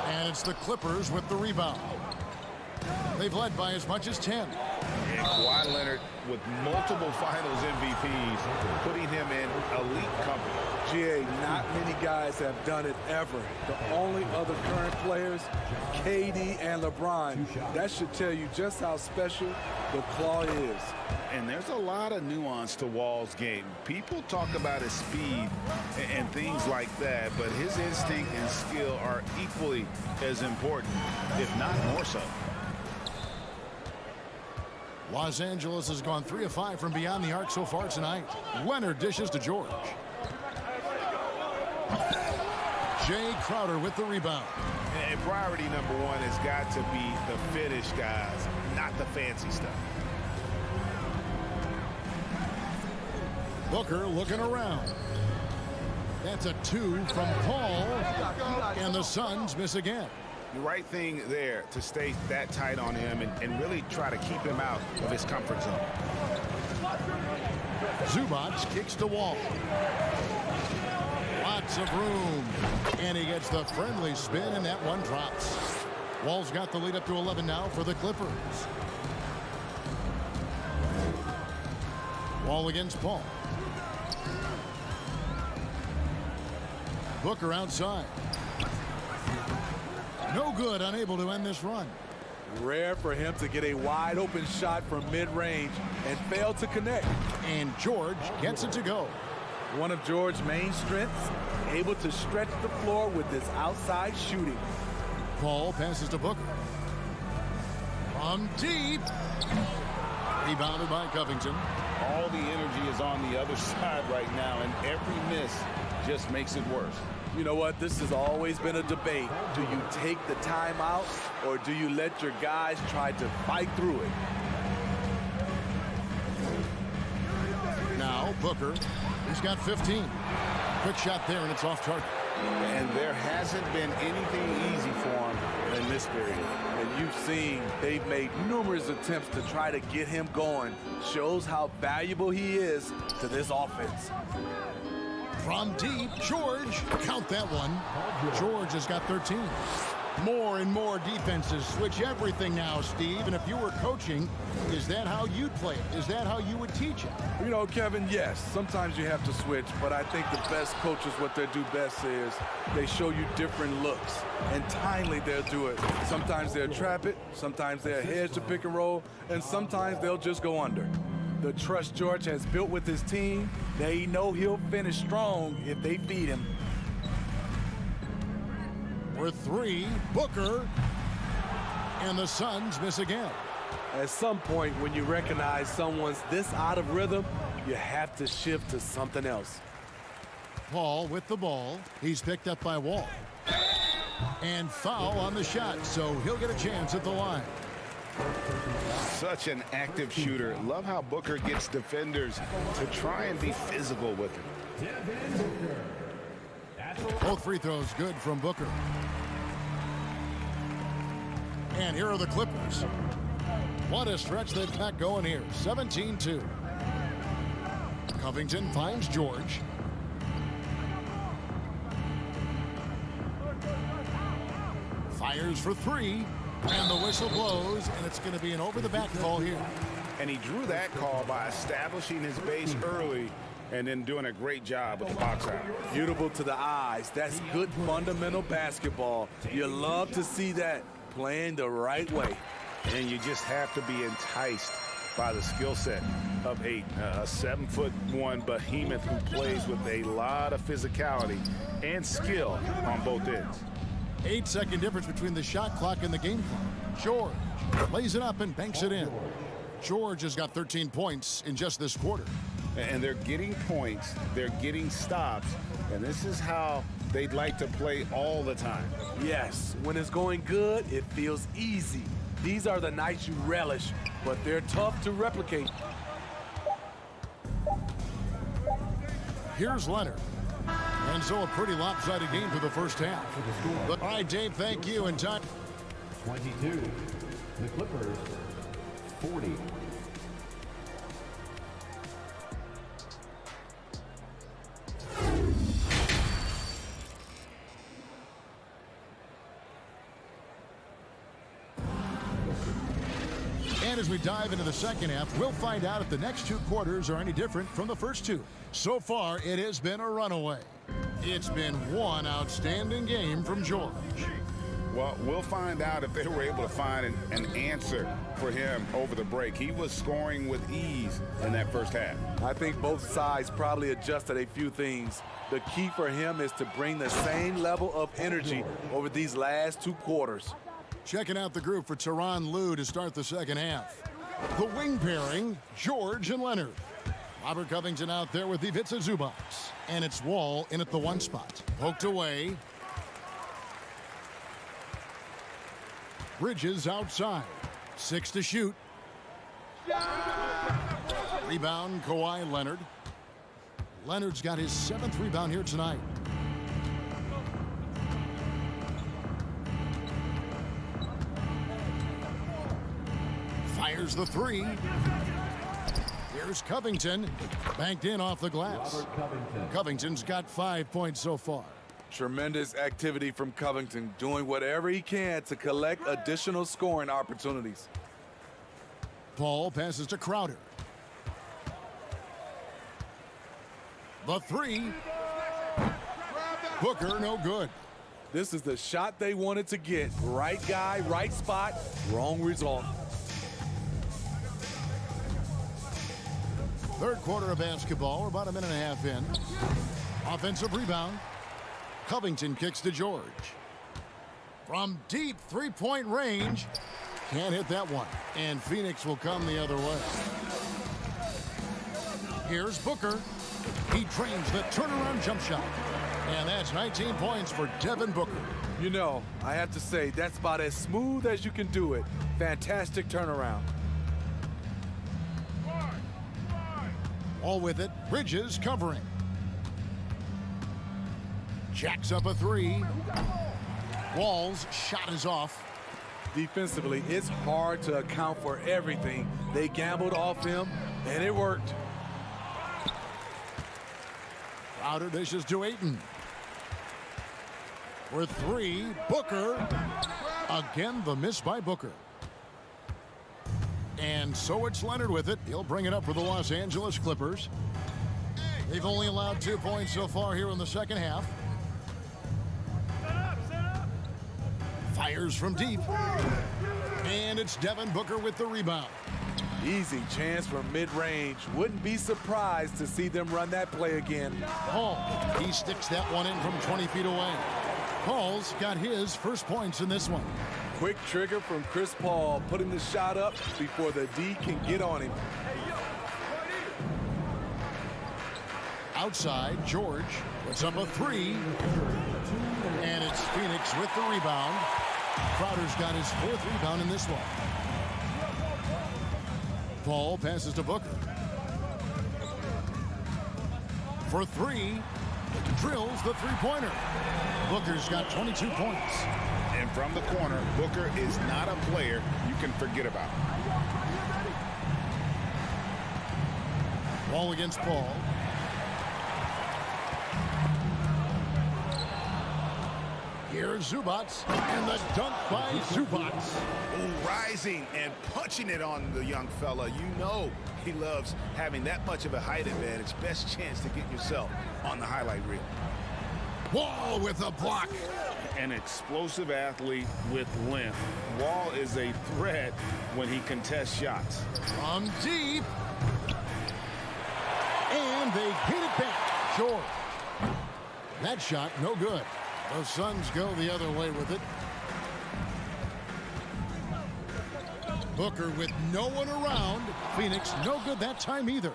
and it's the Clippers with the rebound. They've led by as much as 10. And Kawhi Leonard with multiple finals MVPs, putting him in elite company. GA, not many guys have done it ever. The only other current players, KD and LeBron. That should tell you just how special the Claw is. And there's a lot of nuance to Wall's game. People talk about his speed and things like that, but his instinct and skill are equally as important, if not more so. Los Angeles has gone 3 of 5 from beyond the arc so far tonight. Leonard dishes to George. Jay Crowder with the rebound. And priority number 1 has got to be the finish, guys, not the fancy stuff. Booker looking around. That's a 2 from Paul. And the Suns miss again. The right thing there to stay that tight on him and really try to keep him out of his comfort zone. Zubac kicks to Wall. Lots of room. And he gets the friendly spin, and that one drops. Wall's got the lead up to 11 now for the Clippers. Wall against Paul. Booker outside. No good, unable to end this run. Rare for him to get a wide open shot from mid-range and fail to connect. And George gets it to go. One of George's main strengths, able to stretch the floor with his outside shooting. Paul passes to Booker. From deep. Rebounded by Covington. All the energy is on the other side right now, and every miss just makes it worse. You know what? This has always been a debate. Do you take the timeout, or do you let your guys try to fight through it? Now Booker, he's got 15. Quick shot there, and it's off target. And there hasn't been anything easy for him in this period. And you've seen they've made numerous attempts to try to get him going. Shows how valuable he is to this offense. From deep, George, count that one. George has got 13. More and more defenses switch everything now, Steve. And if you were coaching, is that how you'd play it? Is that how you would teach it? You know, Kevin, yes, sometimes you have to switch, but I think the best coaches, what they do best is they show you different looks, and timely they'll do it. Sometimes they'll trap it, sometimes they'll hedge the pick and roll, and sometimes they'll just go under. The trust George has built with his team, they know he'll finish strong if they feed him. For 3, Booker. And the Suns miss again. At some point, when you recognize someone's this out of rhythm, you have to shift to something else. Paul with the ball. He's picked up by Wall. And foul on the shot, so he'll get a chance at the line. Such an active shooter. Love how Booker gets defenders to try and be physical with him. Both free throws good from Booker. And here are the Clippers. What a stretch they've got going here. 17-2. Covington finds George. Fires for three. And the whistle blows, and it's going to be an over-the-back call here. And he drew that call by establishing his base early and then doing a great job with the box out. Beautiful to the eyes. That's good fundamental basketball. You love to see that, playing the right way. And you just have to be enticed by the skill set of Ayton, a 7'1" behemoth who plays with a lot of physicality and skill on both ends. 8-second difference between the shot clock and the game clock. George lays it up and banks it in. George has got 13 points in just this quarter. And they're getting points, they're getting stops, and this is how they'd like to play all the time. Yes, when it's going good, it feels easy. These are the nights you relish, but they're tough to replicate. Here's Leonard. And so a pretty lopsided game for the first half. All right, Dave, thank you. And time. 22. The Clippers, 40. And as we dive into the second half, we'll find out if the next two quarters are any different from the first two. So far, it has been a runaway. It's been one outstanding game from George. Well, we'll find out if they were able to find an answer for him over the break. He was scoring with ease in that first half. I think both sides probably adjusted a few things. The key for him is to bring the same level of energy over these last two quarters. Checking out the group for Tyronn Lue to start the second half. The wing pairing, George and Leonard. Robert Covington out there with Ivica Zubac. And it's Wall in at the one spot. Poked away. Bridges outside. 6 to shoot. Rebound, Kawhi Leonard. Leonard's got his 7th rebound here tonight. Fires the three. Here's Covington. Banked in off the glass. Covington's got 5 points so far. Tremendous activity from Covington, doing whatever he can to collect additional scoring opportunities. Paul passes to Crowder. The three. Booker, no good. This is the shot they wanted to get. Right guy, right spot, wrong result. Third quarter of basketball. We're about a minute and a half in. Offensive rebound. Covington kicks to George. From deep three-point range. Can't hit that one. And Phoenix will come the other way. Here's Booker. He trains the turnaround jump shot. And that's 19 points for Devin Booker. You know, I have to say, that's about as smooth as you can do it. Fantastic turnaround. All with it, Bridges covering. Jacks up a three. Wall's shot is off. Defensively, it's hard to account for everything. They gambled off him, and it worked. Crowder dishes to Ayton. For three, Booker. Again, the miss by Booker. And so it's Leonard with it. He'll bring it up for the Los Angeles Clippers. They've only allowed 2 points so far here in the second half. Fires from deep. And it's Devin Booker with the rebound. Easy chance from mid-range. Wouldn't be surprised to see them run that play again. Hall, he sticks that one in from 20 feet away. Hall's got his first points in this one. Quick trigger from Chris Paul, putting the shot up before the D can get on him. Outside, George puts up a three. And it's Phoenix with the rebound. Crowder's got his 4th rebound in this one. Paul passes to Booker. For 3, drills the three-pointer. Booker's got 22 points. And from the corner, Booker is not a player you can forget about. Ball against Paul. Here's Zubats, and the dunk by Zubats. Oh, rising and punching it on the young fella. You know he loves having that much of a height advantage. Best chance to get yourself on the highlight reel. Wall with a block. An explosive athlete with length. Wall is a threat when he contests shots. From deep. And they get it back. George. That shot, no good. The Suns go the other way with it. Booker with no one around. Phoenix no good that time either.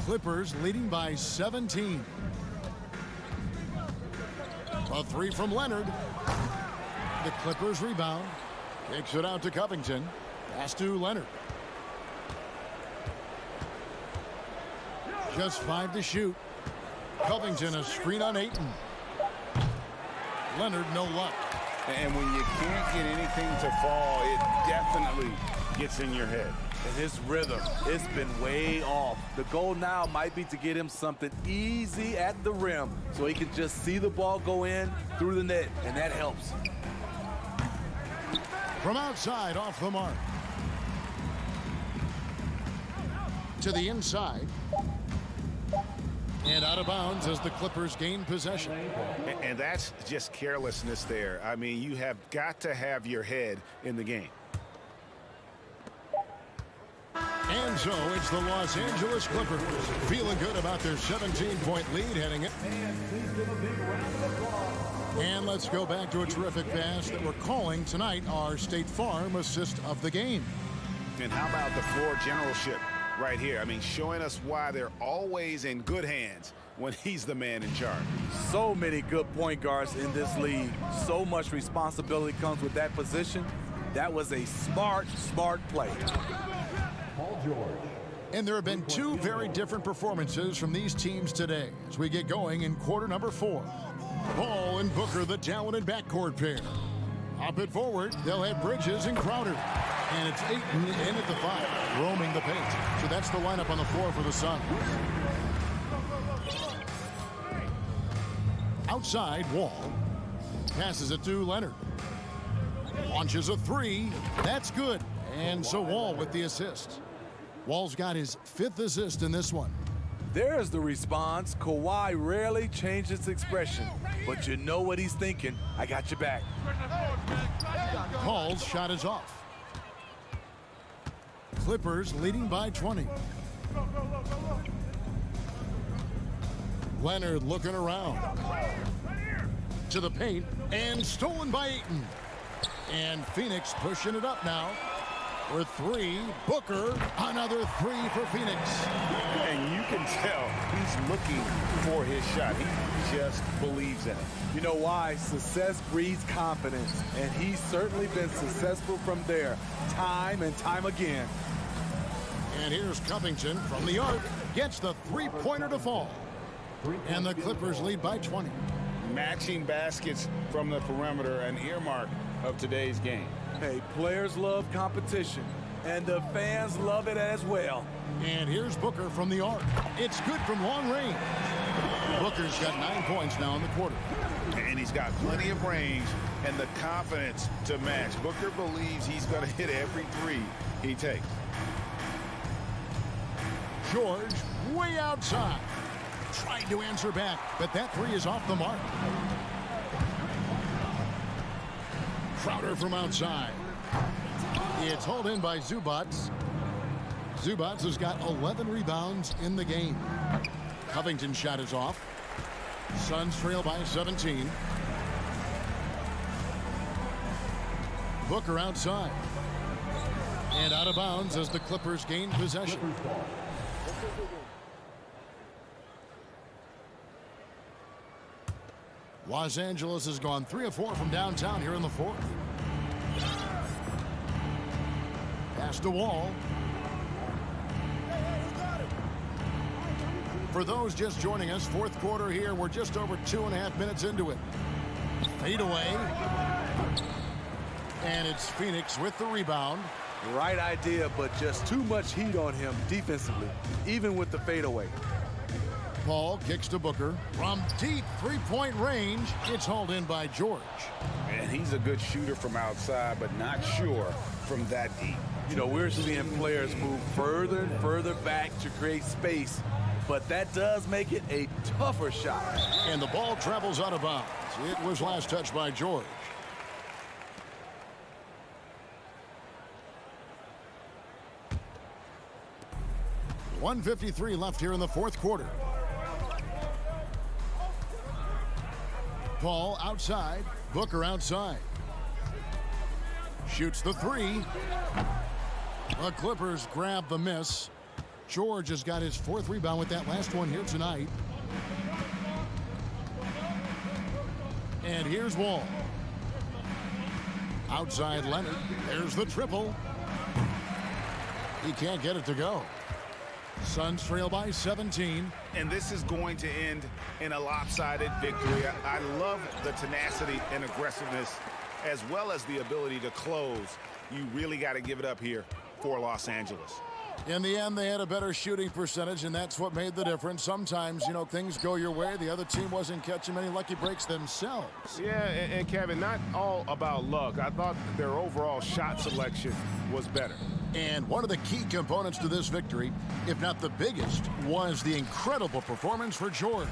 Clippers leading by 17. A 3 from Leonard. The Clippers rebound. Kicks it out to Covington. Pass to Leonard. Just 5 to shoot. Covington a screen on Ayton. Leonard no luck. And when you can't get anything to fall, it definitely gets in your head. And his rhythm, it's been way off. The goal now might be to get him something easy at the rim so he can just see the ball go in through the net, and that helps. From outside, off the mark. To the inside. And out of bounds as the Clippers gain possession. And that's just carelessness there. I mean, you have got to have your head in the game. And so it's the Los Angeles Clippers feeling good about their 17-point lead heading it. And let's go back to a terrific pass that we're calling tonight our State Farm assist of the game. And how about the floor generalship right here? I mean, showing us why they're always in good hands when he's the man in charge. So many good point guards in this league. So much responsibility comes with that position. That was a smart play. Paul George. And there have been 2 very different performances from these teams today as we get going in quarter number 4. Ball and Booker, the talented backcourt pair. Up it forward, they'll have Bridges and Crowder. And it's Ayton in at the 5, roaming the paint. So that's the lineup on the floor for the Suns. Outside, Wall. Passes it to Leonard. Launches a 3. That's good. And so Wall with the assist. Wall's got his 5th assist in this one. There's the response. Kawhi rarely changes expression, but you know what he's thinking. I got your back. Paul's shot is off. Clippers leading by 20. Leonard looking around. To the paint and stolen by Ayton. And Phoenix pushing it up now. For 3, Booker, another 3 for Phoenix. And you can tell he's looking for his shot. He just believes in it. You know why? Success breeds confidence, and he's certainly been successful from there, time and time again. And here's Covington from the arc, gets the 3-pointer to fall. And the Clippers lead by 20. Matching baskets from the perimeter, an earmark of today's game. Hey, players love competition, and the fans love it as well. And here's Booker from the arc. It's good from long range. Booker's got 9 points now in the quarter. And he's got plenty of range and the confidence to match. Booker believes he's going to hit every 3 he takes. George way outside. Tried to answer back, but that 3 is off the mark. Crowder from outside. It's hauled in by Zubats. Zubats has got 11 rebounds in the game. Covington's shot is off. Suns trail by 17. Booker outside. And out of bounds as the Clippers gain possession. Los Angeles has gone 3 of 4 from downtown here in the fourth. Pass to Wall. For those just joining us, fourth quarter here. We're just over 2.5 minutes into it. Fade away. And it's Phoenix with the rebound. Right idea, but just too much heat on him defensively, even with the fadeaway. Paul kicks to Booker. From deep three-point range, it's hauled in by George. And he's a good shooter from outside, but not sure from that deep. You know, we're seeing players move further and further back to create space, but that does make it a tougher shot. And the ball travels out of bounds. It was last touched by George. .153 left here in the fourth quarter. Paul outside. Booker outside. Shoots the three. The Clippers grab the miss. George has got his fourth rebound with that last one here tonight. And here's Wall. Outside Leonard. There's the triple. He can't get it to go. Suns trail by 17. And this is going to end in a lopsided victory. I love the tenacity and aggressiveness as well as the ability to close. You really got to give it up here for Los Angeles. In the end, they had a better shooting percentage, and that's what made the difference. Sometimes, you know, things go your way. The other team wasn't catching many lucky breaks themselves. Yeah, and Kevin, not all about luck. I thought their overall shot selection was better. And one of the key components to this victory, if not the biggest, was the incredible performance for George.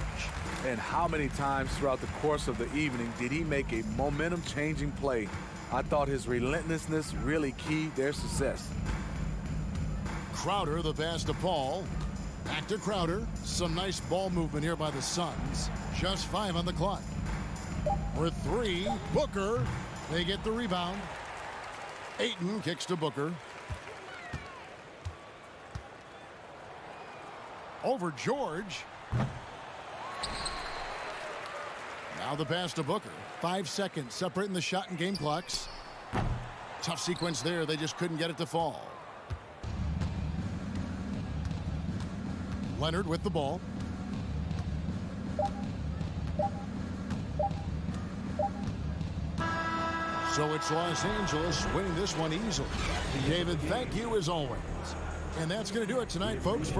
And how many times throughout the course of the evening did he make a momentum-changing play? I thought his relentlessness really keyed their success. Crowder, the pass to Paul. Back to Crowder. Some nice ball movement here by the Suns. Just 5 on the clock. For 3, Booker. They get the rebound. Ayton kicks to Booker. Over George. Now the pass to Booker. 5 seconds separating the shot and game clocks. Tough sequence there. They just couldn't get it to fall. Leonard with the ball. So it's Los Angeles winning this one easily. David, thank you as always. And that's going to do it tonight, folks.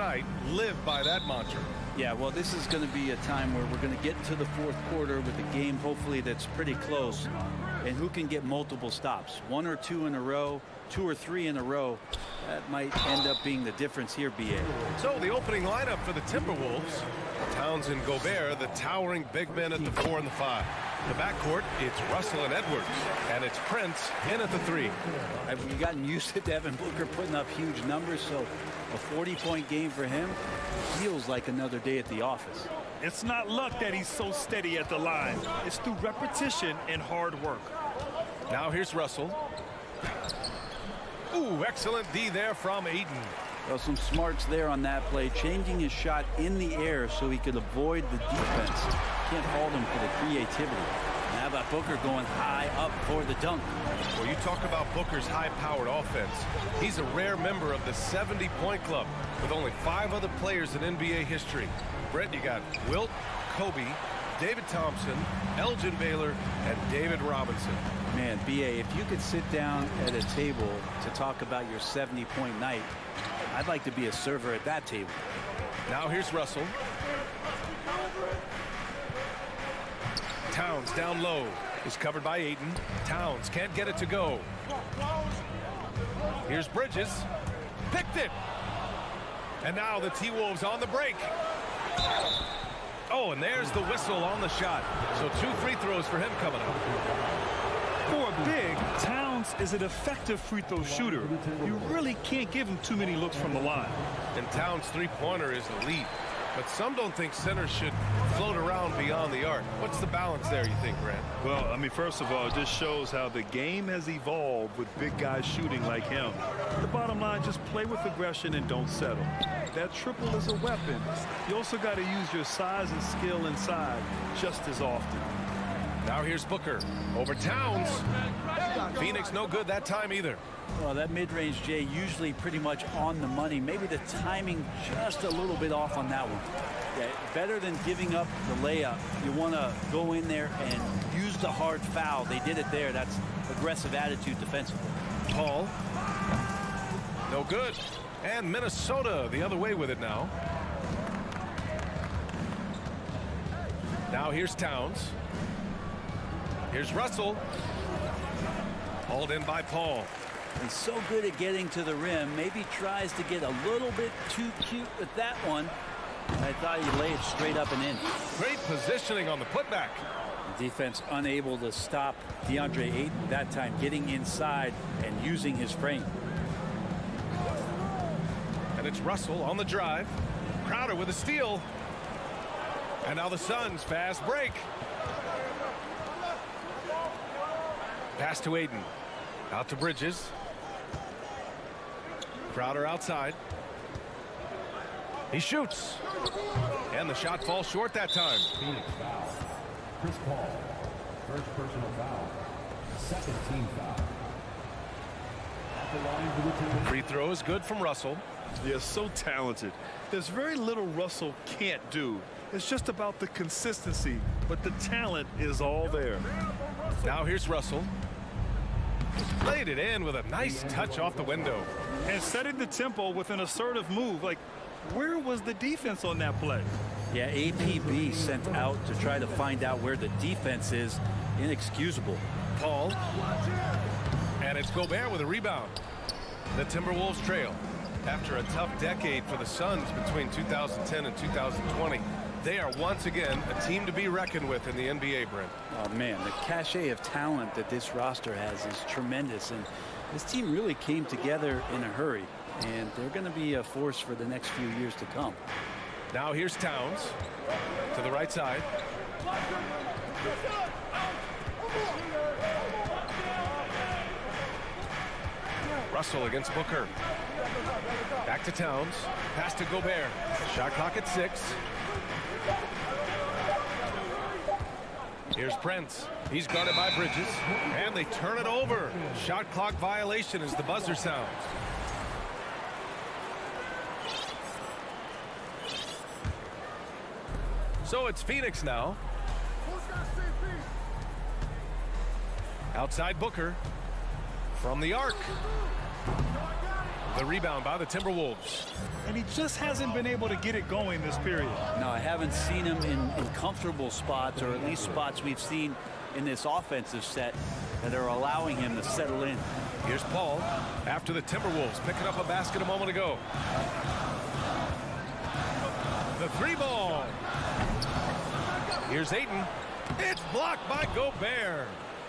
night live by that mantra. Yeah, well, this is going to be a time where we're going to get to the fourth quarter with a game, hopefully, that's pretty close. And who can get multiple stops? 1 or 2 in a row, 2 or 3 in a row. That might end up being the difference here, B.A. So the opening lineup for the Timberwolves. Towns and Gobert, the towering big men at the 4 and the 5. The backcourt, it's Russell and Edwards. And it's Prince in at the 3. I've gotten used to Devin Booker putting up huge numbers, so a 40-point game for him feels like another day at the office. It's not luck that he's so steady at the line. It's through repetition and hard work. Now here's Russell. Ooh, excellent D there from Ayton. Well, some smarts there on that play, changing his shot in the air so he could avoid the defense. Can't fault him for the creativity. And how about Booker going high up for the dunk? Well, you talk about Booker's high-powered offense. He's a rare member of the 70-point club with only 5 other players in NBA history. Brett, you got Wilt, Kobe, David Thompson, Elgin Baylor, and David Robinson. Man, B.A., if you could sit down at a table to talk about your 70-point night, I'd like to be a server at that table. Now here's Russell. Towns down low is covered by Ayton. Towns can't get it to go. Here's Bridges. Picked it. And now the T-Wolves on the break. Oh, and there's the whistle on the shot. So 2 free throws for him coming up. For a big, Towns is an effective free throw shooter. You really can't give him too many looks from the line. And Towns' three-pointer is elite. But some don't think centers should float around beyond the arc. What's the balance there, you think, Grant? Well, I mean, first of all, it just shows how the game has evolved with big guys shooting like him. The bottom line, just play with aggression and don't settle. That triple is a weapon. You also got to use your size and skill inside just as often. Now here's Booker over Towns. Phoenix no good that time either. Well, that mid-range, Jay, usually pretty much on the money. Maybe the timing just a little bit off on that one. Yeah, better than giving up the layup. You want to go in there and use the hard foul. They did it there. That's aggressive attitude defensively. Paul. No good. And Minnesota the other way with it now. Now here's Towns. Here's Russell. Hauled in by Paul. And so good at getting to the rim. Maybe tries to get a little bit too cute with that one. I thought he'd lay it straight up and in. Great positioning on the putback. Defense unable to stop DeAndre Ayton that time, getting inside and using his frame. And it's Russell on the drive. Crowder with a steal. And now the Suns fast break. Pass to Ayton. Out to Bridges. Crowder outside. He shoots. And the shot falls short that time. Phoenix foul. Chris Paul. First personal foul. Second team foul. At the line for the team. Free throw is good from Russell. Yeah, so talented. There's very little Russell can't do. It's just about the consistency, but the talent is all there. Now here's Russell. Laid it in with a nice touch off the window. And setting the tempo with an assertive move. Like, where was the defense on that play? Yeah, APB sent out to try to find out where the defense is. Inexcusable. Paul. And it's Gobert with a rebound. The Timberwolves trail. After a tough decade for the Suns between 2010 and 2020, they are once again a team to be reckoned with in the NBA, Brent. Oh, man, the cachet of talent that this roster has is tremendous. And this team really came together in a hurry. And they're going to be a force for the next few years to come. Now here's Towns to the right side. Russell against Booker. Back to Towns. Pass to Gobert. Shot clock at 6. Here's Prince. He's guarded by Bridges. And they turn it over. Shot clock violation as the buzzer sounds. So it's Phoenix now. Outside Booker. From the arc. The rebound by the Timberwolves. And he just hasn't been able to get it going this period. No, I haven't seen him in comfortable spots, or at least spots we've seen in this offensive set that are allowing him to settle in. Here's Paul after the Timberwolves picking up a basket a moment ago. The three ball. Here's Ayton. It's blocked by Gobert.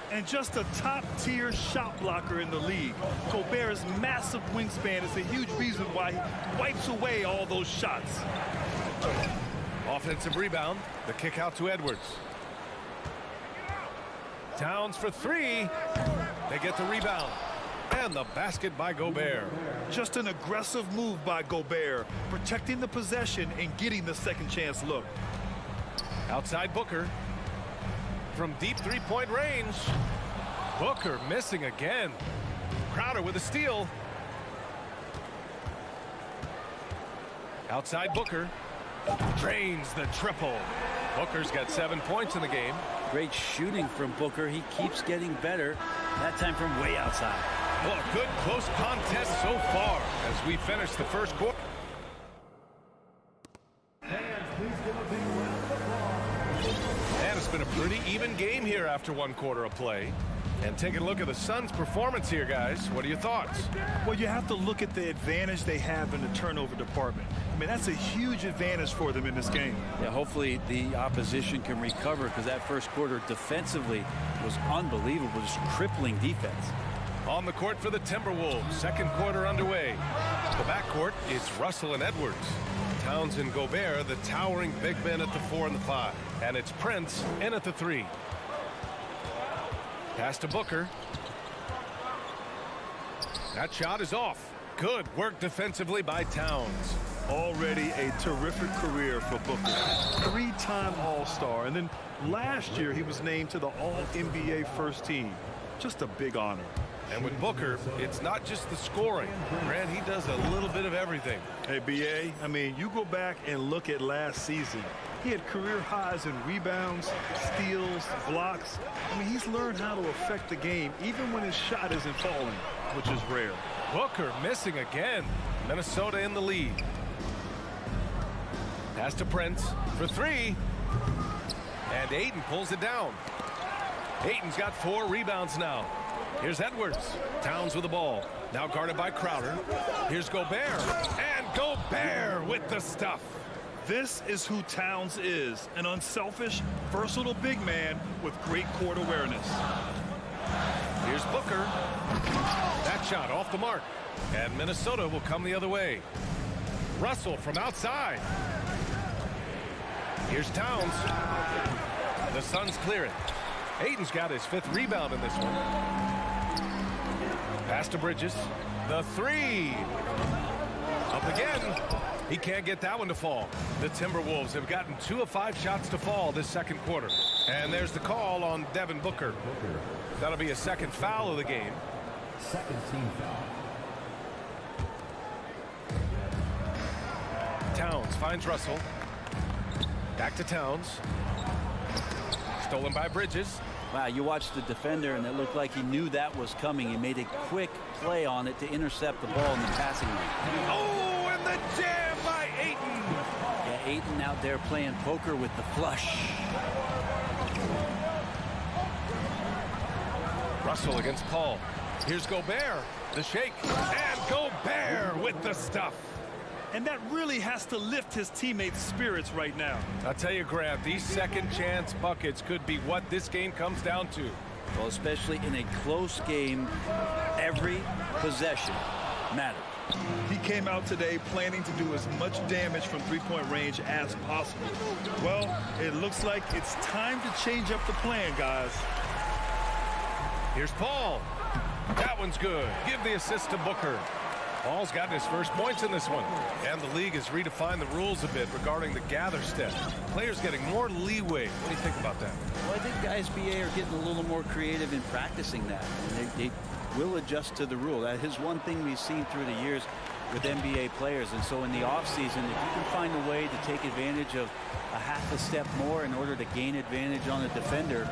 And just a top-tier shot blocker in the league. Gobert's massive wingspan is a huge reason why he wipes away all those shots. Offensive rebound. The kick out to Edwards. Towns for three. They get the rebound. And the basket by Gobert. Just an aggressive move by Gobert, protecting the possession and getting the second chance look. Outside Booker. From deep three-point range. Booker missing again. Crowder with a steal. Outside Booker. Drains the triple. Booker's got 7 points in the game. Great shooting from Booker. He keeps getting better, that time from way outside. Well, a good close contest so far as we finish the first quarter. And it's been a pretty even game here after one quarter of play. And taking a look at the Suns' performance here, guys. What are your thoughts? Well, you have to look at the advantage they have in the turnover department. I mean, that's a huge advantage for them in this game. Yeah, hopefully the opposition can recover, because that first quarter defensively was unbelievable, just crippling defense. On the court for the Timberwolves, second quarter underway. The backcourt, it's Russell and Edwards. Towns and Gobert, the towering big men at the 4 and the 5. And it's Prince in at the 3. Pass to Booker. That shot is off. Good work defensively by Towns. Already a terrific career for Booker. 3-time All-Star. And then last year he was named to the All-NBA first team. Just a big honor. And with Booker, it's not just the scoring. Grant, he does a little bit of everything. Hey, B.A., I mean, you go back and look at last season. He had career highs in rebounds, steals, blocks. I mean, he's learned how to affect the game even when his shot isn't falling, which is rare. Booker missing again. Minnesota in the lead. Pass to Prince for 3. And Ayton pulls it down. Ayton's got 4 rebounds now. Here's Edwards. Towns with the ball. Now guarded by Crowder. Here's Gobert. And Gobert with the stuff. This is who Towns is. An unselfish, versatile big man with great court awareness. Here's Booker. That shot off the mark. And Minnesota will come the other way. Russell from outside. Here's Towns. The Suns clear it. Ayton's got his 5th rebound in this one. Pass to Bridges. The 3. Up again. He can't get that one to fall. The Timberwolves have gotten 2 of 5 shots to fall this second quarter. And there's the call on Devin Booker. That'll be a second foul of the game. Second team foul. Towns finds Russell. Back to Towns. Stolen by Bridges. Wow, you watched the defender, and it looked like he knew that was coming. He made a quick play on it to intercept the ball in the passing lane. Oh, and the jam by Ayton. Yeah, Ayton out there playing poker with the flush. Russell against Paul. Here's Gobert. The shake. And Gobert with the stuff. And that really has to lift his teammates' spirits right now. I'll tell you, Grant, these second chance buckets could be what this game comes down to. Well, especially in a close game, every possession matters. He came out today planning to do as much damage from three-point range as possible. Well, it looks like it's time to change up the plan, guys. Here's Paul. That one's good. Give the assist to Booker. Paul's gotten his first points in this one. And the league has redefined the rules a bit regarding the gather step. Players getting more leeway. What do you think about that? Well, I think guys BA are getting a little more creative in practicing that. And they will adjust to the rule. That is one thing we've seen through the years with NBA players. And so in the offseason, if you can find a way to take advantage of a half a step more in order to gain advantage on a defender,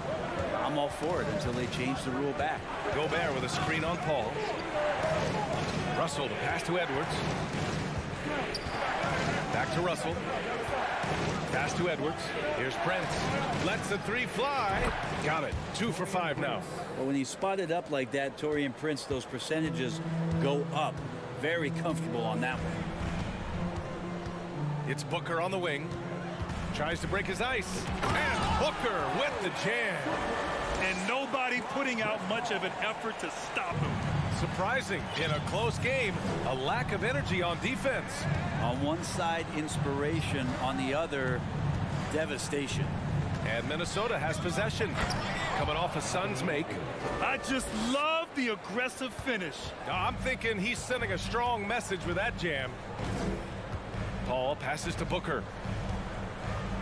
I'm all for it until they change the rule back. Gobert with a screen on Paul. Russell to pass to Edwards. Back to Russell. Pass to Edwards. Here's Prince. Lets the three fly. Got it. 2 for 5 now. Well, when you spot it up like that, Taurean Prince, those percentages go up. Very comfortable on that one. It's Booker on the wing. Tries to break his ice. And Booker with the jam. And nobody putting out much of an effort to stop him. Surprising in a close game, a lack of energy on defense. On one side, inspiration. On the other, devastation. And Minnesota has possession. Coming off a Suns make. I just love the aggressive finish. I'm thinking he's sending a strong message with that jam. Paul passes to Booker.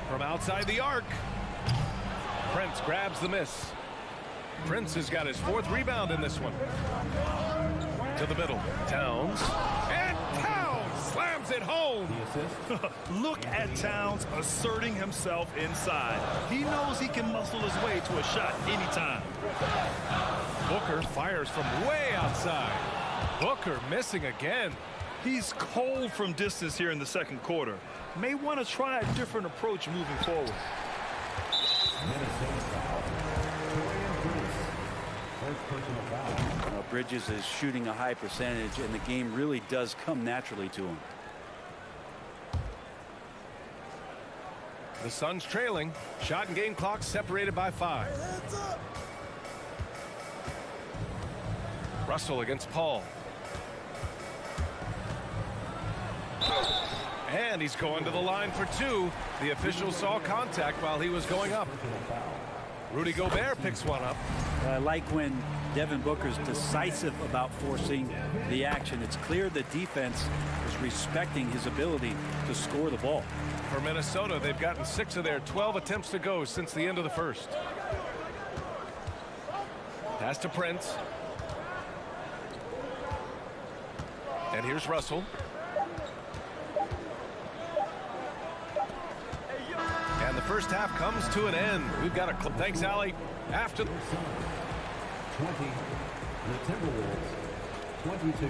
From outside the arc. Prince grabs the miss. Prince has got his 4th rebound in this one. To the middle. Towns. And Towns slams it home. Look at Towns asserting himself inside. He knows he can muscle his way to a shot anytime. Booker fires from way outside. Booker missing again. He's cold from distance here in the second quarter. May want to try a different approach moving forward. Bridges is shooting a high percentage, and the game really does come naturally to him. The Suns trailing. Shot and game clock separated by 5. Russell against Paul. And he's going to the line for 2. The official saw contact while he was going up. Rudy Gobert picks one up. I like when Devin Booker's decisive about forcing the action. It's clear the defense is respecting his ability to score the ball. For Minnesota, they've gotten 6 of their 12 attempts to go since the end of the first. Pass to Prince. And here's Russell. And the first half comes to an end. We've got a clip. Thanks, Allie. After 20, the Timberwolves, 22.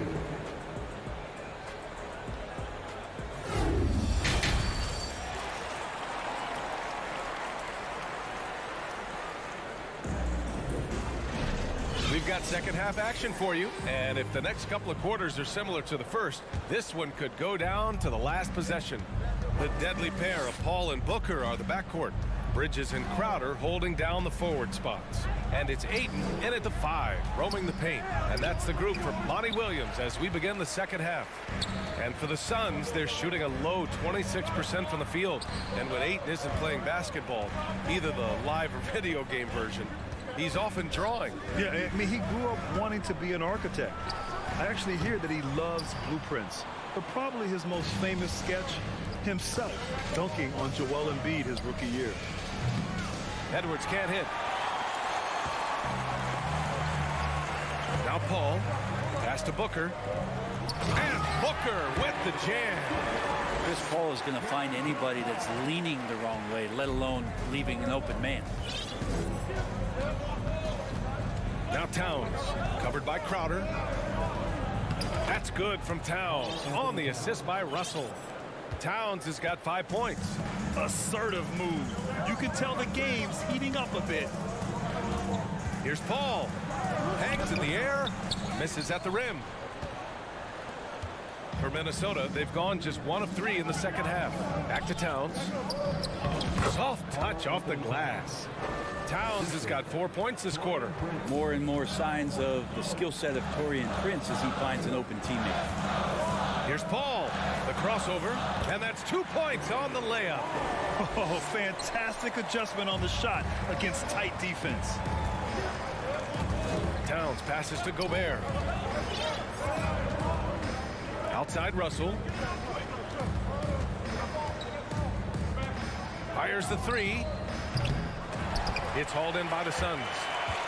We've got second half action for you. And if the next couple of quarters are similar to the first, this one could go down to the last possession. The deadly pair of Paul and Booker are the backcourt. Bridges and Crowder holding down the forward spots. And it's Ayton in at the 5, roaming the paint. And that's the group for Monty Williams as we begin the second half. And for the Suns, they're shooting a low 26% from the field. And when Ayton isn't playing basketball, either the live or video game version, he's often drawing. Yeah, I mean, he grew up wanting to be an architect. I actually hear that he loves blueprints. But probably his most famous sketch, himself dunking on Joel Embiid his rookie year. Edwards can't hit. Now Paul. Pass to Booker. And Booker with the jam. Chris Paul is going to find anybody that's leaning the wrong way, let alone leaving an open man. Now Towns. Covered by Crowder. That's good from Towns. On the assist by Russell. Towns has got 5 points. Assertive move. You can tell the game's heating up a bit. Here's Paul. Hangs in the air. Misses at the rim. For Minnesota, they've gone just 1 of 3 in the second half. Back to Towns. Soft touch off the glass. Towns has got 4 points this quarter. More and more signs of the skill set of Taurean Prince as he finds an open teammate. Here's Paul. The crossover. And that's 2 points on the layup. Oh, fantastic adjustment on the shot against tight defense. Towns passes to Gobert. Outside Russell. Fires the 3. It's hauled in by the Suns.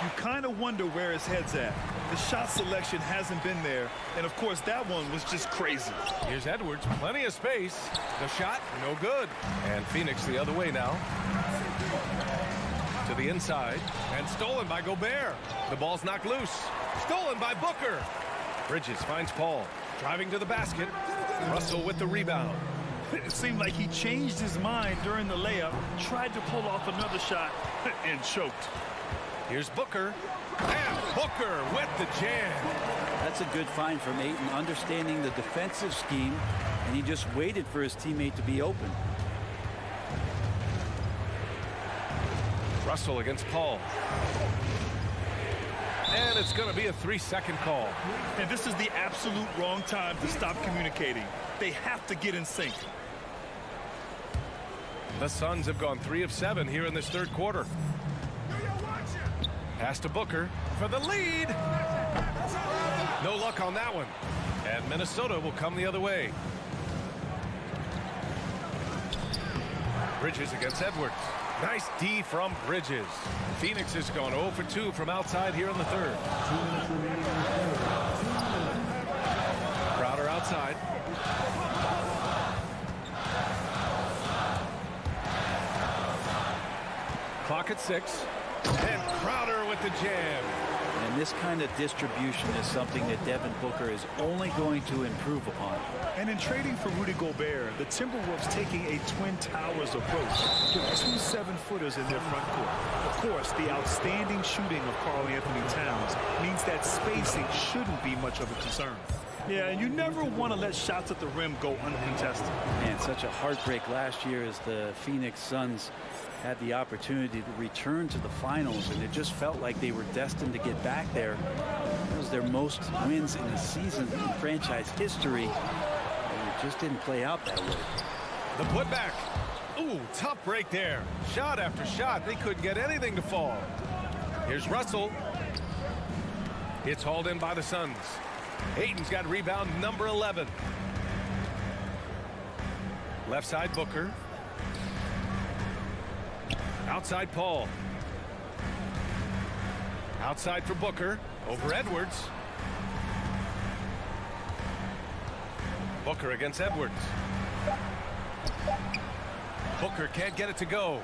You kind of wonder where his head's at. The shot selection hasn't been there. And, of course, that one was just crazy. Here's Edwards. Plenty of space. The shot, no good. And Phoenix the other way now. To the inside. And stolen by Gobert. The ball's knocked loose. Stolen by Booker. Bridges finds Paul. Driving to the basket. Russell with the rebound. It seemed like he changed his mind during the layup, tried to pull off another shot, and choked. Here's Booker. And Booker with the jam. That's a good find from Ayton, understanding the defensive scheme, and he just waited for his teammate to be open. Russell against Paul. And it's going to be a 3-second call. And this is the absolute wrong time to stop communicating. They have to get in sync. The Suns have gone 3 of 7 here in this third quarter. Pass to Booker for the lead. No luck on that one. And Minnesota will come the other way. Bridges against Edwards. Nice D from Bridges. Phoenix has gone 0 for 2 from outside here in the third. Crowder outside. Clock at 6. And Crowder with the jam. And this kind of distribution is something that Devin Booker is only going to improve upon. And in trading for Rudy Gobert, the Timberwolves taking a Twin Towers approach with 2 7-footers in their front court. Of course, the outstanding shooting of Karl Anthony Towns means that spacing shouldn't be much of a concern. Yeah, and you never want to let shots at the rim go uncontested. And such a heartbreak last year as the Phoenix Suns had the opportunity to return to the finals, and it just felt like they were destined to get back there. It was their most wins in the season in franchise history, and it just didn't play out that way. The putback. Ooh, tough break there. Shot after shot. They couldn't get anything to fall. Here's Russell. It's hauled in by the Suns. Ayton's got rebound number 11. Left side Booker. Outside Paul. Outside for Booker. Over Edwards. Booker against Edwards. Booker can't get it to go.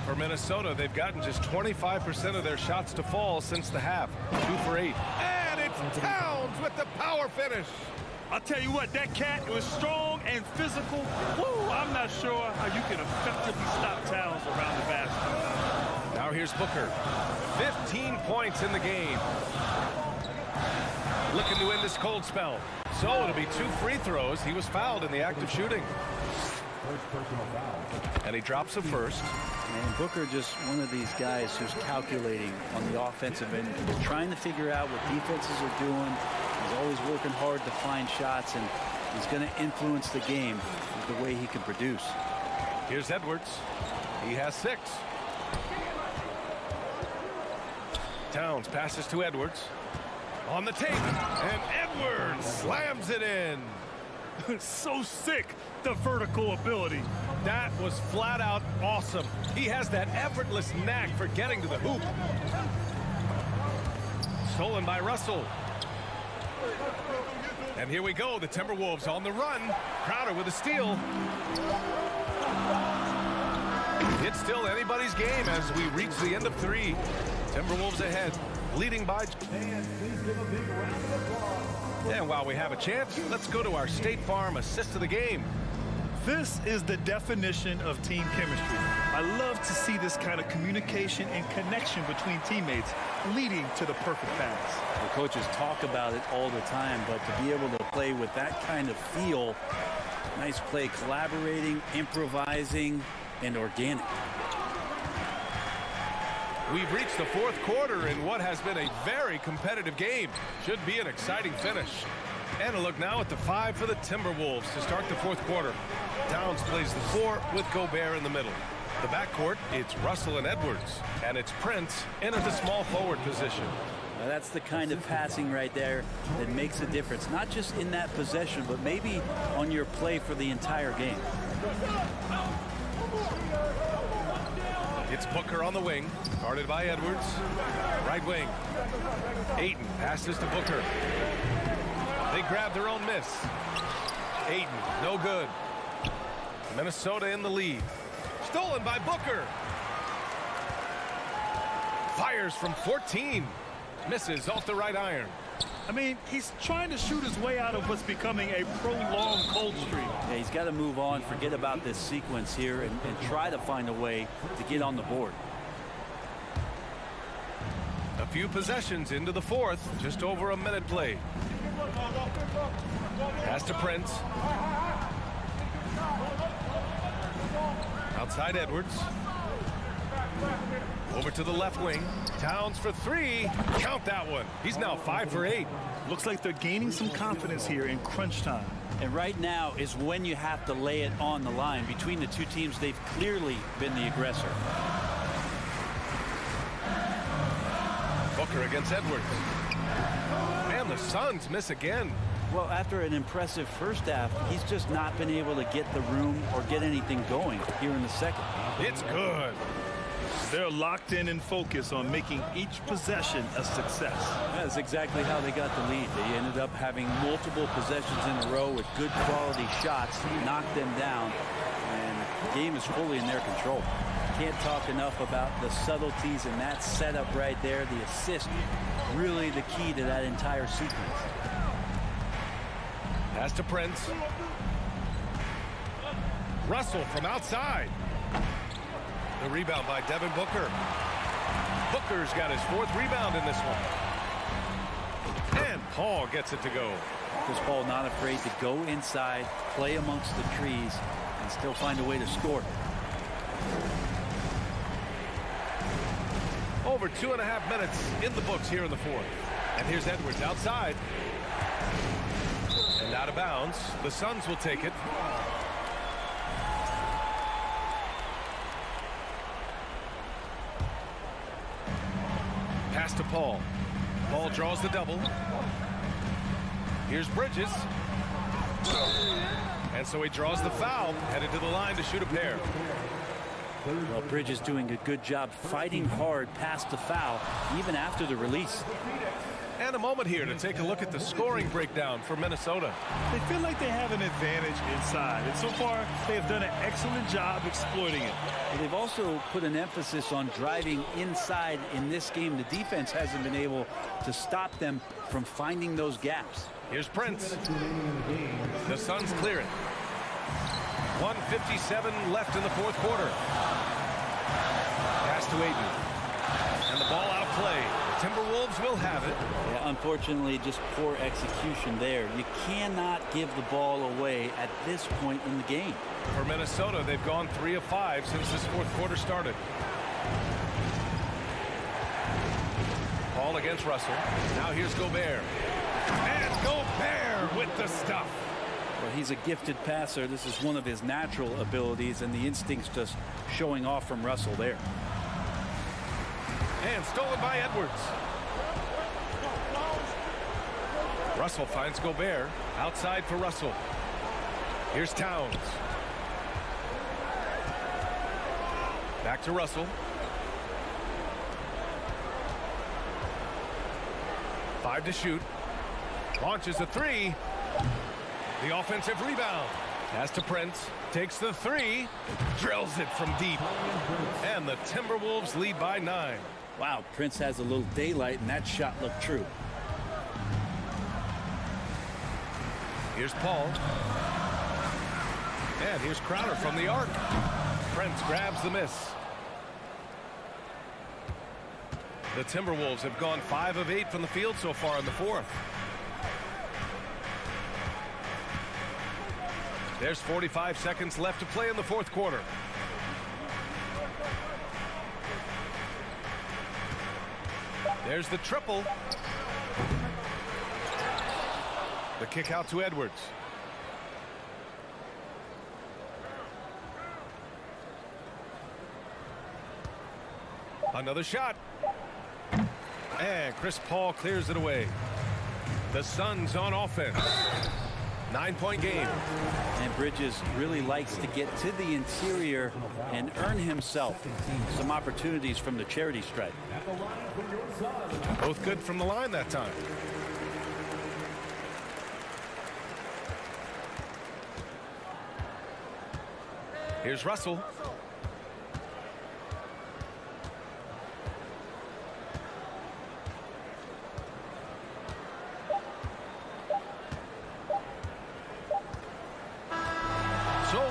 For Minnesota, they've gotten just 25% of their shots to fall since the half. 2 for 8. And it's Towns with the power finish. I'll tell you what, that cat was strong and physical. Woo, I'm not sure how you can effectively stop Towns around the basket. Now here's Booker. 15 points in the game. Looking to end this cold spell. So it'll be 2 free throws. He was fouled in the act of shooting. And he drops the first. And Booker just one of these guys who's calculating on the offensive end, trying to figure out what defenses are doing. He's always working hard to find shots, and he's going to influence the game with the way he can produce. Here's Edwards. He has 6. Towns passes to Edwards. On the tape, and Edwards slams it in. So sick, the vertical ability. That was flat out awesome. He has that effortless knack for getting to the hoop. Stolen by Russell. And here we go, the Timberwolves on the run. Crowder with a steal. It's still anybody's game as we reach the end of 3. Timberwolves ahead, leading by... And while we have a chance, let's go to our State Farm assist of the game. This is the definition of team chemistry. I love to see this kind of communication and connection between teammates leading to the perfect pass. The coaches talk about it all the time, but to be able to play with that kind of feel, nice play, collaborating, improvising, and organic. We've reached the 4th quarter in what has been a very competitive game. Should be an exciting finish. And a look now at the 5 for the Timberwolves to start the 4th quarter. Towns plays the 4 with Gobert in the middle. The backcourt, it's Russell and Edwards. And it's Prince in at the small forward position. Now that's the kind of passing right there that makes a difference. Not just in that possession, but maybe on your play for the entire game. It's Booker on the wing, guarded by Edwards. Right wing. Ayton passes to Booker. They grab their own miss. Ayton, no good. Minnesota in the lead. Stolen by Booker. Fires from 14. Misses off the right iron. I mean, he's trying to shoot his way out of what's becoming a prolonged cold streak. Yeah, he's got to move on, forget about this sequence here, and try to find a way to get on the board. A few possessions into the fourth, just over a minute played. Pass to Prince. Outside Edwards. Over to the left wing. Towns for three. Count that one. He's now 5 for 8. Looks like they're gaining some confidence here in crunch time. And right now is when you have to lay it on the line. Between the two teams, they've clearly been the aggressor. Booker against Edwards. And the Suns miss again. Well, after an impressive first half, he's just not been able to get the room or get anything going here in the second. It's good. They're locked in and focused on making each possession a success. That's exactly how they got the lead. They ended up having multiple possessions in a row with good quality shots, knocked them down, and the game is fully in their control. Can't talk enough about the subtleties in that setup right there. The assist, really the key to that entire sequence. Pass to Prince. Russell from outside. The rebound by Devin Booker. Booker's got his 4th rebound in this one. And Paul gets it to go. Chris Paul not afraid to go inside, play amongst the trees, and still find a way to score. Over 2.5 minutes in the books here in the fourth. And here's Edwards outside. And out of bounds. The Suns will take it. Pass to Paul. Paul draws the double. Here's Bridges. And so he draws the foul, headed to the line to shoot a pair. Well, Bridges doing a good job fighting hard past the foul, even after the release. And a moment here to take a look at the scoring breakdown for Minnesota. They feel like they have an advantage inside, and so far they've done an excellent job exploiting it. They've also put an emphasis on driving inside in this game. The defense hasn't been able to stop them from finding those gaps. Here's Prince. The Suns clear it. 1:57 left in the fourth quarter. Pass to Ayton. And the ball outplayed. The Timberwolves will have it. Yeah, unfortunately, just poor execution there. You cannot give the ball away at this point in the game. For Minnesota, they've gone 3 of 5 since this fourth quarter started. Paul against Russell. Now here's Gobert. And Gobert with the stuff. Well, he's a gifted passer. This is one of his natural abilities, and the instincts just showing off from Russell there. And stolen by Edwards. Russell finds Gobert. Outside for Russell. Here's Towns. Back to Russell. 5 to shoot. Launches a 3. The offensive rebound. Pass to Prince. Takes the 3. Drills it from deep. And the Timberwolves lead by 9. Wow, Prince has a little daylight, and that shot looked true. Here's Paul. And here's Crowder from the arc. Prince grabs the miss. The Timberwolves have gone 5 of 8 from the field so far in the fourth. There's 45 seconds left to play in the fourth quarter. There's the triple. The kick out to Edwards. Another shot. And Chris Paul clears it away. The Suns on offense. 9-point game. And Bridges really likes to get to the interior and earn himself some opportunities from the charity stripe. Both good from the line that time. Here's Russell.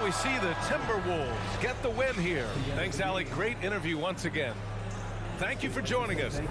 we see the Timberwolves get the win here. Thanks, Allie. Great interview once again. Thank you for joining us.